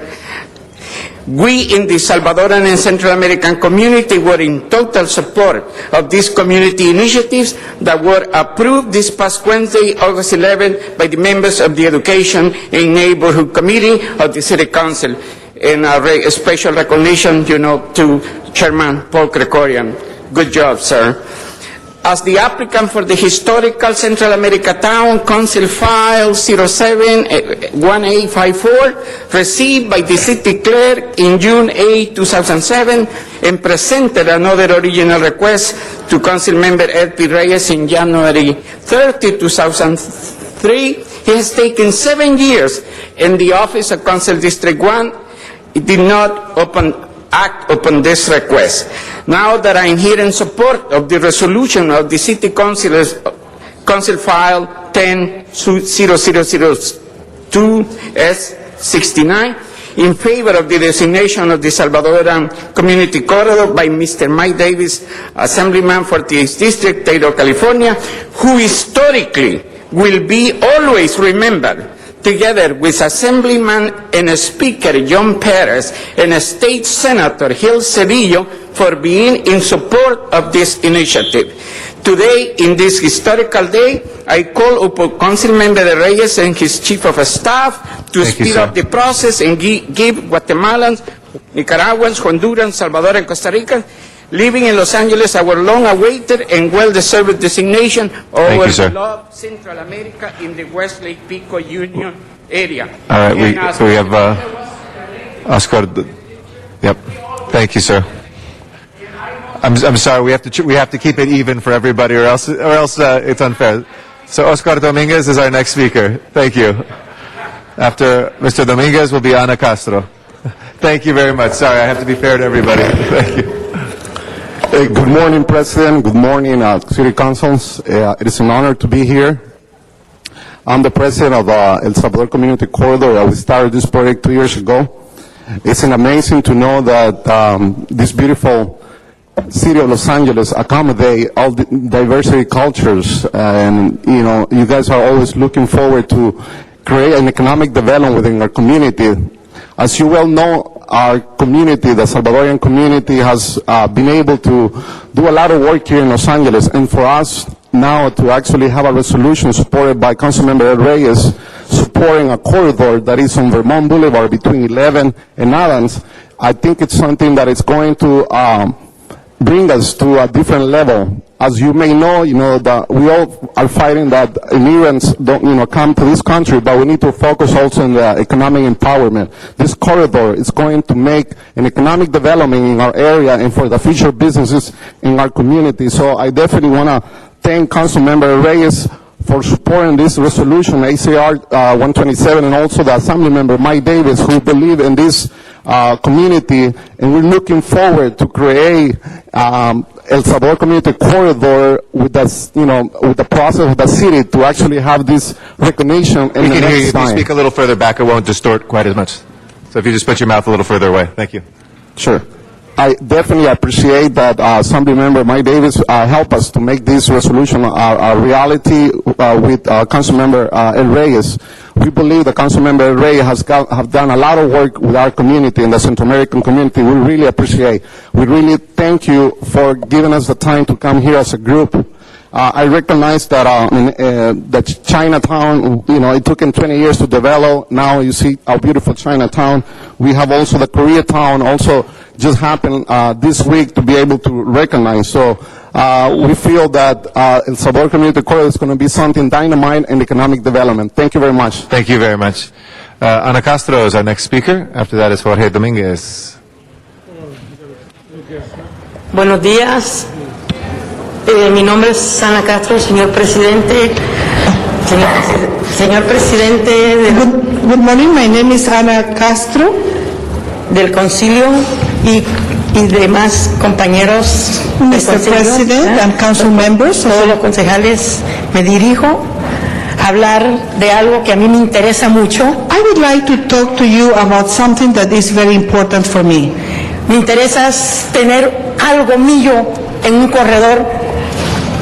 We in the Salvadoran and Central American community were in total support of these community initiatives that were approved this past Wednesday, August 11, by the members of the Education and Neighborhood Committee of the City Council. And a special recognition, to Chairman Paul Krekorian. Good job, sir. As the applicant for the historical Central America Town, Council File 07-1854, received by the city clerk in June 8, 2007, and presented another original request to Council Member Ed P. Reyes in January 30, 2003. It has taken 7 years in the office of Council District 1. It did not act upon this request. Now that I'm here in support of the resolution of the City Council File 10-0002-S69 in favor of the designation of the Salvadoran Community Corridor by Mr. Mike Davis, Assemblyman for the 8th District, Taylor, California, who historically will be always remembered, together with Assemblyman and Speaker John Perez and State Senator Gil Cedillo for being in support of this initiative. Today, in this historical day, I call upon Councilmember Reyes and his Chief of Staff to speed up the process and give Guatemalans, Nicaraguans, Hondurans, Salvador, and Costa Rica living in Los Angeles our long-awaited and well-deserved designation over beloved Central America in the West Lake Pico Union area. All right, we have Oscar. Yep. Thank you, sir. I'm sorry. We have to keep it even for everybody, or else it's unfair. So Oscar Dominguez is our next speaker. Thank you. After Mr. Dominguez will be Ana Castro. Thank you very much. Sorry, I have to be fair to everybody. Thank you. Good morning, President. Good morning, City Councils. It is an honor to be here I'm the president of El Salvador Community Corridor. We started this project 2 years ago. It's amazing to know that this beautiful city of Los Angeles accommodate all the diversity cultures, and you guys are always looking forward to create an economic development within our community. As you well know, our community, the Salvadorian community, has been able to do a lot of work here in Los Angeles, and for us now to actually have a resolution supported by Councilmember Reyes supporting a corridor that is on Vermont Boulevard between 11 and Adams, I think it's something that is going to bring us to a different level. As you may know, that we all are fighting that immigrants don't, come to this country, but we need to focus also on the economic empowerment. This corridor is going to make an economic development in our area and for the future businesses in our community. So I definitely want to thank Councilmember Reyes for supporting this resolution, ACR 127, and also the Assembly Member Mike Davis, who believe in this community, and we're looking forward to create El Salvador Community Corridor with with the process of the city to actually have this recognition. We can hear you. If you speak a little further back, it won't distort quite as much. So if you just put your mouth a little further away. Thank you. Sure. I definitely appreciate that Assembly Member Mike Davis helped us to make this resolution a reality with Councilmember El Reyes. We believe that Councilmember El Reyes have done a lot of work with our community and the Central American community. We really appreciate. We really thank you for giving us the time to come here as a group. I recognize that that Chinatown, it took him 20 years to develop. Now you see our beautiful Chinatown. We have also the Koreatown also just happened this week to be able to recognize. So we feel that El Salvador Community Corridor is going to be something dynamite in economic development. Thank you very much. Thank you very much. Ana Castro is our next speaker. After that is Jorge Dominguez. Buenos días. Mi nombre es Ana Castro, señor presidente. Señor presidente. Good morning. My name is Ana Castro, del Concilio y demás compañeros. Mr. President and council members, todos los concejales, me dirijo a hablar de algo que a mí me interesa mucho. I would like to talk to you about something that is very important for me. Me interesa tener algo mío en un corredor.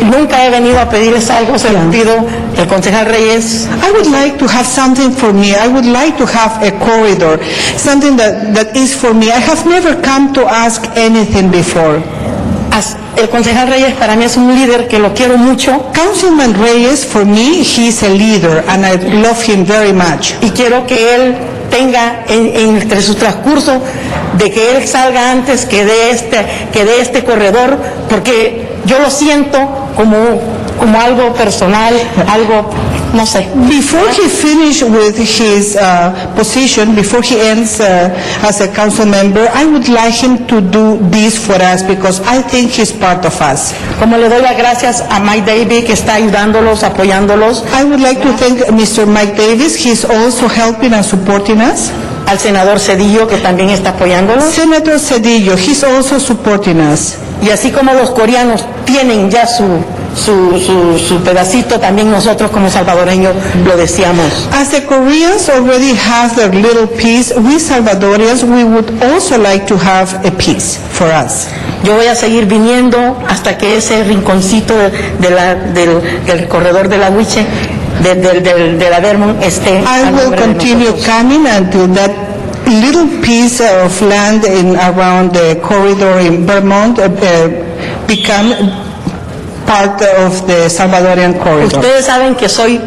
Nunca he venido a pedirles algo, se lo pido el concejal Reyes. I would like to have something for me. I would like to have a corridor, something that is for me. I have never come to ask anything before. El concejal Reyes para mí es un líder que lo quiero mucho. Councilman Reyes, for me, he is a leader and I love him very much. Y quiero que él tenga entre su transcurso de que él salga antes que de este corredor, porque yo lo siento como algo personal, algo, no sé. Before he finishes with his position, before he ends as a council member, I would like him to do this for us because I think he's part of us. Como le doy las gracias a Mike Davis que está ayudándolos, apoyándolos. I would like to thank Mr. Mike Davis. He's also helping and supporting us. Al senador Cedillo que también está apoyándolos. Senator Cedillo, he's also supporting us. Y así como los coreanos tienen ya su pedacito, también nosotros como salvadoreños lo deseamos. As the Koreans already have their little piece, we Salvadorians, we would also like to have a piece for us. Yo voy a seguir viniendo hasta que ese rinconcito del corredor de la Huiche, de la Vermont esté. I will continue coming until that little piece of land around the corridor in Vermont become part of the Salvadorian corridor. Ustedes saben que soy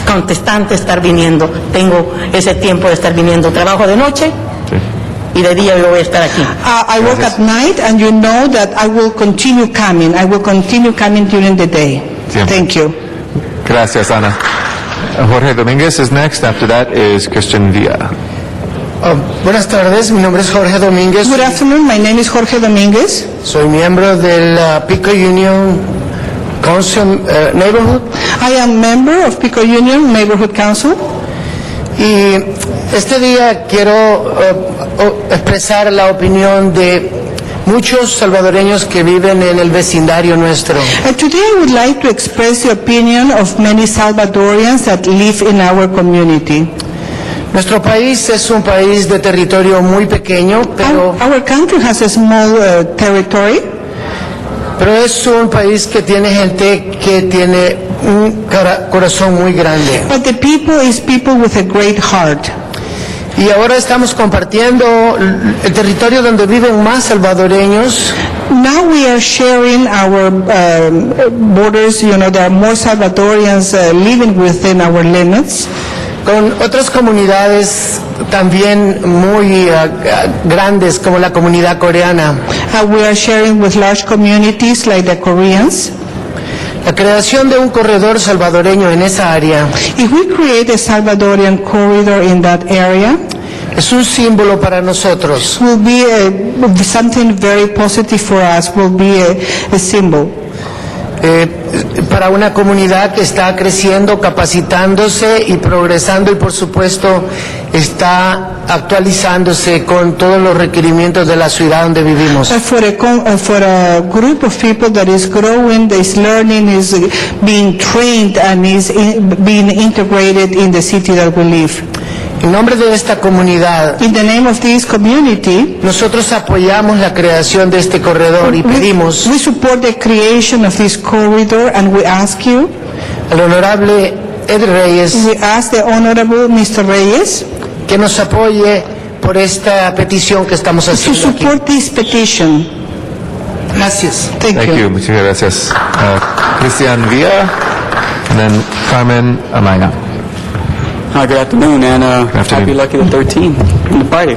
contestante estar viniendo. Tengo ese tiempo de estar viniendo. Trabajo de noche y de día yo voy a estar aquí. I work at night and you know that I will continue coming. I will continue coming during the day. Thank you. Gracias, Ana. Jorge Dominguez is next. After that is Christian Villa. Buenas tardes, mi nombre es Jorge Domínguez. Good afternoon, my name is Jorge Domínguez. Soy miembro del Pico Union Council Neighborhood. I am member of Pico Union Neighborhood Council. Y este día quiero expresar la opinión de muchos salvadoreños que viven en el vecindario nuestro. Today I would like to express the opinion of many Salvadorians that live in our community. Nuestro país es un país de territorio muy pequeño, pero Our country has a small territory, pero es un país que tiene gente que tiene un corazón muy grande. but the people is people with a great heart. Y ahora estamos compartiendo el territorio donde viven más salvadoreños. Now we are sharing our borders, there are more Salvadorians living within our limits, con otras comunidades también muy grandes como la comunidad coreana. We are sharing with large communities like the Koreans. La creación de un corredor salvadoreño en esa área If we create a Salvadorian corridor in that area, es un símbolo para nosotros. will be something very positive for us, will be a symbol. Para una comunidad que está creciendo, capacitándose y progresando y por supuesto está actualizándose con todos los requerimientos de la ciudad donde vivimos. For a group of people that is growing, that is learning, is being trained and is being integrated in the city that we live. En nombre de esta comunidad, in the name of this community, nosotros apoyamos la creación de este corredor y pedimos we support the creation of this corridor, and we ask you, al honorable Ed Reyes, we ask the Honorable Mr. Reyes, que nos apoye por esta petición que estamos to haciendo aquí. support this petition. Gracias. Thank you. Muchas gracias. Christian Villa, and then Carmen Amaya. Hi, good afternoon, and happy Lucky the 13th in the party.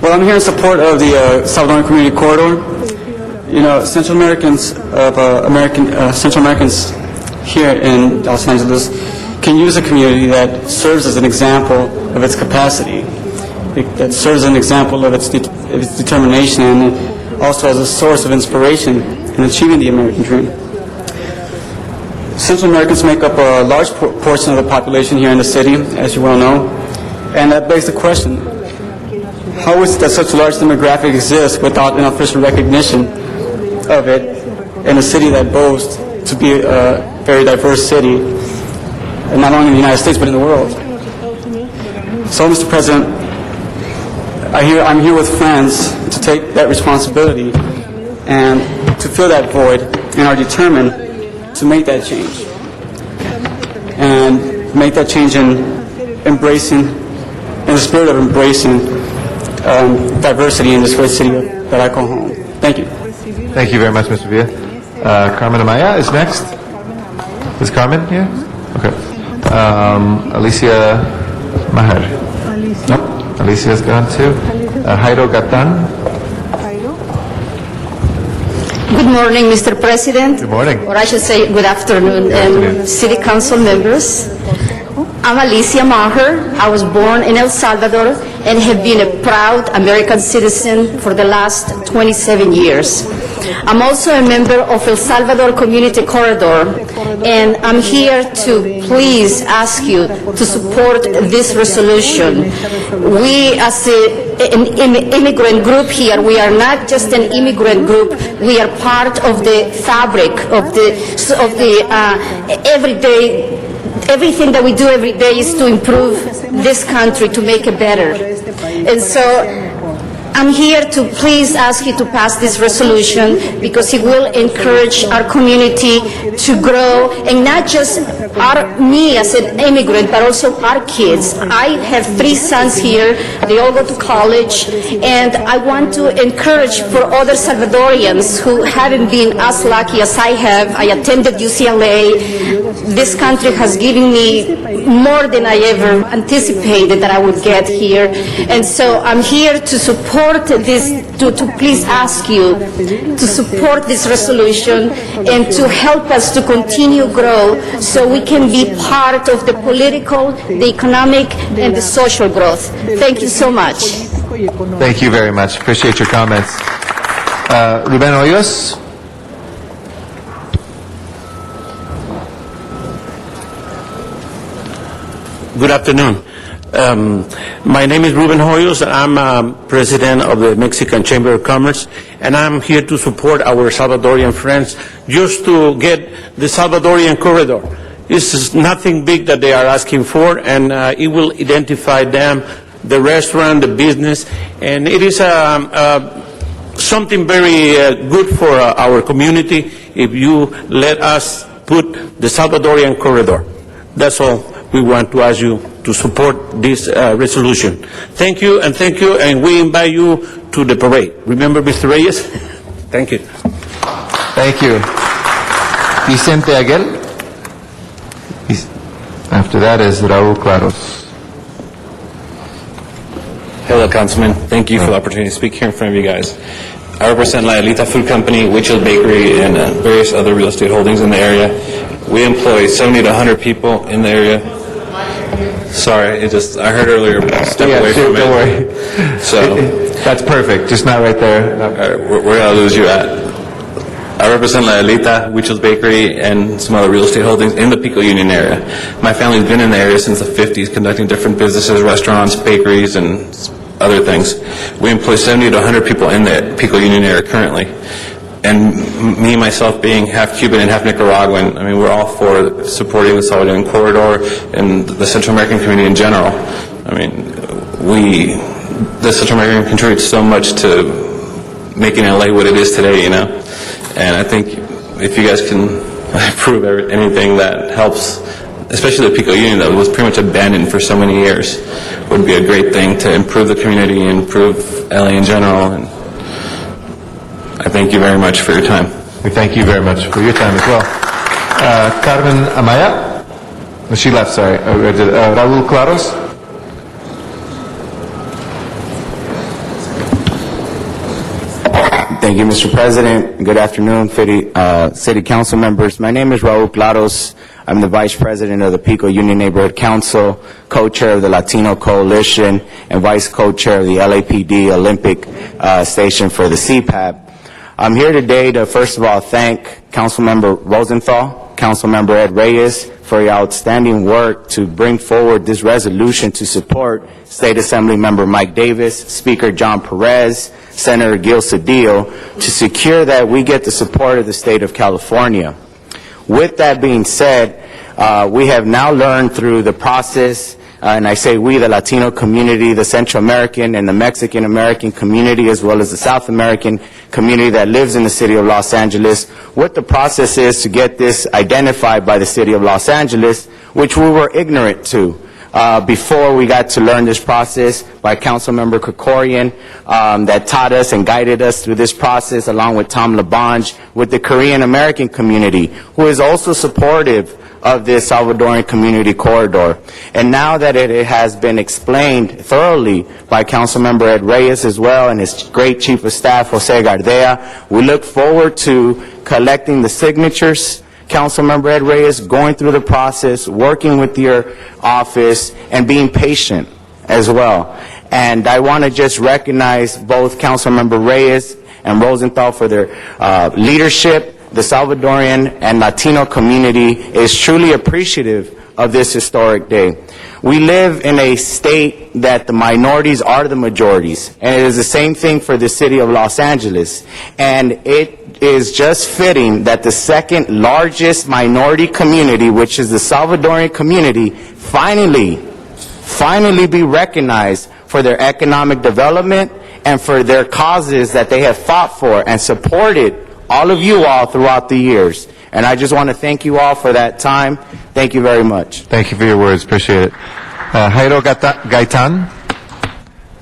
Well, I'm here in support of the Salvadoran Community Corridor. Central Americans Central Americans here in Los Angeles can use a community that serves as an example of its capacity, that serves as an example of its determination, and also as a source of inspiration in achieving the American dream. Central Americans make up a large portion of the population here in the city, as you well know, and that begs the question, how is it that such a large demographic exists without an official recognition of it in a city that boasts to be a very diverse city, and not only in the United States but in the world? So, Mr. President, I'm here with friends to take that responsibility and to fill that void, and are determined to make that change, and make that change in the spirit of embracing diversity in this great city that I call home. Thank you. Thank you very much, Mr. Villa. Carmen Amaya is next. Is Carmen here? Okay. Alicia Maher. Nope. Alicia's gone too. Jairo Gatan. Good morning, Mr. President. Good morning. Or I should say good afternoon, City Council members. I'm Alicia Maher. I was born in El Salvador and have been a proud American citizen for the last 27 years. I'm also a member of El Salvador Community Corridor, and I'm here to please ask you to support this resolution. We, as an immigrant group here, we are not just an immigrant group, we are part of the fabric of the everyday. Everything that we do every day is to improve this country, to make it better. And so I'm here to please ask you to pass this resolution because it will encourage our community to grow, and not just me as an immigrant, but also our kids. I have 3 sons here. They all go to college, and I want to encourage for other Salvadorians who haven't been as lucky as I have. I attended UCLA. This country has given me more than I ever anticipated that I would get here. And so I'm here to support this, to please ask you to support this resolution and to help us to continue grow so we can be part of the political, the economic, and the social growth. Thank you so much. Thank you very much. Appreciate your comments. Ruben Hoyos. Good afternoon. My name is Ruben Hoyos, and I'm president of the Mexican Chamber of Commerce, and I'm here to support our Salvadorian friends just to get the Salvadorian corridor. This is nothing big that they are asking for, and it will identify them, the restaurant, the business, and it is something very good for our community if you let us put the Salvadorian corridor. That's all we want to ask you to support this resolution. Thank you, and we invite you to the parade. Remember Mr. Reyes? Thank you. Thank you. Vicente Aguel. After that is Raul Claros. Hello, Councilman. Thank you for the opportunity to speak here in front of you guys. I represent La Elita Food Company, Witchell Bakery, and various other real estate holdings in the area. We employ 70 to 100 people in the area. Sorry, I heard earlier, step away from it. Don't worry. So, that's perfect, just not right there. All right, we're going to lose you at. I represent La Elita, Witchell's Bakery, and some other real estate holdings in the Pico Union area. My family's been in the area since the 50s, conducting different businesses, restaurants, bakeries, and other things. We employ 70 to 100 people in the Pico Union area currently. And me, myself, being half Cuban and half Nicaraguan, I mean, we're all for supporting the Salvadorian corridor and the Central American community in general. I mean, the Central American contributes so much to making LA what it is today, you know? And I think if you guys can approve anything that helps, especially the Pico Union that was pretty much abandoned for so many years, would be a great thing to improve the community and improve LA in general. And I thank you very much for your time. We thank you very much for your time as well. Carmen Amaya? Oh, she left, sorry. Raul Claros? Thank you, Mr. President. Good afternoon, City Council members. My name is Raul Claros. I'm the Vice President of the Pico Union Neighborhood Council, Co-Chair of the Latino Coalition, and Vice Co-Chair of the LAPD Olympic Station for the CPAP. I'm here today to, first of all, thank Councilmember Rosenthal, Councilmember Ed Reyes, for your outstanding work to bring forward this resolution to support State Assembly Member Mike Davis, Speaker John Perez, Senator Gil Cedillo, to secure that we get the support of the state of California. With that being said, we have now learned through the process, and I say we, the Latino community, the Central American and the Mexican American community, as well as the South American community that lives in the city of Los Angeles, what the process is to get this identified by the city of Los Angeles, which we were ignorant to. Before we got to learn this process by Councilmember Krikorian that taught us and guided us through this process, along with Tom LaBonge, with the Korean American community, who is also supportive of this Salvadorian community corridor. And now that it has been explained thoroughly by Councilmember Ed Reyes as well, and his great Chief of Staff, Jose Gardea, we look forward to collecting the signatures, Councilmember Ed Reyes, going through the process, working with your office, and being patient as well. And I want to just recognize both Councilmember Reyes and Rosenthal for their leadership. The Salvadorian and Latino community is truly appreciative of this historic day. We live in a state that the minorities are the majorities, and it is the same thing for the city of Los Angeles. And it is just fitting that the second largest minority community, which is the Salvadorian community, finally be recognized for their economic development and for their causes that they have fought for and supported all of you all throughout the years. And I just want to thank you all for that time. Thank you very much. Thank you for your words. Appreciate it. Jairo Gaitan.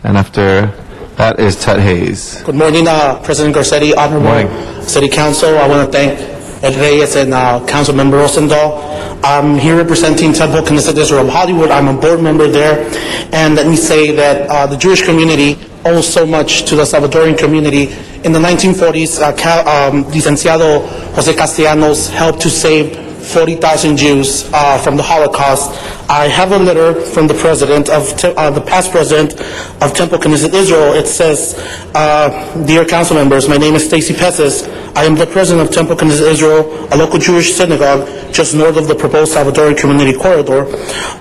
And after that is Ted Hayes. Good morning, President Garcetti, Honorable City Council. I want to thank Ed Reyes and Council Member Rosenthal. I'm here representing Temple Knesset Israel Hollywood. I'm a board member there. And let me say that the Jewish community owes so much to the Salvadorian community. In the 1940s, Licenciado Jose Castellanos helped to save 40,000 Jews from the Holocaust. I have a letter from the president of the past president of Temple Knesset Israel. It says, "Dear council members, my name is Stacy Pesses. I am the president of Temple Knesset Israel, a local Jewish synagogue just north of the proposed Salvadorian Community Corridor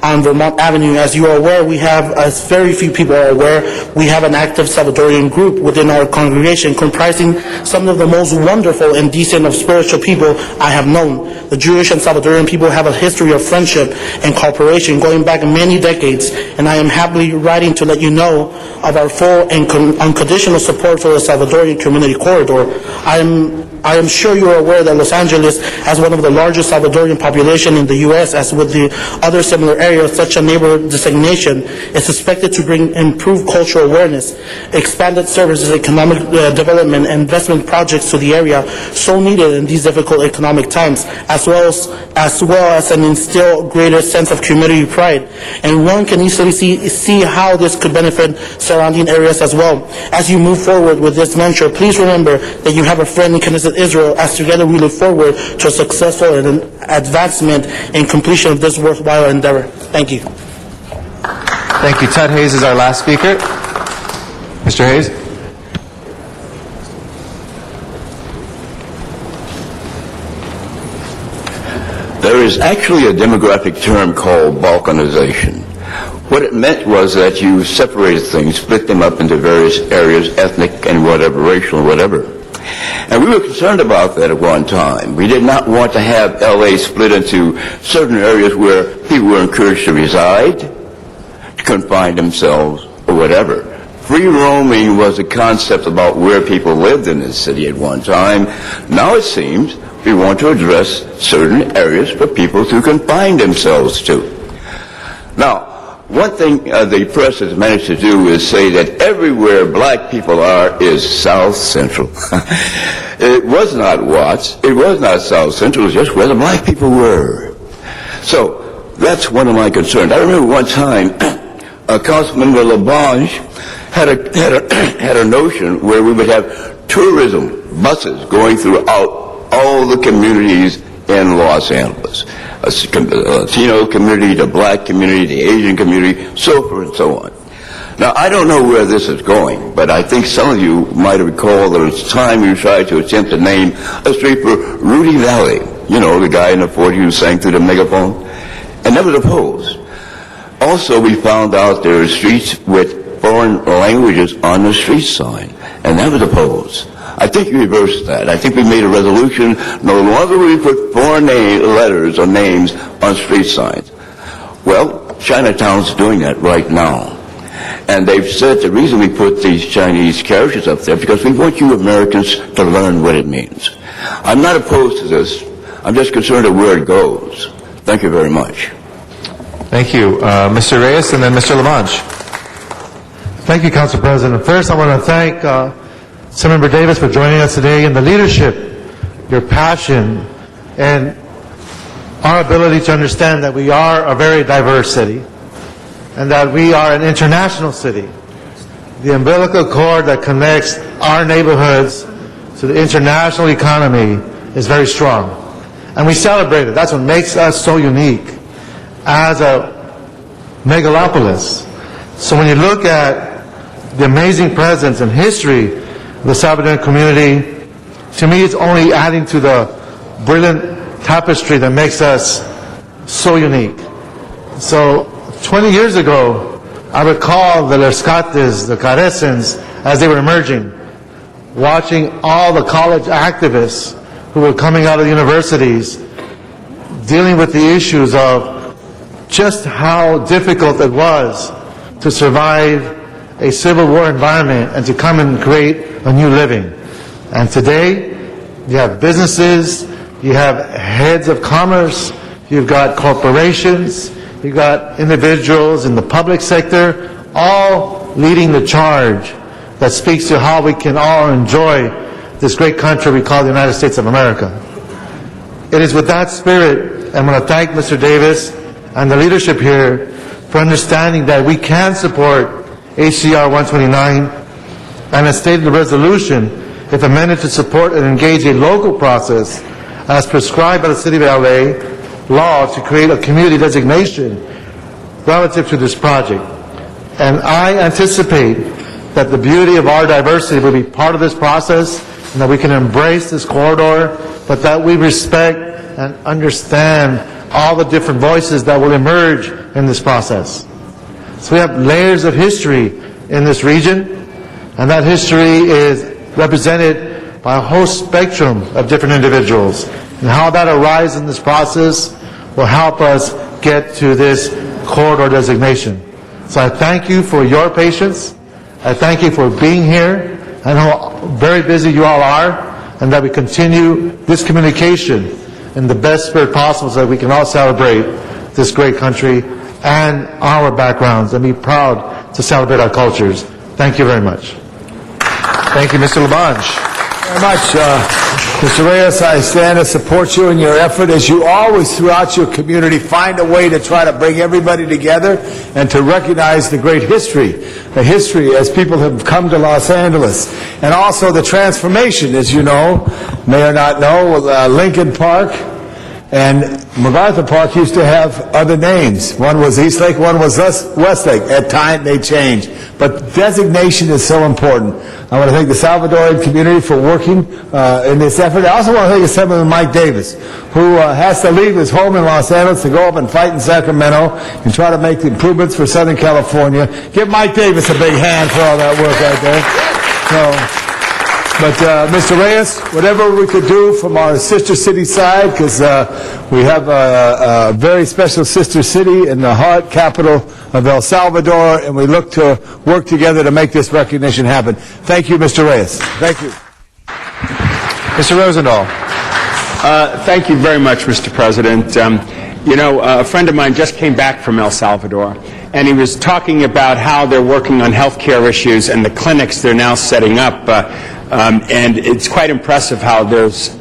on Vermont Avenue. As you are aware, we have, as very few people are aware, we have an active Salvadorian group within our congregation comprising some of the most wonderful and decent of spiritual people I have known. The Jewish and Salvadorian people have a history of friendship and cooperation going back many decades, and I am happily writing to let you know of our full and unconditional support for the Salvadorian Community Corridor. I am sure you are aware that Los Angeles has one of the largest Salvadorian population in the U.S. As with the other similar areas, such a neighborhood designation is expected to bring improved cultural awareness, expanded services, economic development, and investment projects to the area so needed in these difficult economic times, as well as an instill greater sense of community pride. And one can easily see how this could benefit surrounding areas as well. As you move forward with this venture, please remember that you have a friend in Knesset Israel, as together we look forward to a successful and advancement and completion of this worthwhile endeavor. Thank you. Thank you. Ted Hayes is our last speaker. Mr. Hayes. There is actually a demographic term called balkanization. What it meant was that you separated things, split them up into various areas, ethnic and whatever, racial and whatever. And we were concerned about that at one time. We did not want to have L.A. split into certain areas where people were encouraged to reside, to confine themselves, or whatever. Free roaming was a concept about where people lived in the city at one time. Now it seems we want to address certain areas for people to confine themselves to. Now, one thing the press has managed to do is say that everywhere black people are is South Central. It was not Watts, it was not South Central, it was just where the black people were. So, that's one of my concerns. I remember one time, Councilmember LaBonge had a notion where we would have tourism buses going throughout all the communities in Los Angeles. A Latino community, the black community, the Asian community, so forth and so on. Now, I don't know where this is going, but I think some of you might recall that it's time we tried to attempt to name a street for Rudy Valley. You know, the guy in the 40s who sang through the megaphone. And that was opposed. Also, we found out there are streets with foreign languages on the street sign, and that was opposed. I think we reversed that. I think we made a resolution, no longer will we put foreign letters or names on street signs. Well, Chinatown's doing that right now. And they've said the reason we put these Chinese characters up there because we want you Americans to learn what it means. I'm not opposed to this. I'm just concerned of where it goes. Thank you very much. Thank you. Mr. Reyes and then Mr. LaBonge. Thank you, Council President. First, I want to thank Senator Davis for joining us today, and the leadership, your passion, and our ability to understand that we are a very diverse city and that we are an international city. The umbilical cord that connects our neighborhoods to the international economy is very strong. And we celebrate it. That's what makes us so unique as a megalopolis. So when you look at the amazing presence and history of the Salvadoran community, to me it's only adding to the brilliant tapestry that makes us so unique. So 20 years ago, I recall the Lerskates, the Carescens, as they were emerging, watching all the college activists who were coming out of universities, dealing with the issues of just how difficult it was to survive a civil war environment and to come and create a new living. And today, you have businesses, you have heads of commerce, you've got corporations, you've got individuals in the public sector, all leading the charge that speaks to how we can all enjoy this great country we call the United States of America. It is with that spirit, I'm going to thank Mr. Davis and the leadership here for understanding that we can support HCR 129, and as stated in the resolution, if amended to support and engage a local process as prescribed by the City of LA law to create a community designation relative to this project. And I anticipate that the beauty of our diversity will be part of this process and that we can embrace this corridor, but that we respect and understand all the different voices that will emerge in this process. So we have layers of history in this region, and that history is represented by a whole spectrum of different individuals. And how that arises in this process will help us get to this corridor designation. So I thank you for your patience. I thank you for being here. I know how very busy you all are, and that we continue this communication in the best spirit possible so that we can all celebrate this great country and our backgrounds and be proud to celebrate our cultures. Thank you very much. Thank you, Mr. Labange. Very much. Mr. Reyes, I stand to support you in your effort, as you always throughout your community find a way to try to bring everybody together and to recognize the great history as people have come to Los Angeles, and also the transformation, as you know, may or not know, Lincoln Park and MacArthur Park used to have other names. One was Eastlake, one was Westlake. At times they changed. But designation is so important. I want to thank the Salvadoran community for working in this effort. I also want to thank Assemblyman Mike Davis, who has to leave his home in Los Angeles to go up and fight in Sacramento and try to make the improvements for Southern California. Give Mike Davis a big hand for all that work right there. But Mr. Reyes, whatever we could do from our sister city side, because we have a very special sister city in the heart capital of El Salvador, and we look to work together to make this recognition happen. Thank you, Mr. Reyes. Thank you. Mr. Rosendahl. Thank you very much, Mr. President. A friend of mine just came back from El Salvador, and he was talking about how they're working on health care issues and the clinics they're now setting up. And it's quite impressive how there's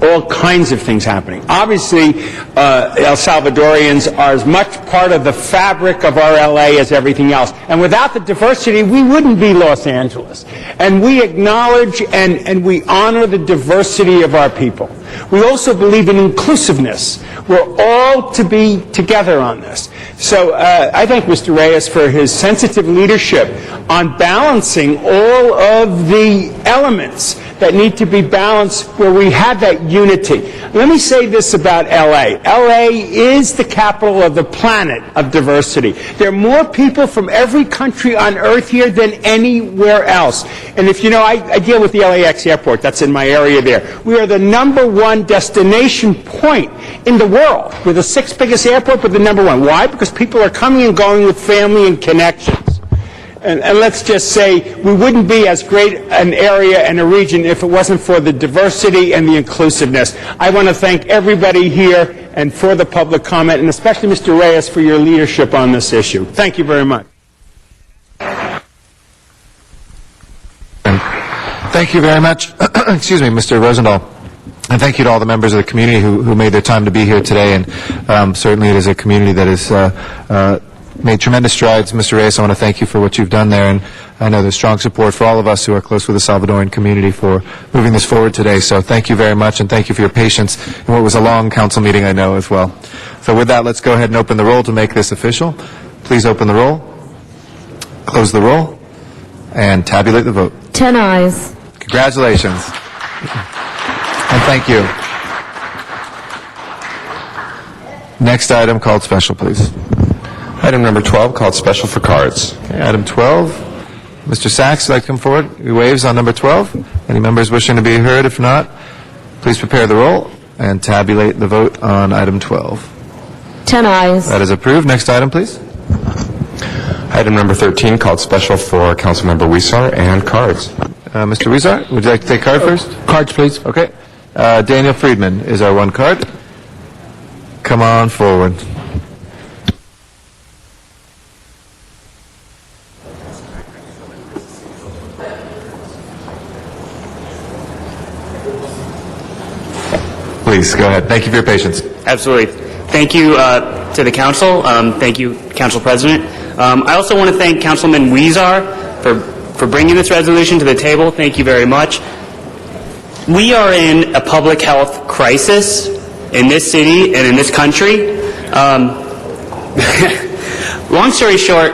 all kinds of things happening. Obviously, El Salvadorians are as much part of the fabric of our LA as everything else. And without the diversity, we wouldn't be Los Angeles. And we acknowledge and we honor the diversity of our people. We also believe in inclusiveness. We're all to be together on this. So I thank Mr. Reyes for his sensitive leadership on balancing all of the elements that need to be balanced where we have that unity. Let me say this about LA. LA is the capital of the planet of diversity. There are more people from every country on earth here than anywhere else. And if you know, I deal with the LAX airport. That's in my area there. We are the #1 destination point in the world. We're the 6th biggest airport, but the #1. Why? Because people are coming and going with family and connections. And let's just say we wouldn't be as great an area and a region if it wasn't for the diversity and the inclusiveness. I want to thank everybody here and for the public comment, and especially Mr. Reyes for your leadership on this issue. Thank you very much. Thank you very much, excuse me, Mr. Rosendahl. And thank you to all the members of the community who made their time to be here today. And certainly it is a community that has made tremendous strides. Mr. Reyes, I want to thank you for what you've done there. And I know there's strong support for all of us who are close with the Salvadoran community for moving this forward today. So thank you very much, and thank you for your patience in what was a long council meeting, I know, as well. So with that, let's go ahead and open the roll to make this official. Please open the roll, close the roll, and tabulate the vote. 10 ayes. Congratulations. And thank you. Next item called special, please. Item number 12 called special for cards. Okay, item 12. Mr. Sachs, would like to come forward? He waves on number 12. Any members wishing to be heard? If not, please prepare the roll and tabulate the vote on item 12. 10 ayes. That is approved. Next item, please. Item number 13 called special for Councilmember Huizar and cards. Mr. Huizar, would you like to take card first? Cards, please. Okay. Daniel Friedman is our one card. Come on forward. Please, go ahead. Thank you for your patience. Absolutely. Thank you to the council. Thank you, Council President. I also want to thank Councilman Huizar for bringing this resolution to the table. Thank you very much. We are in a public health crisis in this city and in this country. Long story short,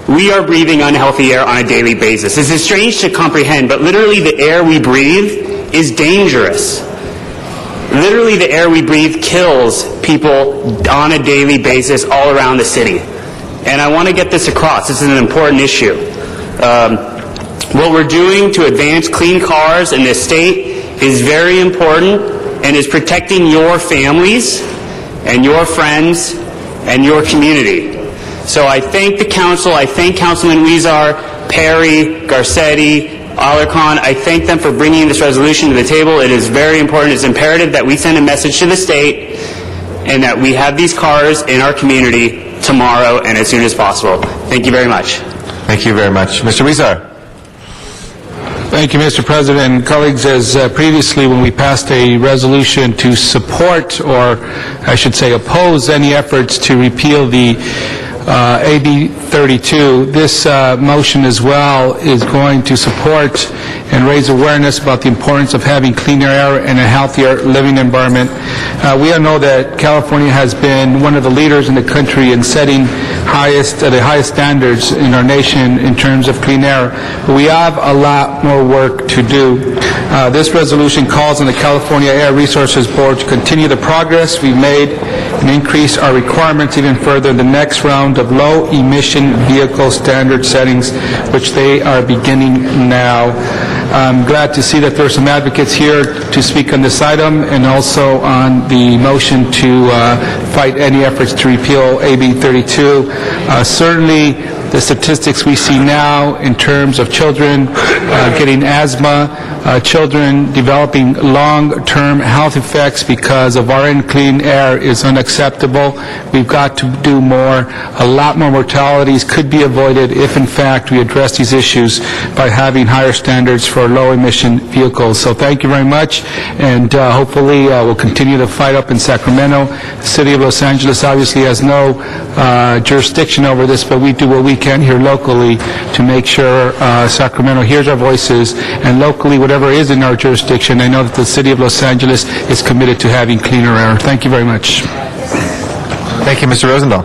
we are breathing unhealthy air on a daily basis. This is strange to comprehend, but literally the air we breathe is dangerous. Literally, the air we breathe kills people on a daily basis all around the city. And I want to get this across. This is an important issue. What we're doing to advance clean cars in this state is very important and is protecting your families and your friends and your community. So I thank the council. I thank Councilman Huizar, Perry, Garcetti, Alarcon. I thank them for bringing this resolution to the table. It is very important. It's imperative that we send a message to the state and that we have these cars in our community tomorrow and as soon as possible. Thank you very much. Thank you very much. Mr. Huizar. Thank you, Mr. President. Colleagues, as previously when we passed a resolution to support, or I should say oppose, any efforts to repeal the AB 32, this motion as well is going to support and raise awareness about the importance of having cleaner air and a healthier living environment. We all know that California has been one of the leaders in the country in setting the highest standards in our nation in terms of clean air, but we have a lot more work to do. This resolution calls on the California Air Resources Board to continue the progress we've made and increase our requirements even further in the next round of low-emission vehicle standard settings, which they are beginning now. I'm glad to see that there are some advocates here to speak on this item and also on the motion to fight any efforts to repeal AB 32. Certainly, the statistics we see now in terms of children getting asthma, children developing long-term health effects because of our unclean air is unacceptable. We've got to do more. A lot more mortalities could be avoided if, in fact, we address these issues by having higher standards for low-emission vehicles. So thank you very much, and hopefully we'll continue to fight up in Sacramento. The City of Los Angeles obviously has no jurisdiction over this, but we do what we can here locally to make sure Sacramento hears our voices, and locally, whatever is in our jurisdiction, I know that the City of Los Angeles is committed to having cleaner air. Thank you very much. Thank you, Mr. Rosendahl.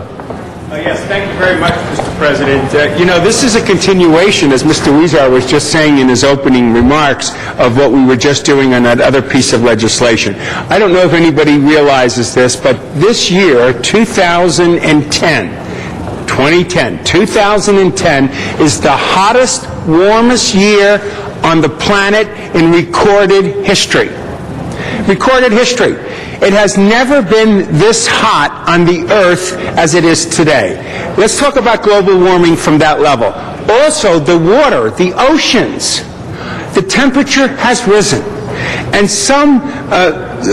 Yes, thank you very much, Mr. President. This is a continuation, as Mr. Huizar was just saying in his opening remarks, of what we were just doing on that other piece of legislation. I don't know if anybody realizes this, but this year, 2010 is the hottest, warmest year on the planet in recorded history. Recorded history. It has never been this hot on the Earth as it is today. Let's talk about global warming from that level. Also, the water, the oceans, the temperature has risen. And some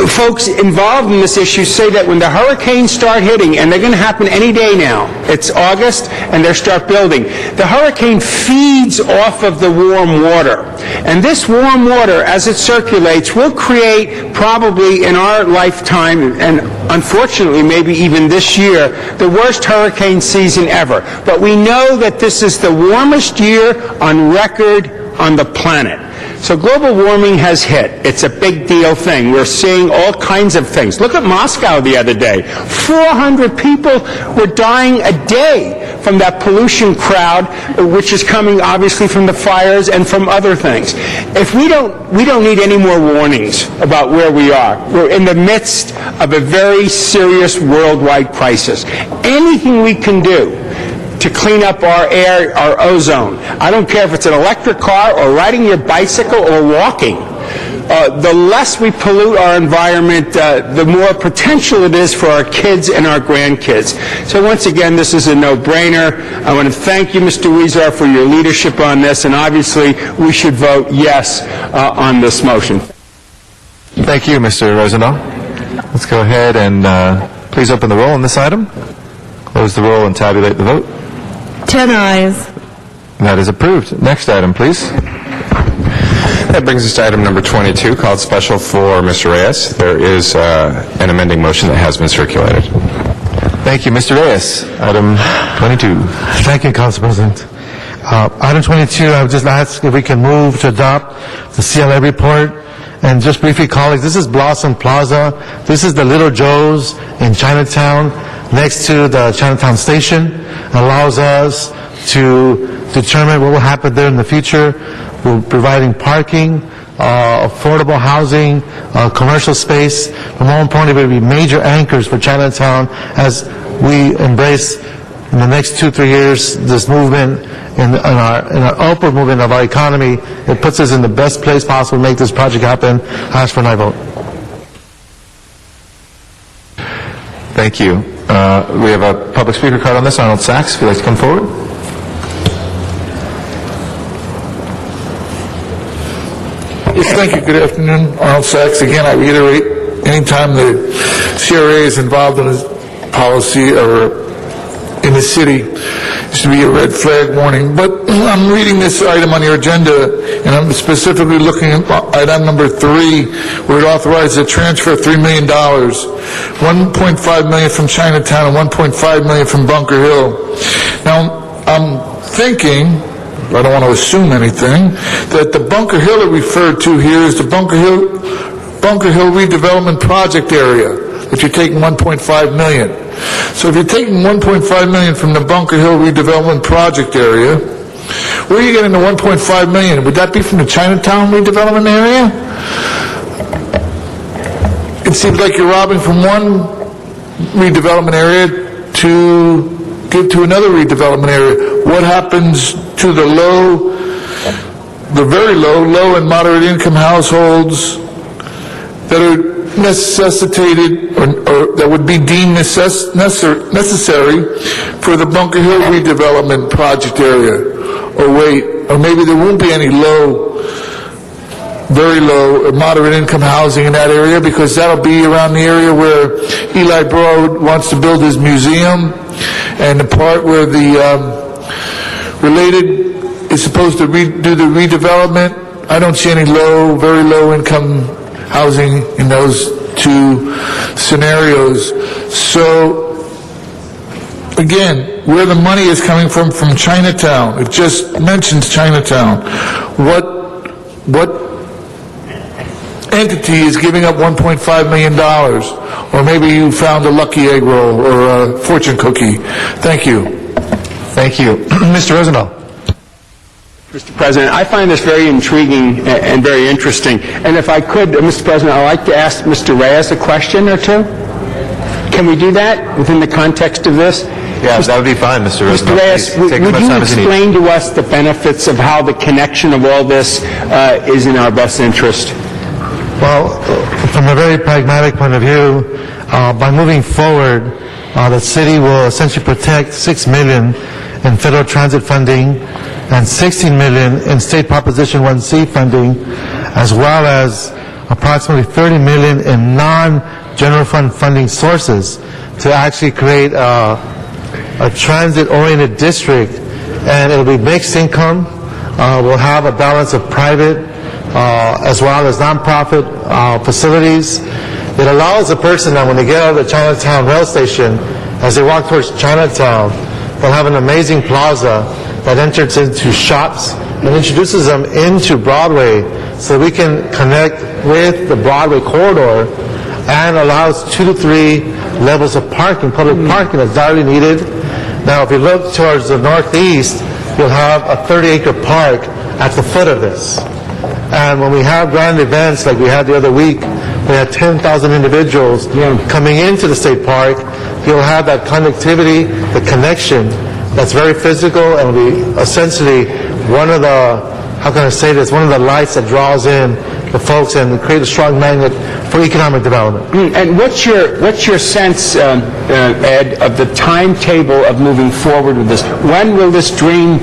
folks involved in this issue say that when the hurricanes start hitting, and they're going to happen any day now, it's August, and they start building, the hurricane feeds off of the warm water. And this warm water, as it circulates, will create probably in our lifetime, and unfortunately maybe even this year, the worst hurricane season ever. But we know that this is the warmest year on record on the planet. So global warming has hit. It's a big deal thing. We're seeing all kinds of things. Look at Moscow the other day. 400 people were dying a day from that pollution crowd, which is coming obviously from the fires and from other things. If we don't need any more warnings about where we are. We're in the midst of a very serious worldwide crisis. Anything we can do to clean up our air, our ozone. I don't care if it's an electric car or riding your bicycle or walking. The less we pollute our environment, the more potential it is for our kids and our grandkids. So once again, this is a no-brainer. I want to thank you, Mr. Huizar, for your leadership on this, and obviously we should vote yes on this motion. Thank you, Mr. Rosendahl. Let's go ahead and please open the roll on this item. Close the roll and tabulate the vote. 10 ayes. That is approved. Next item, please. That brings us to item number 22, called Special for Mr. Reyes. There is an amending motion that has been circulated. Thank you, Mr. Reyes. Item 22. Thank you, Council President. Item 22, I would just ask if we can move to adopt the CLA report. And just briefly, colleagues, this is Blossom Plaza. This is the Little Joe's in Chinatown, next to the Chinatown Station. Allows us to determine what will happen there in the future. We're providing parking, affordable housing, commercial space, but more importantly, will be major anchors for Chinatown as we embrace in the next 2-3 years this movement in our upward movement of our economy. It puts us in the best place possible to make this project happen. I ask for an aye vote. Thank you. We have a public speaker card on this. Arnold Sachs, if you'd like to come forward. Yes, thank you. Good afternoon. Arnold Sachs. Again, I reiterate, anytime the CRA is involved in a policy or in the city, it should be a red flag warning. But I'm reading this item on your agenda, and I'm specifically looking at item number 3, where it authorizes a transfer of $3 million, $1.5 million from Chinatown and $1.5 million from Bunker Hill. Now, I'm thinking, I don't want to assume anything, that the Bunker Hill it referred to here is the Bunker Hill redevelopment project area, that you're taking $1.5 million. So if you're taking $1.5 million from the Bunker Hill redevelopment project area, where are you getting the $1.5 million? Would that be from the Chinatown redevelopment area? It seems like you're robbing from one redevelopment area to give to another redevelopment area. What happens to the very low and moderate income households that are necessitated or that would be deemed necessary for the Bunker Hill redevelopment project area? Or maybe there won't be any very low or moderate income housing in that area, because that'll be around the area where Eli Broad wants to build his museum, and the part where the Related is supposed to do the redevelopment. I don't see any very low income housing in those two scenarios. So, again, where the money is coming from Chinatown, it just mentions Chinatown. What entity is giving up $1.5 million? Or maybe you found a lucky egg roll or a fortune cookie. Thank you. Thank you. Mr. Rosendahl. Mr. President, I find this very intriguing and very interesting. And if I could, Mr. President, I'd like to ask Mr. Reyes a question or two. Can we do that within the context of this? Yeah, that would be fine, Mr. Rosendahl. Mr. Reyes, would you explain to us the benefits of how the connection of all this is in our best interest? Well, from a very pragmatic point of view, by moving forward, the city will essentially protect $6 million in federal transit funding and $16 million in state Proposition 1C funding, as well as approximately $30 million in non-general fund funding sources to actually create a transit-oriented district, and it'll be mixed income. We'll have a balance of private as well as nonprofit facilities. It allows a person that when they get out of the Chinatown rail station, as they walk towards Chinatown, they'll have an amazing plaza that enters into shops and introduces them into Broadway, so we can connect with the Broadway corridor, and allows 2 to 3 levels of parking, public parking that's direly needed. Now, if you look towards the northeast, you'll have a 30-acre park at the foot of this. And when we have grand events like we had the other week, we had 10,000 individuals coming into the state park, you'll have that connectivity, the connection that's very physical, and will be essentially one of the, how can I say this, one of the lights that draws in the folks and create a strong magnet for economic development. And what's your sense, Ed, of the timetable of moving forward with this? When will this dream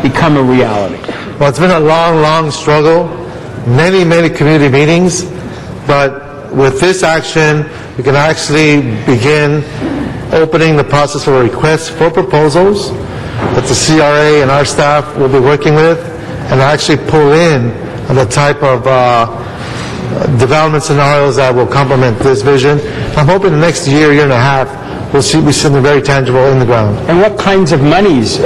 become a reality? Well, it's been a long, long struggle, many, many community meetings, but with this action, we can actually begin opening the process for requests for proposals that the CRA and our staff will be working with, and actually pull in the type of development scenarios that will complement this vision. I'm hoping the next year and a half, we'll see something very tangible in the ground. And what kinds of monies,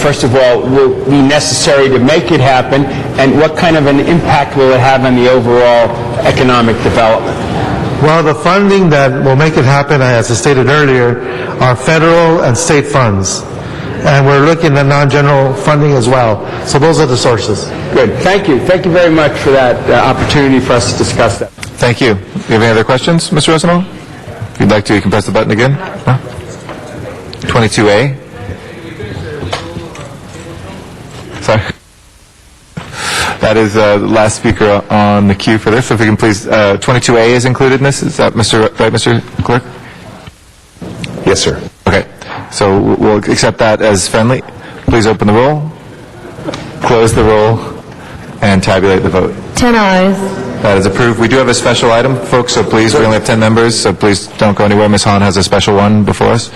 first of all, will be necessary to make it happen, and what kind of an impact will it have on the overall economic development? Well, the funding that will make it happen, as I stated earlier, are federal and state funds. and we're looking at non-general funding as well. So those are the sources. Good. Thank you. Thank you very much for that opportunity for us to discuss that. Thank you. Do you have any other questions, Mr. Rosenthal? If you'd like to, you can press the button again. No? 22A. Sorry. That is the last speaker on the queue for this. So if we can please, 22A is included in this. Is that right, Mr. Clerk? Yes, sir. Okay. So we'll accept that as friendly. Please open the roll, close the roll, and tabulate the vote. 10 ayes. That is approved. We do have a special item, folks, so please, we only have 10 members, so please don't go anywhere. Ms. Hahn has a special one before us.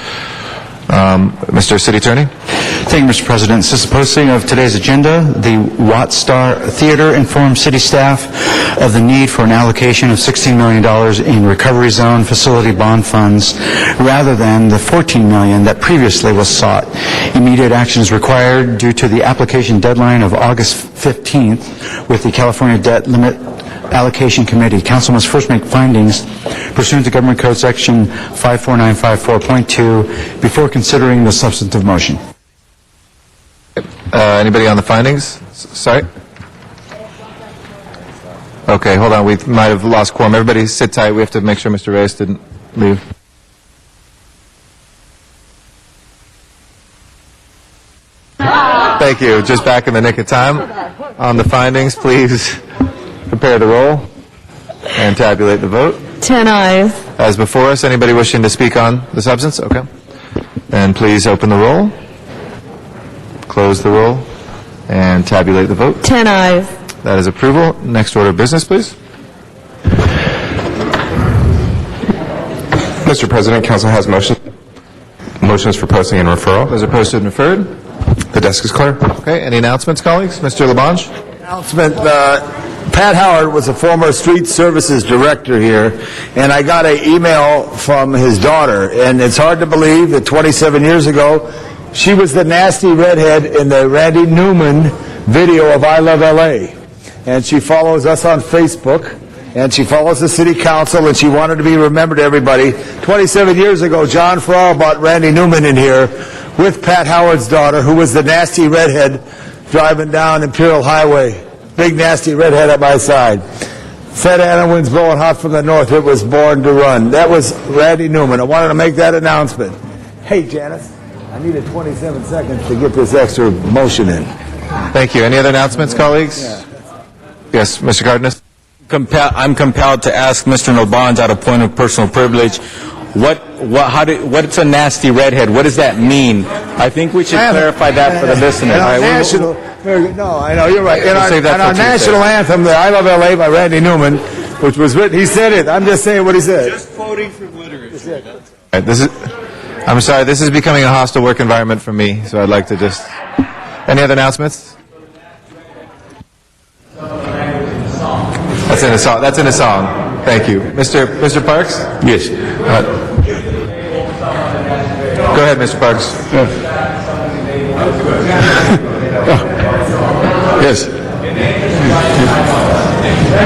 Mr. City Attorney? Thank you, Mr. President. Since the posting of today's agenda, the Watts Star Theater informed city staff of the need for an allocation of $16 million in recovery zone facility bond funds rather than the $14 million that previously was sought. Immediate action is required due to the application deadline of August 15th with the California Debt Limit Allocation Committee. Council must first make findings pursuant to Government Code Section 54954.2 before considering the substantive motion. Anybody on the findings? Sorry? Okay, hold on. We might have lost quorum. Everybody sit tight. We have to make sure Mr. Reyes didn't leave. Thank you. Just back in the nick of time. On the findings, please prepare the roll and tabulate the vote. 10 ayes. As before us, anybody wishing to speak on the substance? Okay. Then please open the roll, close the roll, and tabulate the vote. 10 ayes. That is approval. Next order of business, please. Mr. President, council has motions for posting and referral. Those are posted and referred. The desk is clear. Okay, any announcements, colleagues? Mr. Labange? Announcement, Pat Howard was a former street services director here, and I got an email from his daughter, and it's hard to believe that 27 years ago, she was the nasty redhead in the Randy Newman video of I Love L.A., and she follows us on Facebook, and she follows the city council, and she wanted to be remembered to everybody. 27 years ago, John Farrar brought Randy Newman in here with Pat Howard's daughter, who was the nasty redhead driving down Imperial Highway. Big nasty redhead at my side. Said Anna winds blowing hot from the north. It was born to run. That was Randy Newman. I wanted to make that announcement. Hey, Janice, I needed 27 seconds to get this extra motion in. Thank you. Any other announcements, colleagues? Yes, Mr. Cardenas? I'm compelled to ask Mr. Labange out of point of personal privilege, what's a nasty redhead? What does that mean? I think we should clarify that for the listener. No, I know, you're right. We'll save that And our for Tuesday. national anthem, the I Love L.A. by Randy Newman, which was written, he said it. I'm just saying what he said. Just quoting from literature. All right, I'm sorry, this is becoming a hostile work environment for me, so I'd like to just... Any other announcements? That's in a song. That's in a song. Thank you. Mr. Parks? Yes. Go ahead, Mr. Parks. Yes.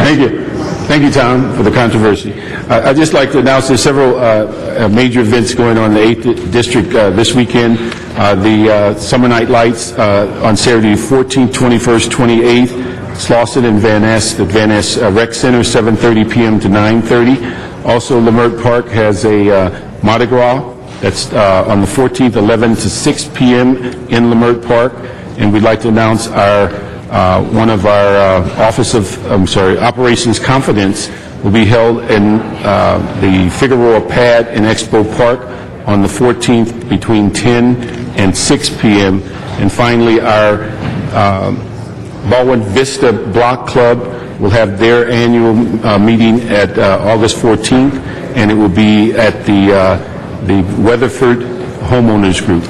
Thank you. Thank you, Tom, for the controversy. I'd just like to announce there's several major events going on in the 8th District this weekend. The Summer Night Lights on Saturday 14th, 21st, 28th. Slauson and Van Ness, the Van Ness Rec Center, 7:30 p.m. to 9:30. Also, Leimert Park has a Mardi Gras. That's on the 14th, 11 to 6 p.m. in Leimert Park. And we'd like to announce our one of our Operations Confidence will be held in the Figueroa Pad in Expo Park on the 14th between 10 and 6 p.m. And finally, our Baldwin Vista Block Club will have their annual meeting at August 14th, and it will be at the Weatherford Homeowners Group.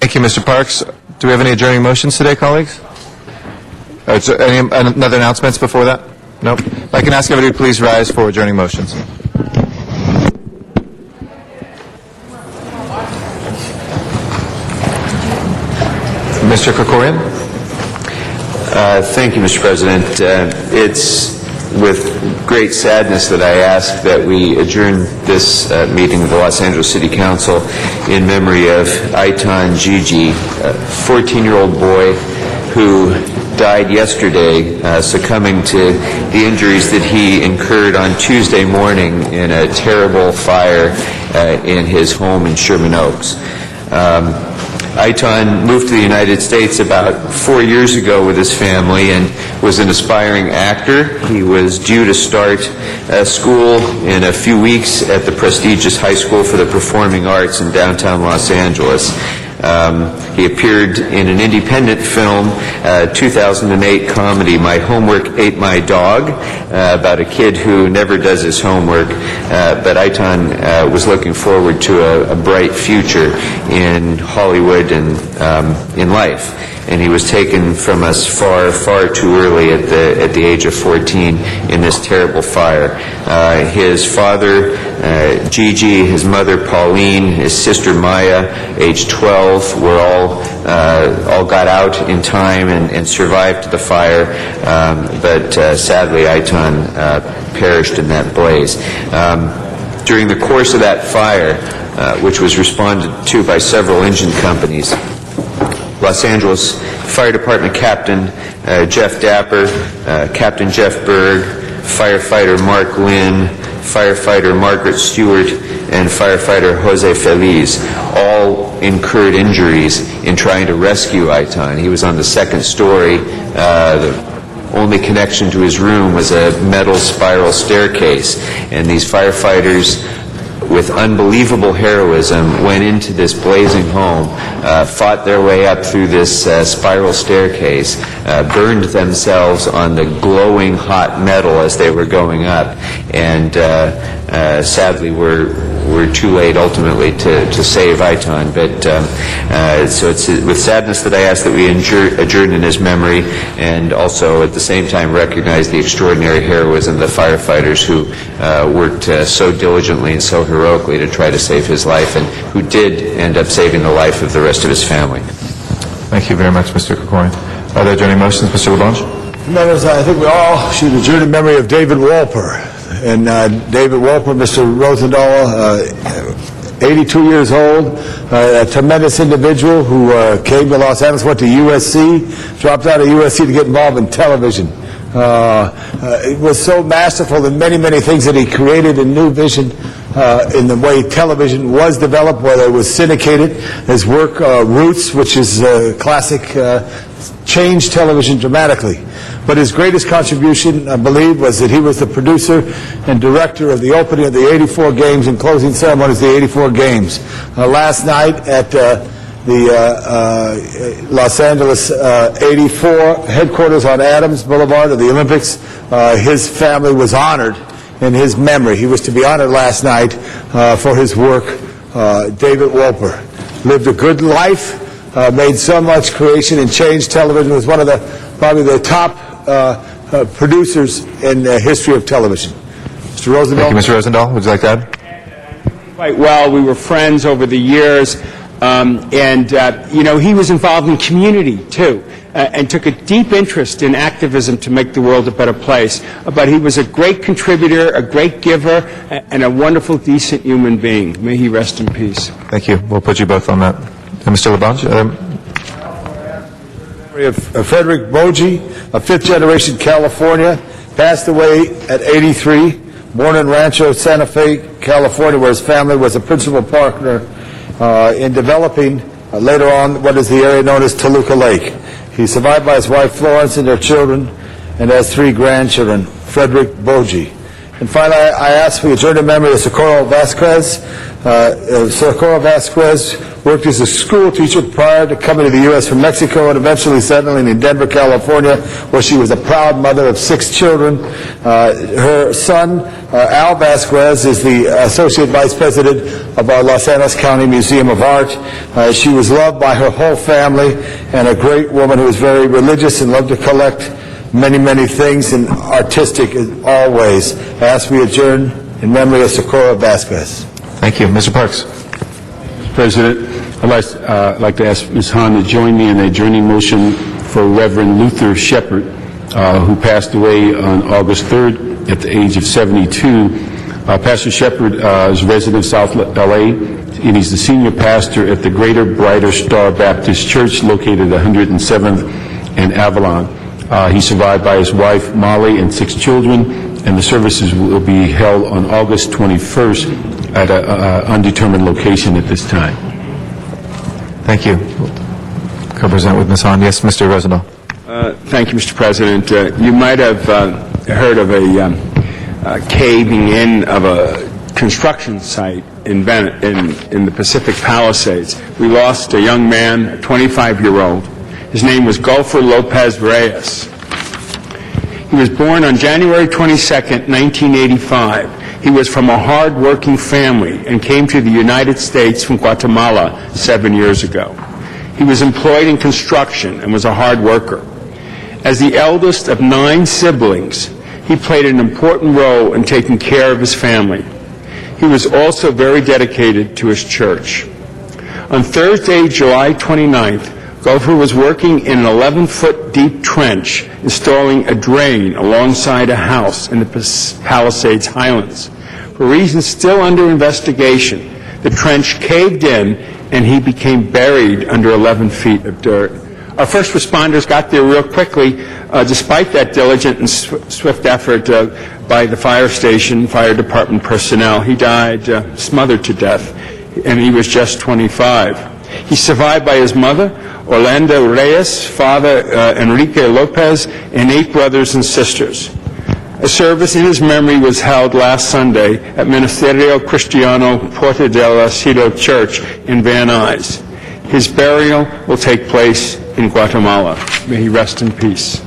Thank you, Mr. Parks. Do we have any adjourning motions today, colleagues? Another announcements before that? Nope. If I can ask everybody to please rise for adjourning motions. Mr. Krikorian? Thank you, Mr. President. It's with great sadness that I ask that we adjourn this meeting of the Los Angeles City Council in memory of Aitan Gigi, a 14-year-old boy who died yesterday succumbing to the injuries that he incurred on Tuesday morning in a terrible fire in his home in Sherman Oaks. Aitan moved to the United States about 4 years ago with his family and was an aspiring actor. He was due to start school in a few weeks at the prestigious High School for the Performing Arts in downtown Los Angeles. He appeared in an independent film, 2008 comedy, My Homework Ate My Dog, about a kid who never does his homework. But Aitan was looking forward to a bright future in Hollywood and in life. And he was taken from us far, far too early at the age of 14 in this terrible fire. His father, Gigi, his mother, Pauline, his sister, Maya, age 12, were all got out in time and survived the fire. But sadly, Aitan perished in that blaze. During the course of that fire, which was responded to by several engine companies, Los Angeles Fire Department Captain Jeff Dapper, Captain Jeff Berg, firefighter Mark Lynn, firefighter Margaret Stewart, and firefighter Jose Feliz all incurred injuries in trying to rescue Aitan. He was on the second story. The only connection to his room was a metal spiral staircase, and these firefighters, with unbelievable heroism, went into this blazing home, fought their way up through this spiral staircase, burned themselves on the glowing hot metal as they were going up, and sadly were too late ultimately to save Aitan. But so it's with sadness that I ask that we adjourn in his memory, and also at the same time recognize the extraordinary heroism of the firefighters who worked so diligently and so heroically to try to save his life, and who did end up saving the life of the rest of his family. Thank you very much, Mr. Krikorian. Are there adjourning motions, Mr. LaBonge? Members, I think we all should adjourn in memory of David Wolper. And David Wolper, Mr. Rosendahl, 82 years old, a tremendous individual who came to Los Angeles, went to USC, dropped out of USC to get involved in television. It was so masterful in many, many things that he created a new vision in the way television was developed, whether it was syndicated. His work, Roots, which is classic, changed television dramatically. But his greatest contribution, I believe, was that he was the producer and director of the opening of the 84 games and closing ceremonies of the 84 games. Last night at the Los Angeles 84 headquarters on Adams Boulevard of the Olympics, his family was honored in his memory. He was to be honored last night for his work. David Wolper lived a good life, made so much creation and changed television, was one of probably the top producers in the history of television. Mr. Rosendahl? Thank you, Mr. Rosendahl. Would you like to add? Quite well. We were friends over the years, he was involved in community, too, and took a deep interest in activism to make the world a better place. But he was a great contributor, a great giver, and a wonderful, decent human being. May he rest in peace. Thank you. We'll put you both on that. Mr. LaBonge? Of Frederick Boji, a fifth-generation California, passed away at 83, born in Rancho Santa Fe, California, where his family was a principal partner in developing, later on, what is the area known as Toluca Lake. He's survived by his wife Florence and their children, and has 3 grandchildren. Frederick Boji. And finally, I ask for adjourned in memory of Socorro Vasquez. Socorro Vasquez worked as a school teacher prior to coming to the U.S. from Mexico and eventually settling in Denver, California, where she was a proud mother of 6 children. Her son, Al Vasquez, is the Associate Vice President of our Los Angeles County Museum of Art. She was loved by her whole family, and a great woman who was very religious and loved to collect many, many things, and artistic as always. I ask we adjourn in memory of Socorro Vasquez. Thank you. Mr. Parks? Mr. President, I'd like to ask Ms. Hahn to join me in the adjourning motion for Reverend Luther Shepard, who passed away on August 3rd at the age of 72. Pastor Shepard is a resident of South LA, and he's the senior pastor at the Greater Brighter Star Baptist Church located at 107th and Avalon. He's survived by his wife, Molly, and 6 children, and the services will be held on August 21st at an undetermined location at this time. Thank you. Co-present with Ms. Hahn. Yes, Mr. Rosendahl. Thank you, Mr. President. You might have heard of a caving in of a construction site in the Pacific Palisades. We lost a young man, a 25-year-old. His name was Golfer Lopez Reyes. He was born on January 22nd, 1985. He was from a hard-working family and came to the United States from Guatemala 7 years ago. He was employed in construction and was a hard worker. As the eldest of 9 siblings, he played an important role in taking care of his family. He was also very dedicated to his church. On Thursday, July 29th, Golfer was working in an 11-foot deep trench, installing a drain alongside a house in the Palisades Highlands. For reasons still under investigation, the trench caved in and he became buried under 11 feet of dirt. Our first responders got there real quickly, despite that diligent and swift effort by the fire department personnel. He died smothered to death, and he was just 25. He's survived by his mother, Orlando Reyes, father Enrique Lopez, and 8 brothers and sisters. A service in his memory was held last Sunday at Ministerio Cristiano Porta del Acido Church in Van Nuys. His burial will take place in Guatemala. May he rest in peace.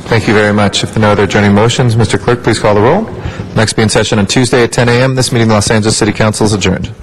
Thank you very much. If there are no other adjourning motions, Mr. Clerk, please call the roll. Next be in session on Tuesday at 10 a.m. This meeting of the Los Angeles City Council is adjourned.